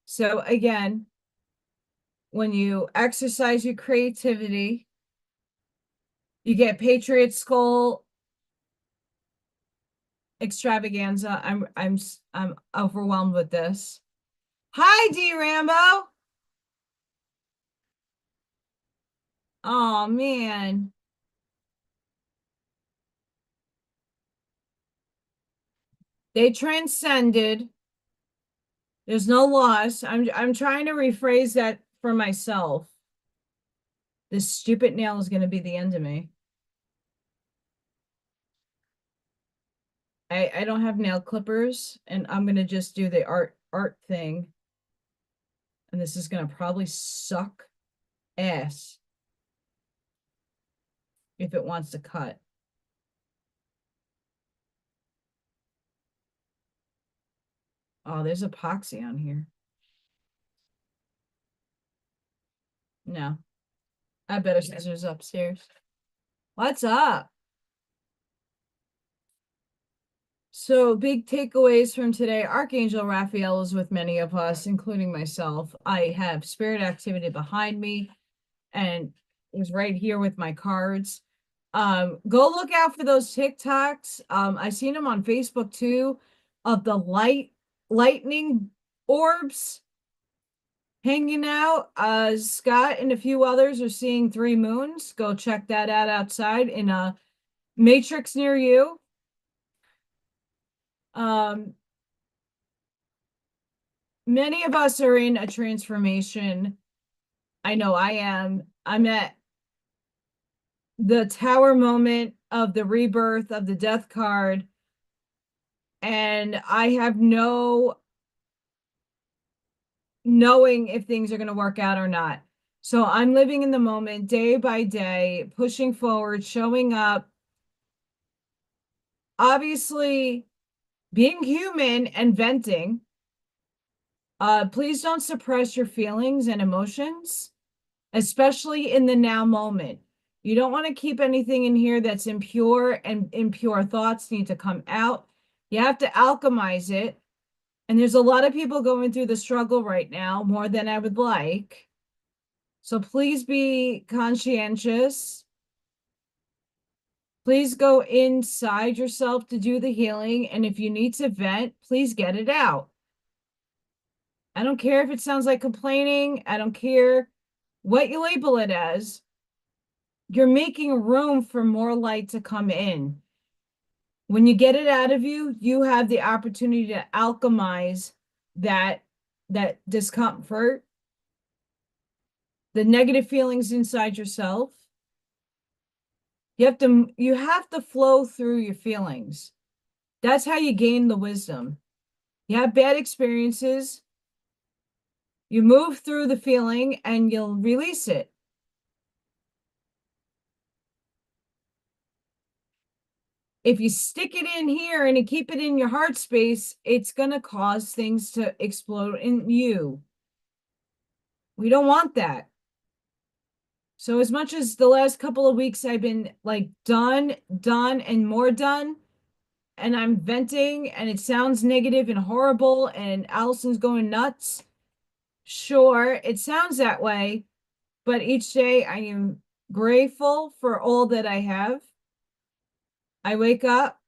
So again, when you exercise your creativity, you get Patriot Skull extravaganza. I'm overwhelmed with this. Hi, D Rambo. Oh man. They transcended. There's no loss. I'm trying to rephrase that for myself. This stupid nail is gonna be the end of me. I don't have nail clippers, and I'm gonna just do the art thing. And this is gonna probably suck ass if it wants to cut. Oh, there's epoxy on here. No, I better scissors upstairs. What's up? So, big takeaways from today. Archangel Raphael is with many of us, including myself. I have spirit activity behind me and is right here with my cards. Go look out for those TikToks. I've seen them on Facebook too, of the lightning orbs hanging out. Scott and a few others are seeing 3 moons. Go check that out outside in a matrix near you. Many of us are in a transformation. I know I am. I'm at the tower moment of the rebirth of the death card, and I have no knowing if things are going to work out or not. So I'm living in the moment day by day, pushing forward, showing up, obviously being human and venting. Please don't suppress your feelings and emotions, especially in the now moment. You don't want to keep anything in here that's impure, and impure thoughts need to come out. You have to alchemize it. And there's a lot of people going through the struggle right now, more than I would like. So please be conscientious. Please go inside yourself to do the healing. And if you need to vent, please get it out. I don't care if it sounds like complaining. I don't care what you label it as. You're making room for more light to come in. When you get it out of you, you have the opportunity to alchemize that discomfort, the negative feelings inside yourself. You have to flow through your feelings. That's how you gain the wisdom. You have bad experiences, you move through the feeling and you'll release it. If you stick it in here and you keep it in your heart space, it's going to cause things to explode in you. We don't want that. So as much as the last couple of weeks I've been like done, and more done, and I'm venting and it sounds negative and horrible and Allison's going nuts. Sure, it sounds that way, but each day I am grateful for all that I have. I wake up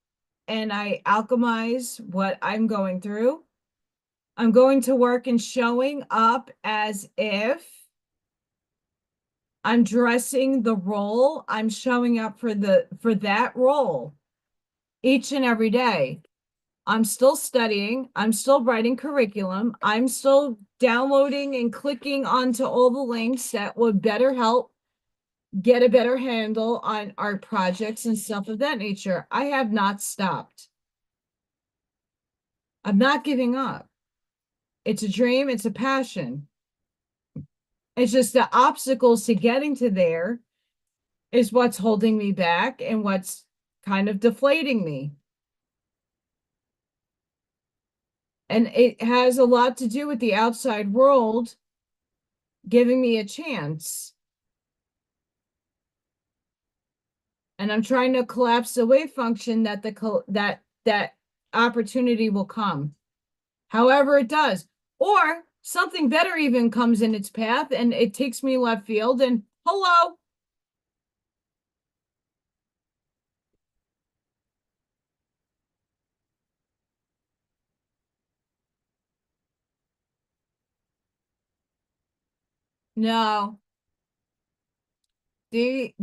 and I alchemize what I'm going through. I'm going to work and showing up as if I'm dressing the role. I'm showing up for that role each and every day. I'm still studying. I'm still writing curriculum. I'm still downloading and clicking onto all the links that would better help get a better handle on art projects and stuff of that nature. I have not stopped. I'm not giving up. It's a dream, it's a passion. It's just the obstacles to getting to there is what's holding me back and what's kind of deflating me. And it has a lot to do with the outside world giving me a chance. And I'm trying to collapse the wave function that that opportunity will come. However it does. Or something better even comes in its path and it takes me left field and hello. No. D,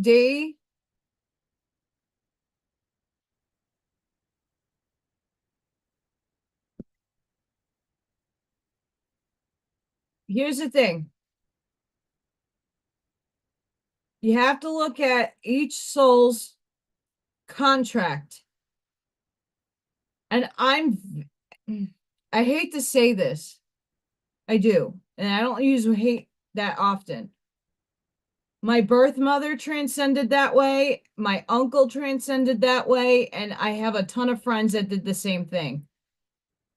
here's the thing. You have to look at each soul's contract. And I hate to say this. I do. And I don't use hate that often. My birth mother transcended that way. My uncle transcended that way. And I have a ton of friends that did the same thing.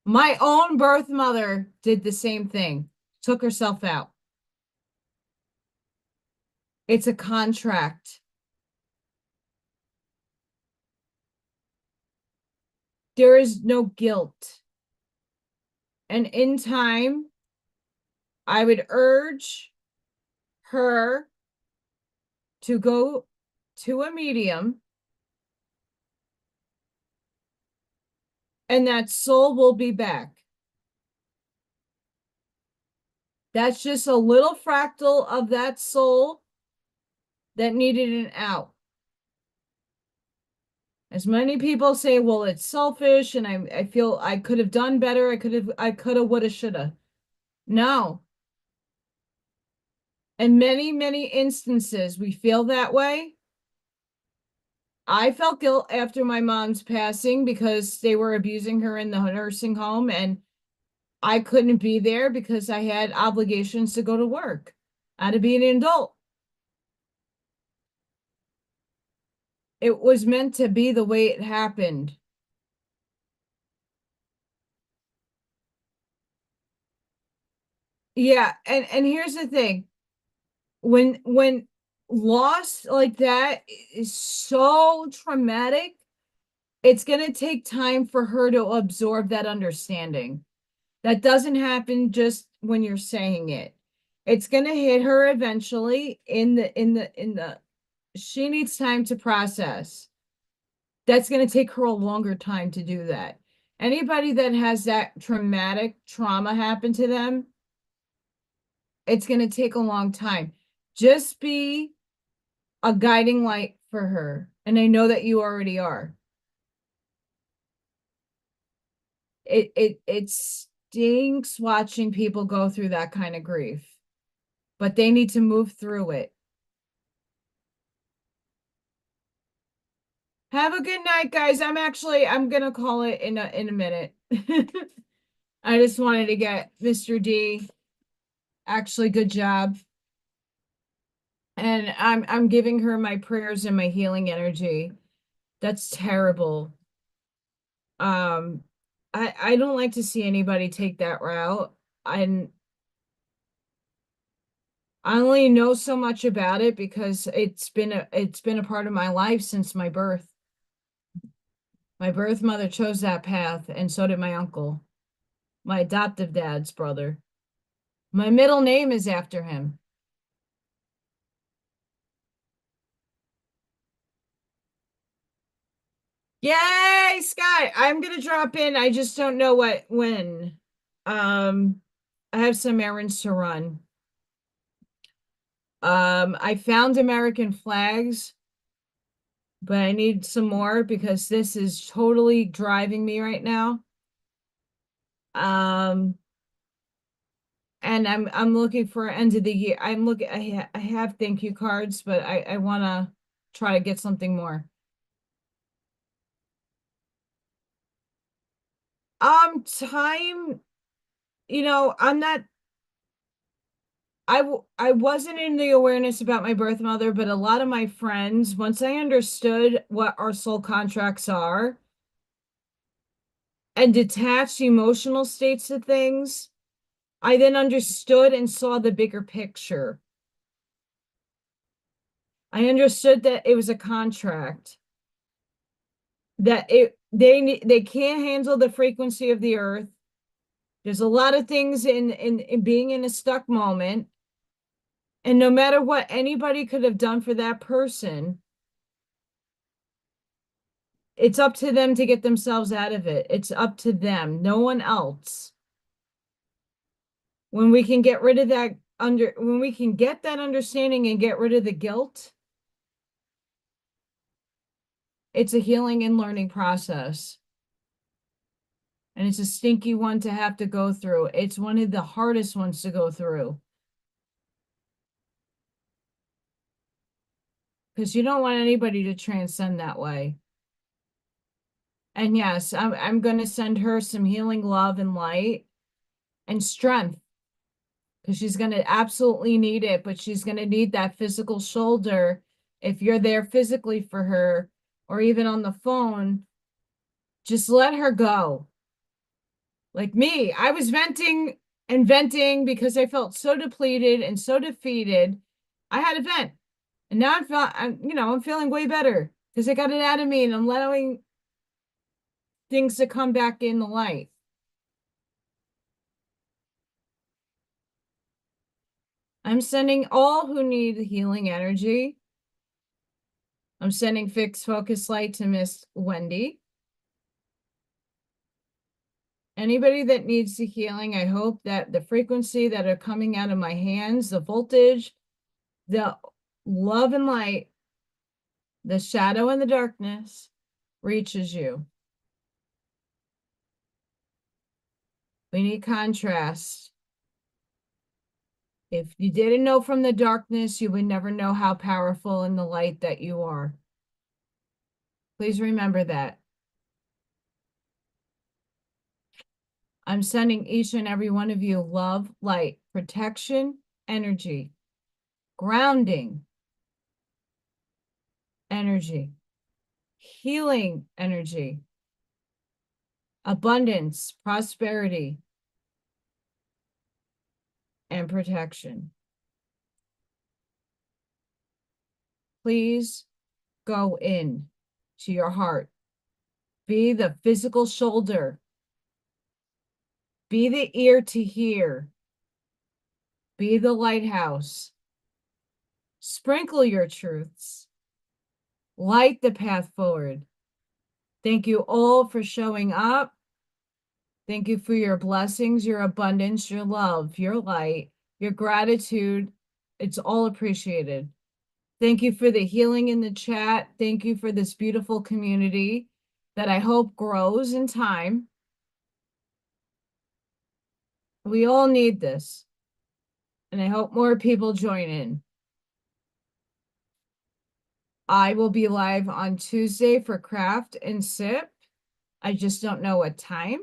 My own birth mother did the same thing, took herself out. It's a contract. There is no guilt. And in time, I would urge her to go to a medium, and that soul will be back. That's just a little fractal of that soul that needed an out. As many people say, well, it's selfish, and I feel I could have done better. I could have, woulda, shoulda. No. In many, many instances, we feel that way. I felt guilt after my mom's passing because they were abusing her in the nursing home, and I couldn't be there because I had obligations to go to work. I had to be an adult. It was meant to be the way it happened. Yeah, and here's the thing. When loss like that is so traumatic, it's going to take time for her to absorb that understanding. That doesn't happen just when you're saying it. It's going to hit her eventually in the she needs time to process. That's going to take her a longer time to do that. Anybody that has that traumatic trauma happen to them, it's going to take a long time. Just be a guiding light for her. And I know that you already are. It stinks watching people go through that kind of grief, but they need to move through it. Have a good night, guys. I'm gonna call it in a minute. I just wanted to get Mr. D. Actually, good job. And I'm giving her my prayers and my healing energy. That's terrible. Um, I don't like to see anybody take that route. And I only know so much about it because it's been a part of my life since my birth. My birth mother chose that path, and so did my uncle, my adoptive dad's brother. My middle name is after him. Yay, Sky! I'm gonna drop in. I just don't know when. Um, I have some errands to run. I found American flags, but I need some more because this is totally driving me right now. Um, and I'm looking for end of the year. I have thank you cards, but I want to try to get something more. Time, I'm not I wasn't in the awareness about my birth mother, but a lot of my friends, once I understood what our soul contracts are and detached emotional states of things, I then understood and saw the bigger picture. I understood that it was a contract, that they can't handle the frequency of the earth. There's a lot of things in being in a stuck moment, and no matter what anybody could have done for that person, it's up to them to get themselves out of it. It's up to them, no one else. When we can get rid of when we can get that understanding and get rid of the guilt, it's a healing and learning process. And it's a stinky one to have to go through. It's one of the hardest ones to go through. Because you don't want anybody to transcend that way. And yes, I'm going to send her some healing love and light and strength, because she's going to absolutely need it, but she's going to need that physical shoulder. If you're there physically for her or even on the phone, just let her go. Like me, I was venting and venting because I felt so depleted and so defeated. I had a vent. And now I'm feeling way better because I got it out of me and I'm allowing things to come back in the light. I'm sending all who need healing energy. I'm sending fixed focus light to Miss Wendy. Anybody that needs the healing, I hope that the frequency that are coming out of my hands, the voltage, the love and light, the shadow and the darkness reaches you. We need contrast. If you didn't know from the darkness, you would never know how powerful in the light that you are. Please remember that. I'm sending each and every one of you love, light, protection, energy, grounding energy, healing energy, abundance, prosperity, and protection. Please go in to your heart. Be the physical shoulder. Be the ear to hear. Be the lighthouse. Sprinkle your truths. Light the path forward. Thank you all for showing up. Thank you for your blessings, your abundance, your love, your light, your gratitude. It's all appreciated. Thank you for the healing in the chat. Thank you for this beautiful community that I hope grows in time. We all need this, and I hope more people join in. I will be live on Tuesday for Craft and Sip. I just don't know what time.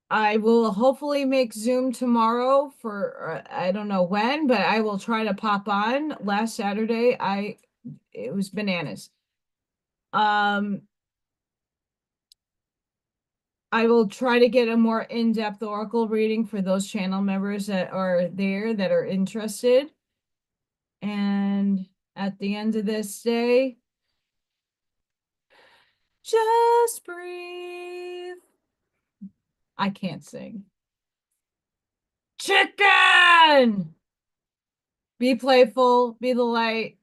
I will hopefully make Zoom tomorrow for I don't know when, but I will try to pop on. Last Saturday, it was bananas. I will try to get a more in-depth oracle reading for those channel members that are there that are interested. And at the end of this day, just breathe. I can't sing. Chicken! Be playful, be the light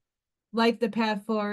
the path forward.